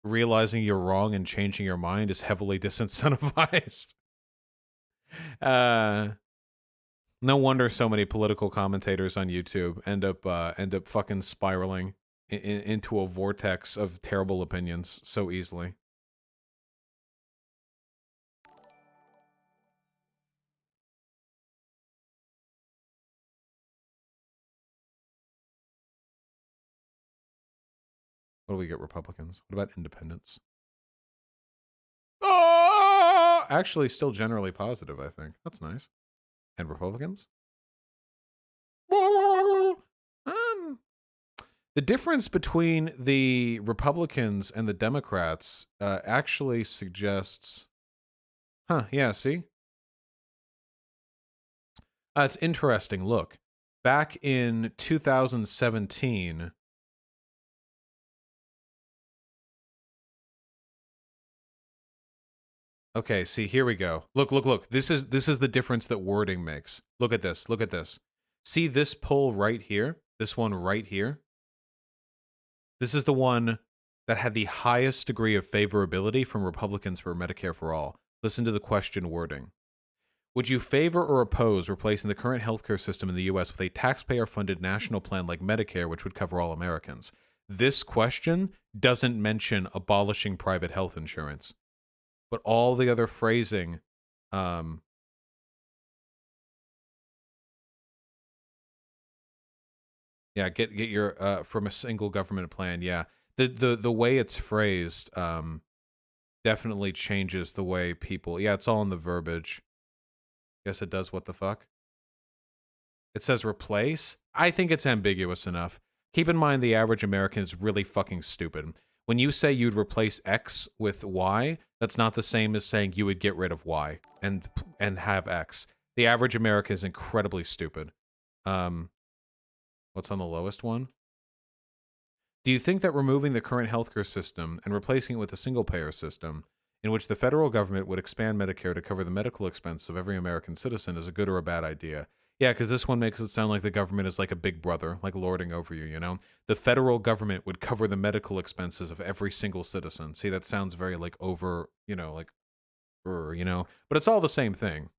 realizing you're wrong and changing your mind is heavily disincentivized. No wonder so many political commentators on YouTube end up fucking spiraling into a vortex of terrible opinions so easily. What do we get, Republicans? What about independents? Oh! Actually, still generally positive, I think. That's nice. And Republicans? The difference between the Republicans and the Democrats actually suggests... Huh, yeah, see? It's interesting. Look, back in 2017... Okay, see, here we go. Look. This is the difference that wording makes. Look at this. Look at this. See this poll right here? This one right here? This is the one that had the highest degree of favorability from Republicans for Medicare for All. Listen to the question wording. Would you favor or oppose replacing the current healthcare system in the U.S. with a taxpayer-funded national plan like Medicare, which would cover all Americans? This question doesn't mention abolishing private health insurance. But all the other phrasing, yeah, get your from a single government plan. Yeah, the way it's phrased definitely changes the way people. Yeah, it's all in the verbiage. Guess it does. What the fuck? It says replace. I think it's ambiguous enough. Keep in mind the average American is really fucking stupid. When you say you'd replace X with Y, that's not the same as saying you would get rid of Y and have X. The average American is incredibly stupid. What's on the lowest one? Do you think that removing the current healthcare system and replacing it with a single-payer system in which the federal government would expand Medicare to cover the medical expense of every American citizen is a good or a bad idea? Yeah, because this one makes it sound like the government is like a big brother, like lording over you, you know? The federal government would cover the medical expenses of every single citizen. See, that sounds very like over, you know, like, you know? But it's all the same thing.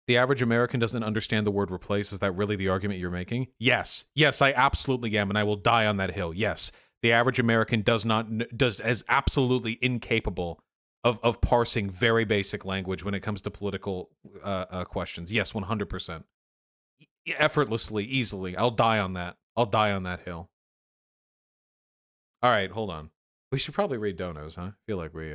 The average American doesn't understand the word replace. Is that really the argument you're making? Yes. Yes, I absolutely am, and I will die on that hill. Yes. The average American is absolutely incapable of parsing very basic language when it comes to political questions. Yes, 100%. Effortlessly, easily. I'll die on that. I'll die on that hill. All right, hold on. We should probably read donos, huh? I feel like we...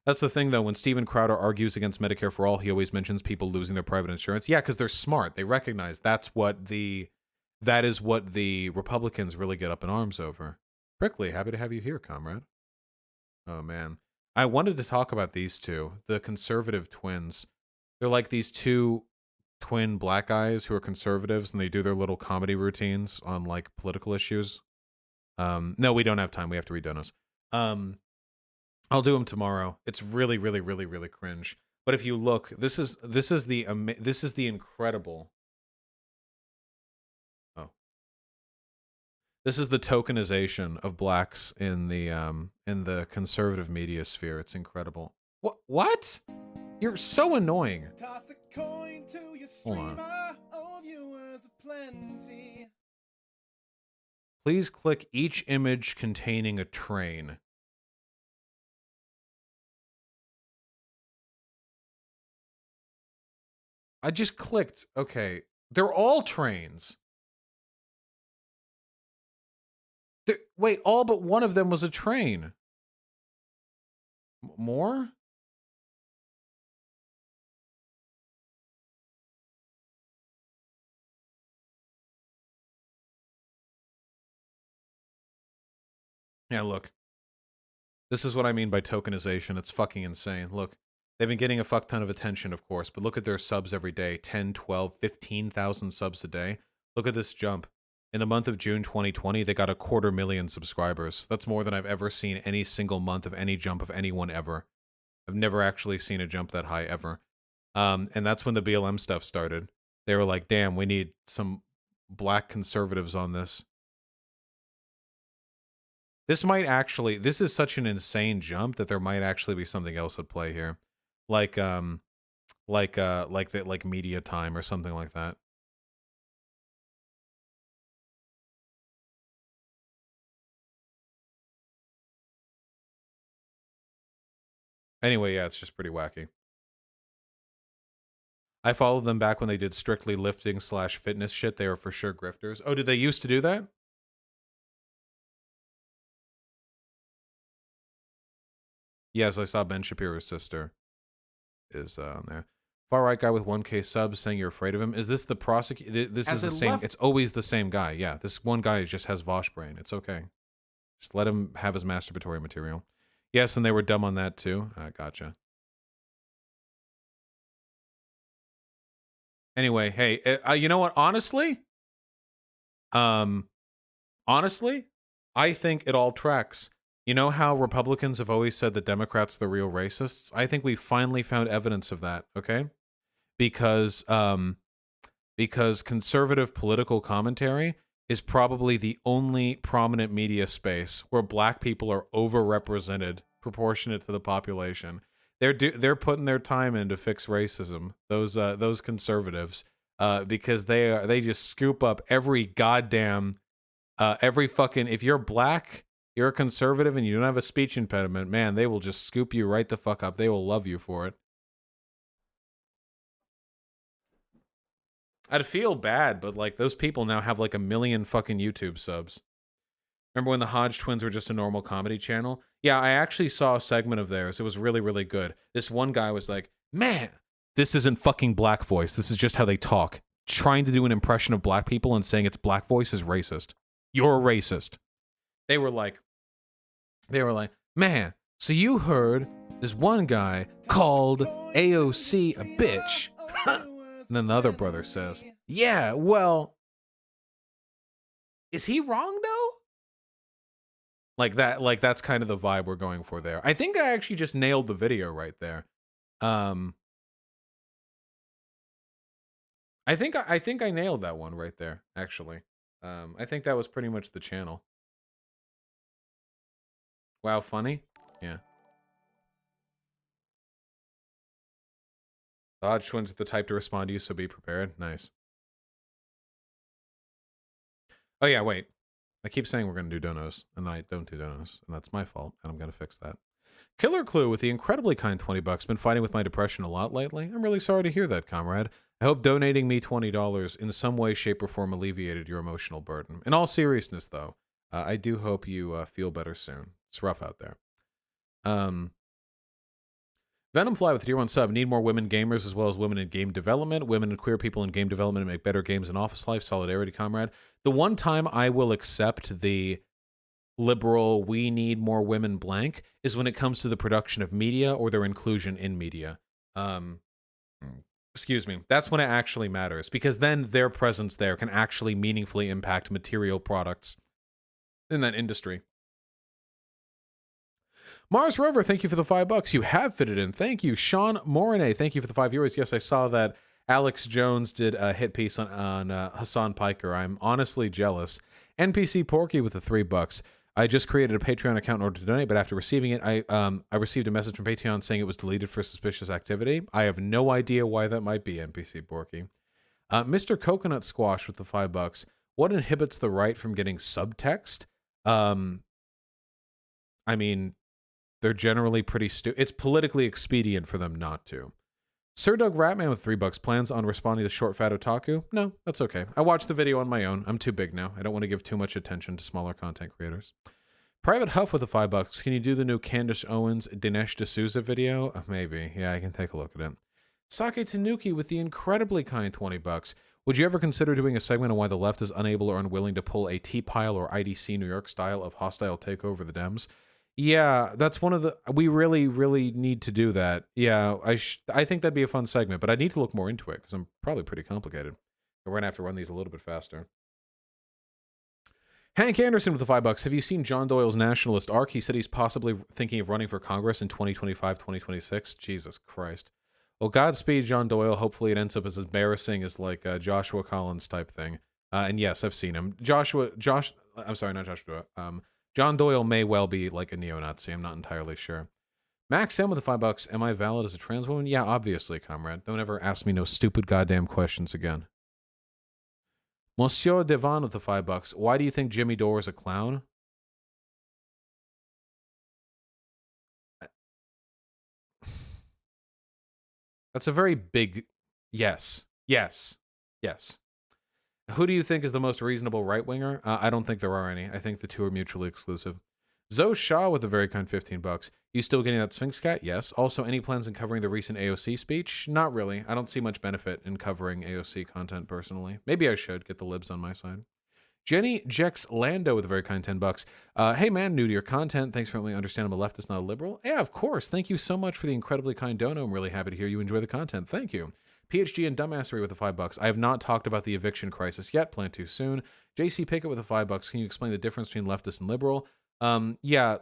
That's the thing, though. When Steven Crowder argues against Medicare for All, he always mentions people losing their private insurance. Yeah, because they're smart. They recognize that is what the Republicans really get up in arms over. Prickly, happy to have you here, comrade. Oh, man. I wanted to talk about these two, the conservative twins. They're like these two twin black guys who are conservatives, and they do their little comedy routines on, like, political issues. No, we don't have time. We have to read donos. I'll do them tomorrow. It's really, really, really, really cringe. But if you look, this is the incredible... This is the tokenization of blacks in the conservative media sphere. It's incredible. What? You're so annoying. Toss a coin to your streamer. Oh, viewers plenty. Please click each image containing a train. I just clicked. Okay. They're all trains. Wait, all but one of them was a train. More? Yeah, look. This is what I mean by tokenization. It's fucking insane. Look, they've been getting a fuck ton of attention, of course, but look at their subs every day. 10, 12, 15,000 subs a day. Look at this jump. In the month of June 2020, they got 250,000 subscribers. That's more than I've ever seen any single month of any jump of anyone ever. I've never actually seen a jump that high ever. And that's when the BLM stuff started. They were like, damn, we need some black conservatives on this. This might actually, this is such an insane jump that there might actually be something else at play here. Like Media Time or something like that. Anyway, yeah, it's just pretty wacky. I followed them back when they did strictly lifting / fitness shit. They were for sure grifters. Oh, did they used to do that? Yes, I saw Ben Shapiro's sister is on there. Far right guy with 1K subs saying you're afraid of him. Is this the prosecutor? This is the same. It's always the same guy. Yeah, this one guy just has Vosh brain. It's okay. Just let him have his masturbatory material. Yes, and they were dumb on that too. Gotcha. Anyway, hey, you know what? Honestly, I think it all tracks. You know how Republicans have always said that Democrats are the real racists? I think we finally found evidence of that, okay? Because conservative political commentary is probably the only prominent media space where black people are overrepresented proportionate to the population. They're putting their time in to fix racism. Those conservatives, because they just scoop up every goddamn every fucking, if you're black, you're a conservative and you don't have a speech impediment, man, they will just scoop you right the fuck up. They will love you for it. I'd feel bad, but like those people now have like 1 million fucking YouTube subs. Remember when the Hodge twins were just a normal comedy channel? Yeah, I actually saw a segment of theirs. It was really, really good. This one guy was like, man, this isn't fucking black voice. This is just how they talk. Trying to do an impression of black people and saying it's black voice is racist. You're a racist. They were like, man, so you heard this one guy called AOC a bitch. And then the other brother says, yeah, well, is he wrong though? Like that's kind of the vibe we're going for there. I think I actually just nailed the video right there. I think I nailed that one right there, actually. I think that was pretty much the channel. Wow, funny? Yeah. The Hodge twins are the type to respond to you, so be prepared. Nice. Oh yeah, wait. I keep saying we're going to do donos, and then I don't do donos, and that's my fault, and I'm going to fix that. Killer Clue with the incredibly kind 20 bucks. Been fighting with my depression a lot lately. I'm really sorry to hear that, comrade. I hope donating me $20 in some way, shape, or form alleviated your emotional burden. In all seriousness, though, I do hope you feel better soon. It's rough out there. Venomfly with Tier 1 sub. Need more women gamers as well as women in game development. Women and queer people in game development make better games in office life. Solidarity, comrade. The one time I will accept the liberal, we need more women blank, is when it comes to the production of media or their inclusion in media. Excuse me. That's when it actually matters, because then their presence there can actually meaningfully impact material products in that industry. Mars Rover, thank you for the $5. You have fitted in. Thank you. Sean Morine, thank you for the €5. Yes, I saw that Alex Jones did a hit piece on Hassan Piker. I'm honestly jealous. NPC Porky with the $3. I just created a Patreon account in order to donate, but after receiving it, I received a message from Patreon saying it was deleted for suspicious activity. I have no idea why that might be, NPC Porky. Mr. Coconut Squash with the $5. What inhibits the right from getting subtext? I mean, they're generally pretty it's politically expedient for them not to. Sir Doug Ratman with $3. Plans on responding to Short Fat Otaku? No, that's okay. I watched the video on my own. I'm too big now. I don't want to give too much attention to smaller content creators. Private Huff with the $5. Can you do the new Candace Owens, Dinesh D'Souza video? Maybe. Yeah, I can take a look at it. Sake Tanuki with the incredibly kind $20. Would you ever consider doing a segment on why the left is unable or unwilling to pull a T-Pile or IDC New York style of hostile takeover the Dems? Yeah, that's one of the... We really, really need to do that. Yeah, I think that'd be a fun segment, but I need to look more into it because I'm probably pretty complicated. We're going to have to run these a little bit faster. Hank Anderson with the $5. Have you seen John Doyle's nationalist arc? He said he's possibly thinking of running for Congress in 2025, 2026. Jesus Christ. Well, Godspeed, John Doyle. Hopefully it ends up as embarrassing as like Joshua Collins type thing. And yes, I've seen him. I'm sorry, not Joshua. John Doyle may well be like a neo-Nazi. I'm not entirely sure. Max M with the $5. Am I valid as a trans woman? Yeah, obviously, comrade. Don't ever ask me no stupid goddamn questions again. Monsieur Devon with the $5. Why do you think Jimmy Dore is a clown? That's a very big yes. Yes. Yes. Who do you think is the most reasonable right-winger? I don't think there are any. I think the two are mutually exclusive. Zoe Shaw with a very kind $15. You still getting that Sphinx Cat? Yes. Also, any plans in covering the recent AOC speech? Not really. I don't see much benefit in covering AOC content personally. Maybe I should get the libs on my side. Jenny Jex Lando with a very kind $10. Hey man, new to your content. Thanks for letting me understand I'm a leftist, not a liberal. Yeah, of course. Thank you so much for the incredibly kind dono. I'm really happy to hear you enjoy the content. Thank you. PhD and Dumbassery with the $5. I have not talked about the eviction crisis yet. Plan to soon. JC Pickett with the $5. Can you explain the difference between leftist and liberal? Yeah.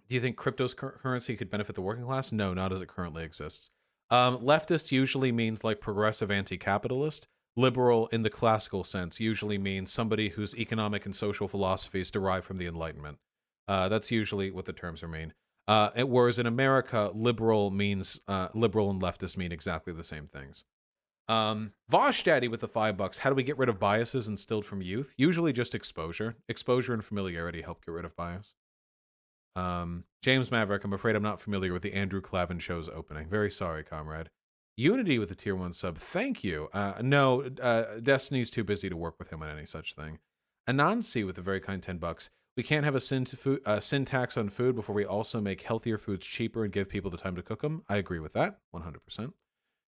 Do you think cryptocurrency could benefit the working class? No, not as it currently exists. Leftist usually means like progressive anti-capitalist. Liberal, in the classical sense, usually means somebody whose economic and social philosophies derive from the Enlightenment. That's usually what the terms mean. Whereas in America, liberal means liberal and leftist mean exactly the same things. Vosh Daddy with the $5. How do we get rid of biases instilled from youth? Usually just exposure. Exposure and familiarity help get rid of bias. James Maverick, I'm afraid I'm not familiar with the Andrew Clavin show's opening. Very sorry, comrade. Unity with the tier 1 sub. Thank you. No, Destiny's too busy to work with him on any such thing. Anansi with a very kind $10. We can't have a sin tax on food before we also make healthier foods cheaper and give people the time to cook them. I agree with that, 100%.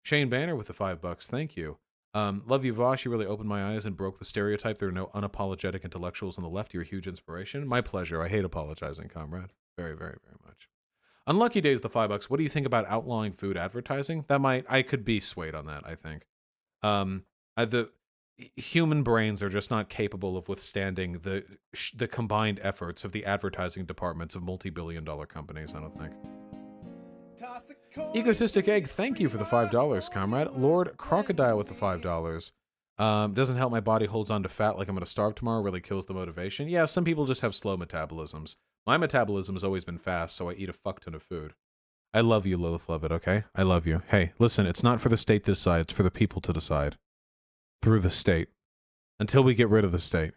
Shane Banner with the $5. Thank you. Love you, Vosh. You really opened my eyes and broke the stereotype. There are no unapologetic intellectuals on the left. You're a huge inspiration. My pleasure. I hate apologizing, comrade. Very, very, very much. Unlucky Days, the $5. What do you think about outlawing food advertising? I could be swayed on that, I think. The human brains are just not capable of withstanding the combined efforts of the advertising departments of multi-billion-dollar companies, I don't think. Egotistic Egg, thank you for the $5, comrade. Lord Crocodile with the $5. Doesn't help my body holds on to fat like I'm going to starve tomorrow, really kills the motivation. Yeah, some people just have slow metabolisms. My metabolism has always been fast, so I eat a fuck ton of food. I love you, Lilith Lovett, okay? I love you. Hey, listen, it's not for the state to decide, it's for the people to decide. Through the state. Until we get rid of the state.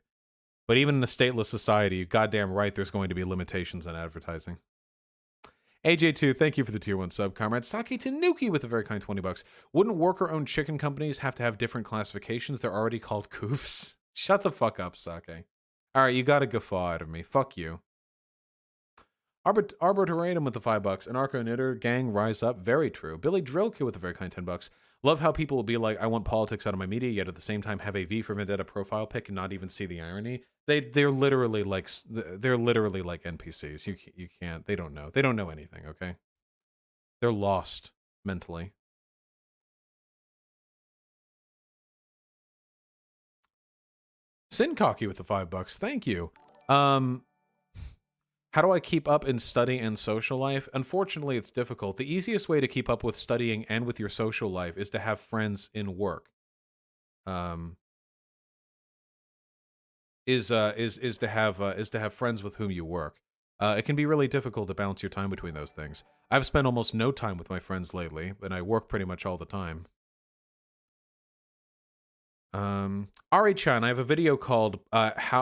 But even in a stateless society, you're goddamn right there's going to be limitations on advertising. AJ2, thank you for the tier 1 sub, comrade. Saki Tanuki with a very kind $20. Wouldn't worker-owned chicken companies have to have different classifications? They're already called coofs. Shut the fuck up, Sake. Alright, you got a guffaw out of me. Fuck you. Arboretum with the $5. Anarcho-knitter, gang, rise up. Very true. Billy Drillkill with a very kind $10. Love how people will be like, I want politics out of my media, yet at the same time have a V for Vendetta profile pic and not even see the irony. They're literally like NPCs. You can't. They don't know. They don't know anything. Okay. They're lost mentally. Sincocky with the $5. Thank you. How do I keep up in study and social life? Unfortunately, it's difficult. The easiest way to keep up with studying and with your social life is to have friends in work. Is to have friends with whom you work. It can be really difficult to balance your time between those things. I've spent almost no time with my friends lately, and I work pretty much all the time. Ari-chan, I have a video called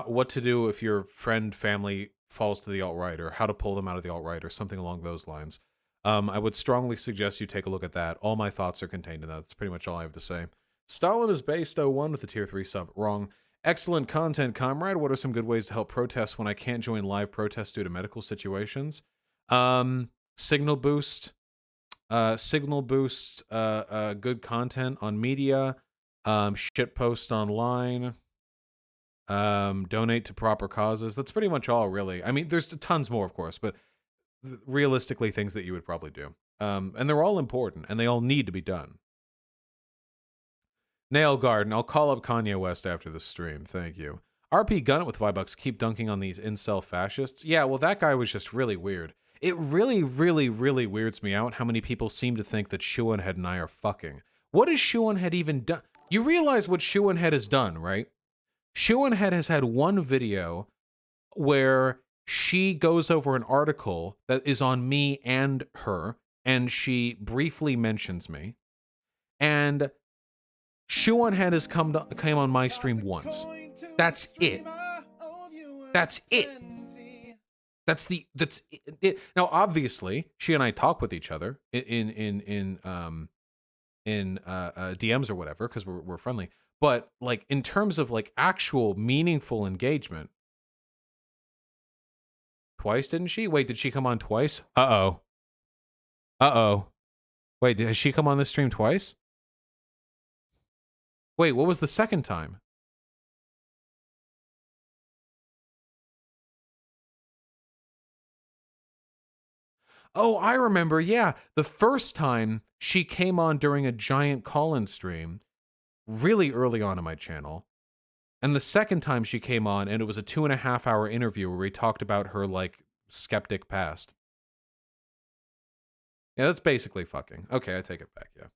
what to do if your friend, family falls to the alt-right, or how to pull them out of the alt-right, or something along those lines. I would strongly suggest you take a look at that. All my thoughts are contained in that. That's pretty much all I have to say. Stalin is based 01 with the tier 3 sub. Wrong. Excellent content, comrade. What are some good ways to help protest when I can't join live protests due to medical situations? Signal boost. Good content on media. Shitpost online. Donate to proper causes. That's pretty much all, really. I mean, there's tons more, of course, but realistically, things that you would probably do. And they're all important, and they all need to be done. Nail Garden, I'll call up Kanye West after the stream. Thank you. RP Gunnett with $5. Keep dunking on these incel fascists. Yeah, well, that guy was just really weird. It really, really, really weirds me out how many people seem to think that Shuanhead and I are fucking. What has Shuanhead even done? You realize what Shuanhead has done, right? Shuanhead has had one video where she goes over an article that is on me and her, and she briefly mentions me. And Shuanhead has came on my stream once. That's it. That's it. That's it. Now, obviously, she and I talk with each other in DMs or whatever because we're friendly. But like in terms of like actual meaningful engagement, twice didn't she? Wait, did she come on twice? Uh oh. Wait, has she come on this stream twice? Wait, what was the second time? Oh, I remember. Yeah, the first time she came on during a giant call-in stream, really early on in my channel. And the second time she came on, and it was a 2.5-hour interview where we talked about her, like, skeptic past. Yeah, that's basically fucking. Okay, I take it back, yeah.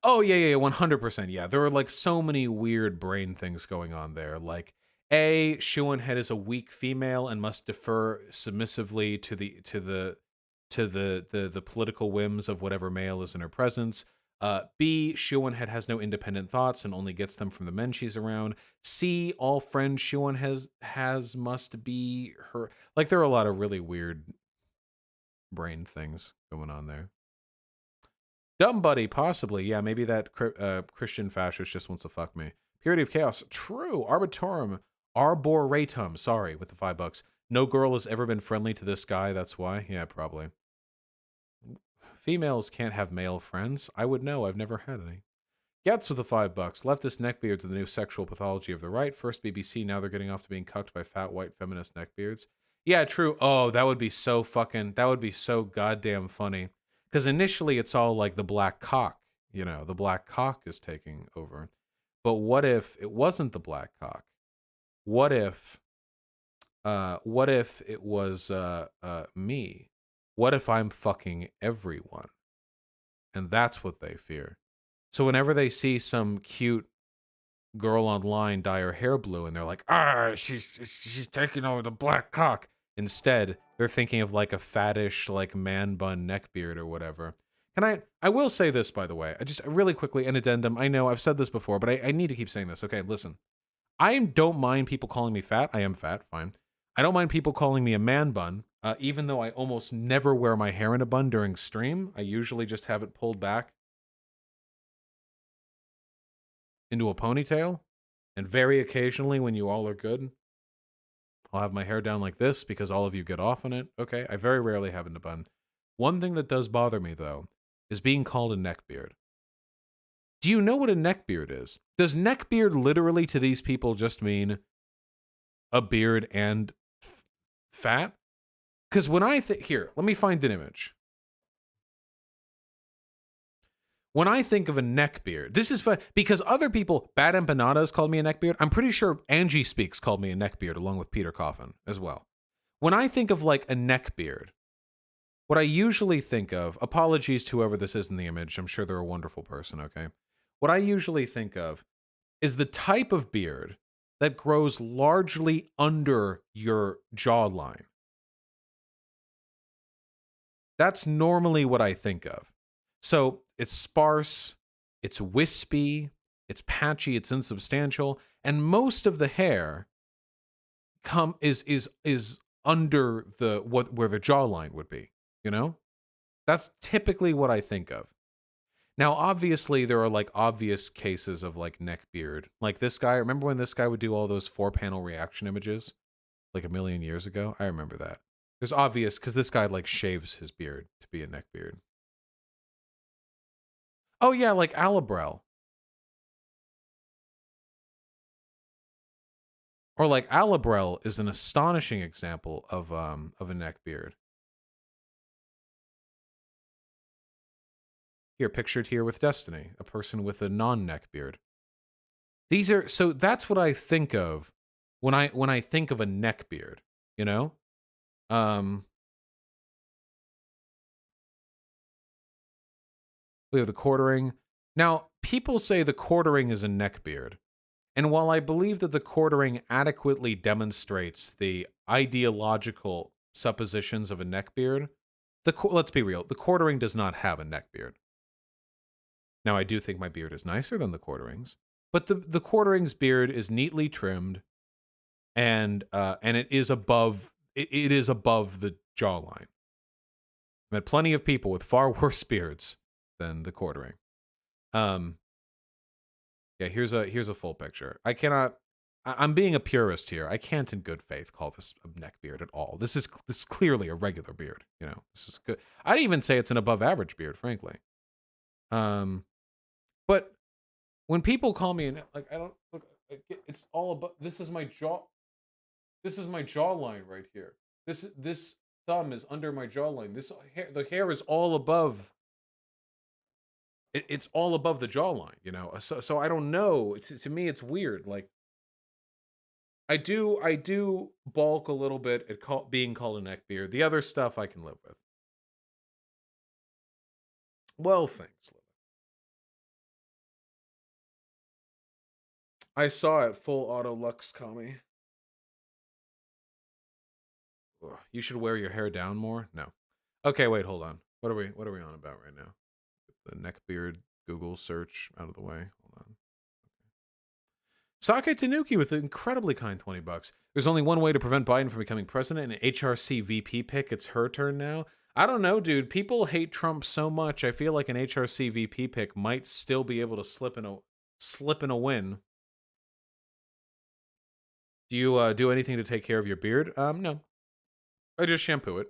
Oh, yeah, 100%, yeah. There are, like, so many weird brain things going on there. Like, Shuanhead is a weak female and must defer submissively to the political whims of whatever male is in her presence. B, Shuanhead has no independent thoughts and only gets them from the men she's around. C, all friends Shuanhead has must be her. Like, there are a lot of really weird brain things going on there. Dumb Buddy, possibly. Yeah, maybe that Christian fascist just wants to fuck me. Purity of Chaos. True. Arboretum. Sorry, with the $5. No girl has ever been friendly to this guy. That's why. Yeah, probably. Females can't have male friends. I would know. I've never had any. Gets with the $5. Leftist neckbeards are the new sexual pathology of the right. First BBC, now they're getting off to being cucked by fat white feminist neckbeards. Yeah, true. Oh, that would be so goddamn funny. Because initially it's all like the black cock, you know, the black cock is taking over. But what if it wasn't the black cock? What if it was me? What if I'm fucking everyone? And that's what they fear. So whenever they see some cute girl online dye her hair blue and they're like, she's taking over the black cock. Instead, they're thinking of like a fattish, like man bun neckbeard or whatever. I will say this, by the way, I just really quickly, an addendum. I know I've said this before, but I need to keep saying this. Okay, listen. I don't mind people calling me fat. I am fat, fine. I don't mind people calling me a man bun, even though I almost never wear my hair in a bun during stream. I usually just have it pulled back into a ponytail. And very occasionally, when you all are good, I'll have my hair down like this because all of you get off on it. Okay, I very rarely have it in a bun. One thing that does bother me, though, is being called a neckbeard. Do you know what a neckbeard is? Does neckbeard literally to these people just mean a beard and fat? Because when I think... Here, let me find an image. When I think of a neckbeard, this is because other people, Bad Empanadas called me a neckbeard. I'm pretty sure Angie Speaks called me a neckbeard along with Peter Coffin as well. When I think of like a neckbeard, what I usually think of, apologies to whoever this is in the image, I'm sure they're a wonderful person, okay? What I usually think of is the type of beard that grows largely under your jawline. That's normally what I think of. So it's sparse, it's wispy, it's patchy, it's insubstantial, and most of the hair is under the where the jawline would be, you know? That's typically what I think of. Now, obviously, there are like obvious cases of like neckbeard. Like this guy, remember when this guy would do all those 4-panel reaction images like a million years ago? I remember that. There's obvious, because this guy like shaves his beard to be a neckbeard. Oh yeah, like Alabrel. Or like Alabrel is an astonishing example of a neckbeard. Here, pictured here with Destiny, a person with a non-neck beard. These are, so that's what I think of when I think of a neck beard. you know? We have the quartering. Now, people say the quartering is a neckbeard. And while I believe that the quartering adequately demonstrates the ideological suppositions of a neckbeard, let's be real, the quartering does not have a neckbeard. Now, I do think my beard is nicer than the quartering's, but the quartering's beard is neatly trimmed, and it is above the jawline. I've met plenty of people with far worse beards than the quartering. Yeah, here's a full picture. I'm being a purist here. I can't in good faith call this a neck beard at all. This is clearly a regular beard, you know. This is good. I'd even say it's an above average beard, frankly. But when people call me, and like, I don't look, it's all about, this is my jaw. This is my jawline right here. This thumb is under my jawline. The hair is all above. It's all above the jawline, you know. So I don't know. To me, it's weird. Like, I do balk a little bit at being called a neck beard. The other stuff I can live with. Well, thanks, Lily. I saw it. Full auto Lux Kami. Ugh, you should wear your hair down more. No. Okay, wait, hold on. What are we on about right now? The neckbeard Google search out of the way. Hold on. Sake Tanuki with an incredibly kind $20. There's only one way to prevent Biden from becoming president, an HRC VP pick. It's her turn now. I don't know, dude. People hate Trump so much. I feel like an HRC VP pick might still be able to slip in a win. Do you do anything to take care of your beard? No. I just shampoo it.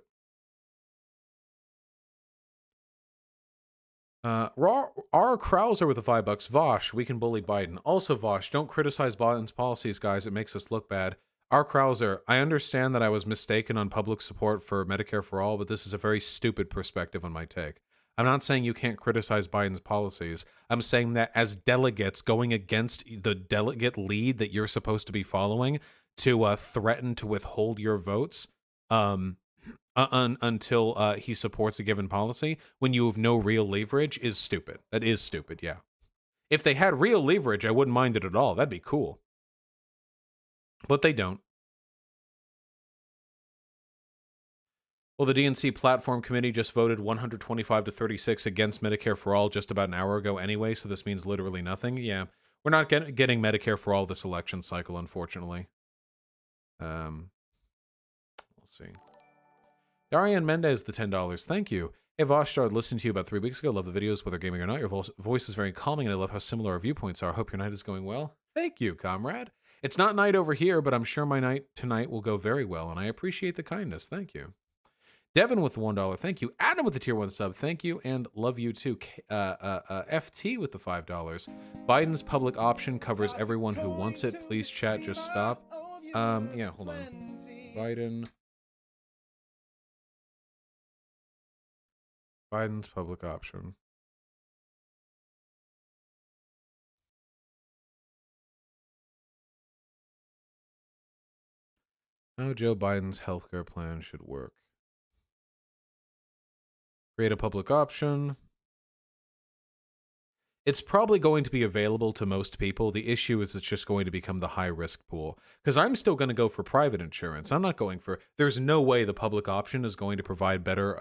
R. Krauser with the $5. Vosh, we can bully Biden. Also, Vosh, don't criticize Biden's policies, guys. It makes us look bad. R. Krauser, I understand that I was mistaken on public support for Medicare for All, but this is a very stupid perspective on my take. I'm not saying you can't criticize Biden's policies. I'm saying that as delegates going against the delegate lead that you're supposed to be following to threaten to withhold your votes until he supports a given policy when you have no real leverage is stupid. That is stupid, yeah. If they had real leverage, I wouldn't mind it at all. That'd be cool. But they don't. Well, the DNC Platform Committee just voted 125 to 36 against Medicare for All just about an hour ago anyway, so this means literally nothing. Yeah, we're not getting Medicare for All this election cycle, unfortunately. We'll see. Darian Mendez, the $10. Thank you. Hey, Vosh, started listening to you about 3 weeks ago. Love the videos, whether gaming or not. Your voice is very calming, and I love how similar our viewpoints are. Hope your night is going well. Thank you, comrade. It's not night over here, but I'm sure my night tonight will go very well, and I appreciate the kindness. Thank you. Devin with the $1. Thank you. Adam with the tier 1 sub. Thank you, and love you too. FT with the $5. Biden's public option covers everyone who wants it. Please, chat, just stop. Yeah, hold on. Biden's public option. How Joe Biden's healthcare plan should work. Create a public option. It's probably going to be available to most people. The issue is it's just going to become the high-risk pool. Because I'm still going to go for private insurance. I'm not going for... There's no way the public option is going to provide better...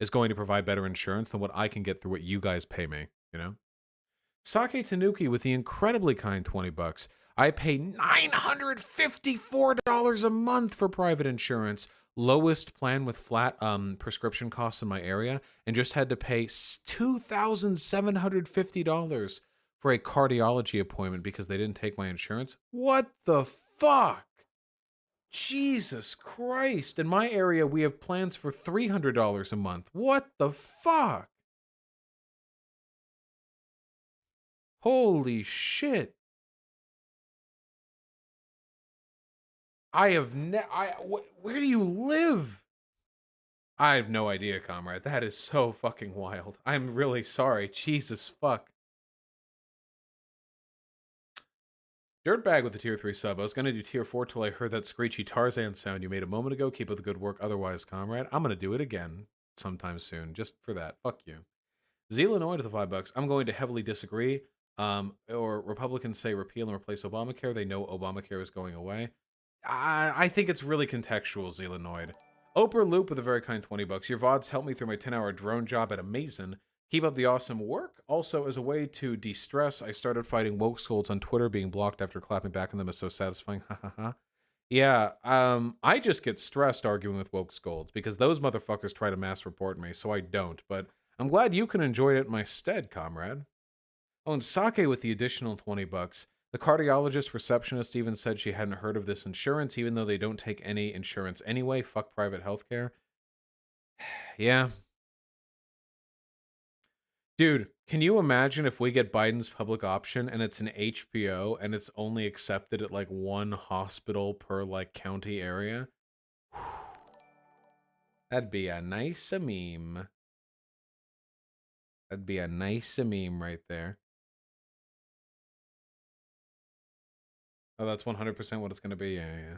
insurance than what I can get through what you guys pay me, you know? Sake Tanuki with the incredibly kind $20. I pay $954 a month for private insurance. Lowest plan with flat prescription costs in my area, and just had to pay $2,750 for a cardiology appointment because they didn't take my insurance. What the fuck? Jesus Christ. In my area, we have plans for $300 a month. What the fuck? Holy shit. Where do you live? I have no idea, comrade. That is so fucking wild. I'm really sorry. Jesus fuck. Dirtbag with the tier 3 sub. I was going to do tier 4 till I heard that screechy Tarzan sound you made a moment ago. Keep up the good work. Otherwise, comrade, I'm going to do it again sometime soon. Just for that. Fuck you. Zelanoid with the $5. I'm going to heavily disagree. Or Republicans say repeal and replace Obamacare. They know Obamacare is going away. I think it's really contextual, Zelanoid. Oprah Loop with a very kind $20. Your VODs helped me through my 10-hour drone job at Amazon. Keep up the awesome work. Also, as a way to de-stress, I started fighting woke scolds on Twitter. Being blocked after clapping back on them is so satisfying. Ha ha ha. Yeah, I just get stressed arguing with woke scolds because those motherfuckers try to mass report me, so I don't. But I'm glad you can enjoy it in my stead, comrade. Oh, and Sake with the additional $20. The cardiologist receptionist even said she hadn't heard of this insurance, even though they don't take any insurance anyway. Fuck private healthcare. Yeah. Dude, can you imagine if we get Biden's public option and it's an HPO and it's only accepted at like one hospital per like county area? That'd be a nice meme. That'd be a nice meme right there. Oh, that's 100% what it's going to be. Yeah.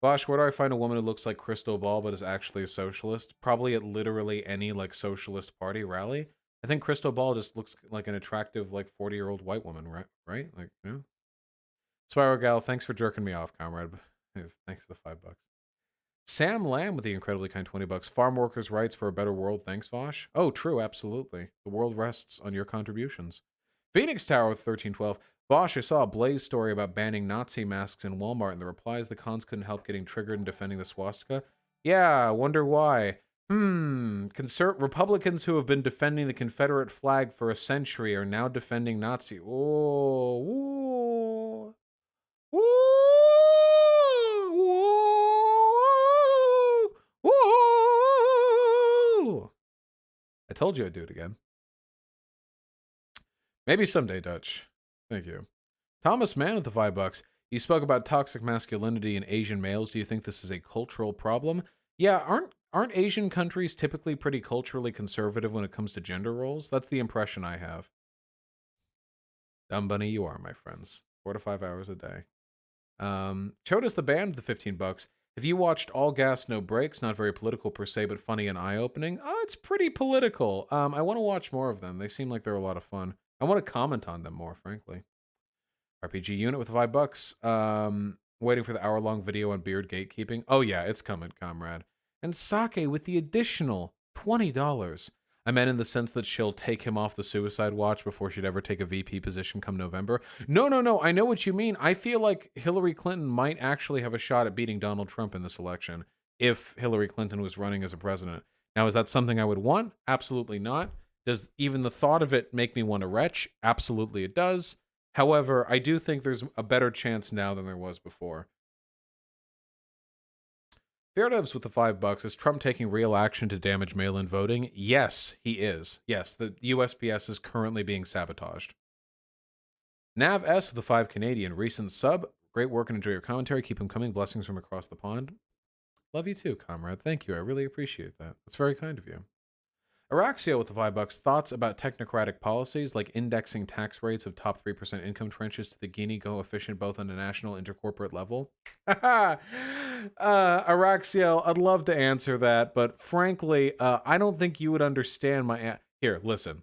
Bosch, where do I find a woman who looks like Crystal Ball but is actually a socialist? Probably at literally any like socialist party rally. I think Crystal Ball just looks like an attractive like 40-year-old white woman, right? Like, yeah. Spiral Gal, thanks for jerking me off, comrade. Thanks for the $5. Sam Lamb with the incredibly kind $20. Farm workers' rights for a better world. Thanks, Vosh. Oh, true, absolutely. The world rests on your contributions. Phoenix Tower with 1312. Bosch, I saw a Blaze story about banning Nazi masks in Walmart, and the replies the cons couldn't help getting triggered and defending the swastika. Yeah, wonder why. Republicans who have been defending the Confederate flag for a century are now defending Nazi. Oh, whoa. Whoa. Whoa. Whoa. I told you I'd do it again. Maybe someday, Dutch. Thank you. Thomas Mann with the $5. You spoke about toxic masculinity in Asian males. Do you think this is a cultural problem? Yeah, aren't Asian countries typically pretty culturally conservative when it comes to gender roles? That's the impression I have. Dumb bunny you are, my friends. 4 to 5 hours a day. Chodas the Band with the $15. Have you watched All Gas No Brakes? Not very political per se, but funny and eye-opening. Oh, it's pretty political. I want to watch more of them. They seem like they're a lot of fun. I want to comment on them more, frankly. RPG Unit with $5. Waiting for the hour-long video on beard gatekeeping. Oh yeah, it's coming, comrade. And Sake with the additional $20. I meant in the sense that she'll take him off the suicide watch before she'd ever take a VP position come November. No. I know what you mean. I feel like Hillary Clinton might actually have a shot at beating Donald Trump in this election if Hillary Clinton was running as a president. Now, is that something I would want? Absolutely not. Does even the thought of it make me want to retch? Absolutely it does. However, I do think there's a better chance now than there was before. Fairnevs with the $5. Is Trump taking real action to damage mail-in voting? Yes, he is. Yes, the USPS is currently being sabotaged. Nav S with the 5 Canadian. Recent sub. Great work and enjoy your commentary. Keep them coming. Blessings from across the pond. Love you too, comrade. Thank you. I really appreciate that. That's very kind of you. Araxio with the $5. Thoughts about technocratic policies like indexing tax rates of top 3% income tranches to the Gini coefficient both on a national and intercorporate level? Araxio, I'd love to answer that, but frankly, I don't think you would understand my... Here, listen.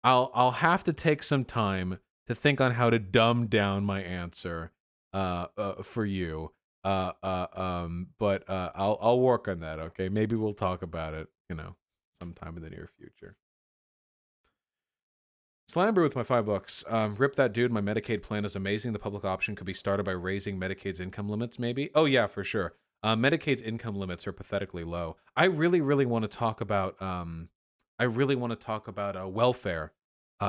I'll have to take some time to think on how to dumb down my answer for you. But I'll work on that, okay? Maybe we'll talk about it, sometime in the near future. Slamber with my $5. Rip that dude. My Medicaid plan is amazing. The public option could be started by raising Medicaid's income limits, maybe. Oh yeah, for sure. Medicaid's income limits are pathetically low. I really want to talk about. Welfare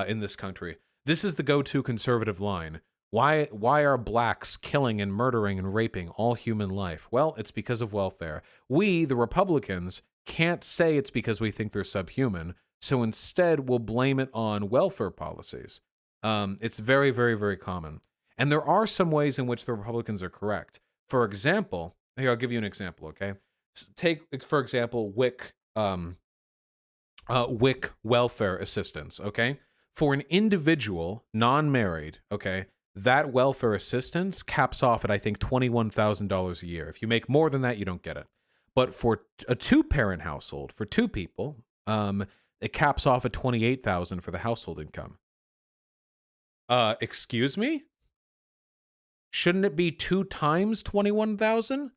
in this country. This is the go-to conservative line. Why are blacks killing and murdering and raping all human life? Well, it's because of welfare. We, the Republicans, can't say it's because we think they're subhuman, so instead we'll blame it on welfare policies. It's very, very, very common. And there are some ways in which the Republicans are correct. For example, here, I'll give you an example, okay? Take, for example, WIC welfare assistance, okay? For an individual, non-married, okay, that welfare assistance caps off at, I think, $21,000 a year. If you make more than that, you don't get it. But for a two-parent household, for two people, it caps off at $28,000 for the household income. Excuse me? Shouldn't it be 2 times 21,000?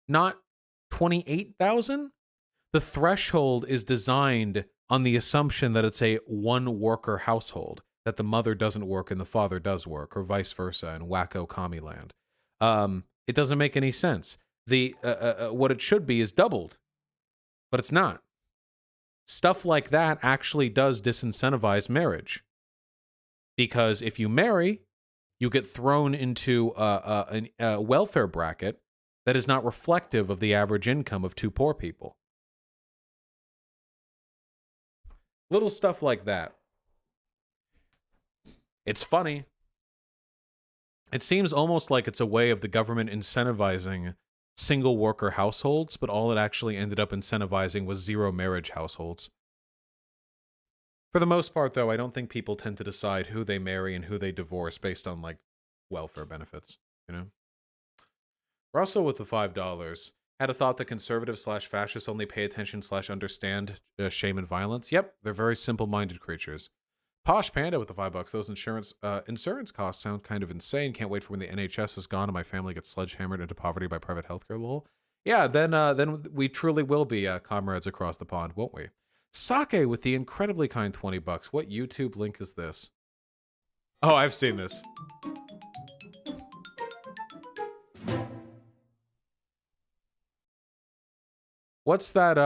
Not 28,000? The threshold is designed on the assumption that it's a one-worker household, that the mother doesn't work and the father does work, or vice versa in wacko commie land. It doesn't make any sense. What it should be is doubled, but it's not. Stuff like that actually does disincentivize marriage. Because if you marry, you get thrown into a welfare bracket that is not reflective of the average income of 2 poor people. Little stuff like that. It's funny. It seems almost like it's a way of the government incentivizing single worker households, but all it actually ended up incentivizing was zero marriage households. For the most part, though, I don't think people tend to decide who they marry and who they divorce based on, like, welfare benefits, you know? Russell with the $5. Had a thought that conservatives/fascists only pay attention/understand shame and violence. Yep, they're very simple-minded creatures. Posh Panda with the $5. Those insurance costs sound kind of insane. Can't wait for when the NHS is gone and my family gets sledgehammered into poverty by private healthcare. Lol. Yeah, then we truly will be comrades across the pond, won't we? Sake with the incredibly kind $20. What YouTube link is this? Oh, I've seen this. What's that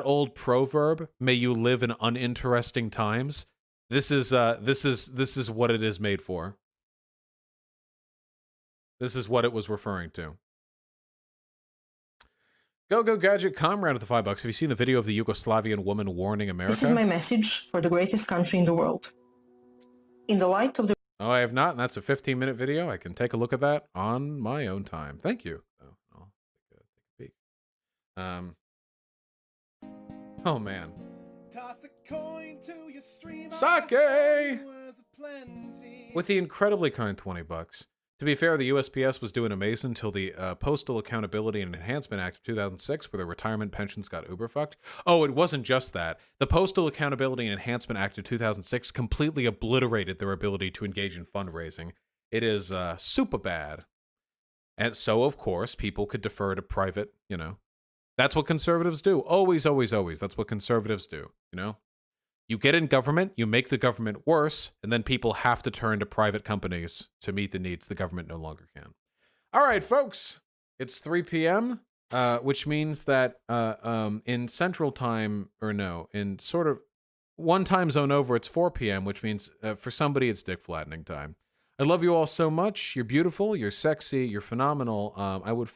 old proverb? May you live in uninteresting times. This is what it is made for. This is what it was referring to. Go Gadget Comrade with the $5. Have you seen the video of the Yugoslavian woman warning America? This is my message for the greatest country in the world. In the light of the... Oh, I have not, and that's a 15-minute video. I can take a look at that on my own time. Thank you. I'll take a peek. Oh, man. Toss a coin to your streamer. Sake! With the incredibly kind $20. To be fair, the USPS was doing amazing until the Postal Accountability and Enhancement Act of 2006, where the retirement pensions got uber fucked. Oh, it wasn't just that. The Postal Accountability and Enhancement Act of 2006 completely obliterated their ability to engage in fundraising. It is super bad. And so, of course, people could defer to private, you know. That's what conservatives do. Always, always, always. That's what conservatives do, you know. You get in government, you make the government worse, and then people have to turn to private companies to meet the needs the government no longer can. All right, folks, it's 3 p.m., which means that in Central Time, or no, in sort of one time zone over, it's 4 p.m., which means for somebody it's dick flattening time. I love you all so much. You're beautiful, you're sexy, you're phenomenal. I would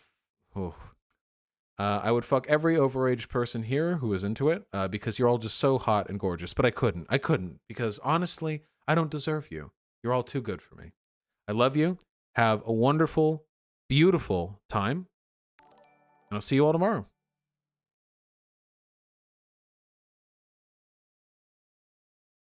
fuck every overage person here who is into it because you're all just so hot and gorgeous. But I couldn't because honestly, I don't deserve you. You're all too good for me. I love you. Have a wonderful, beautiful time. And I'll see you all tomorrow.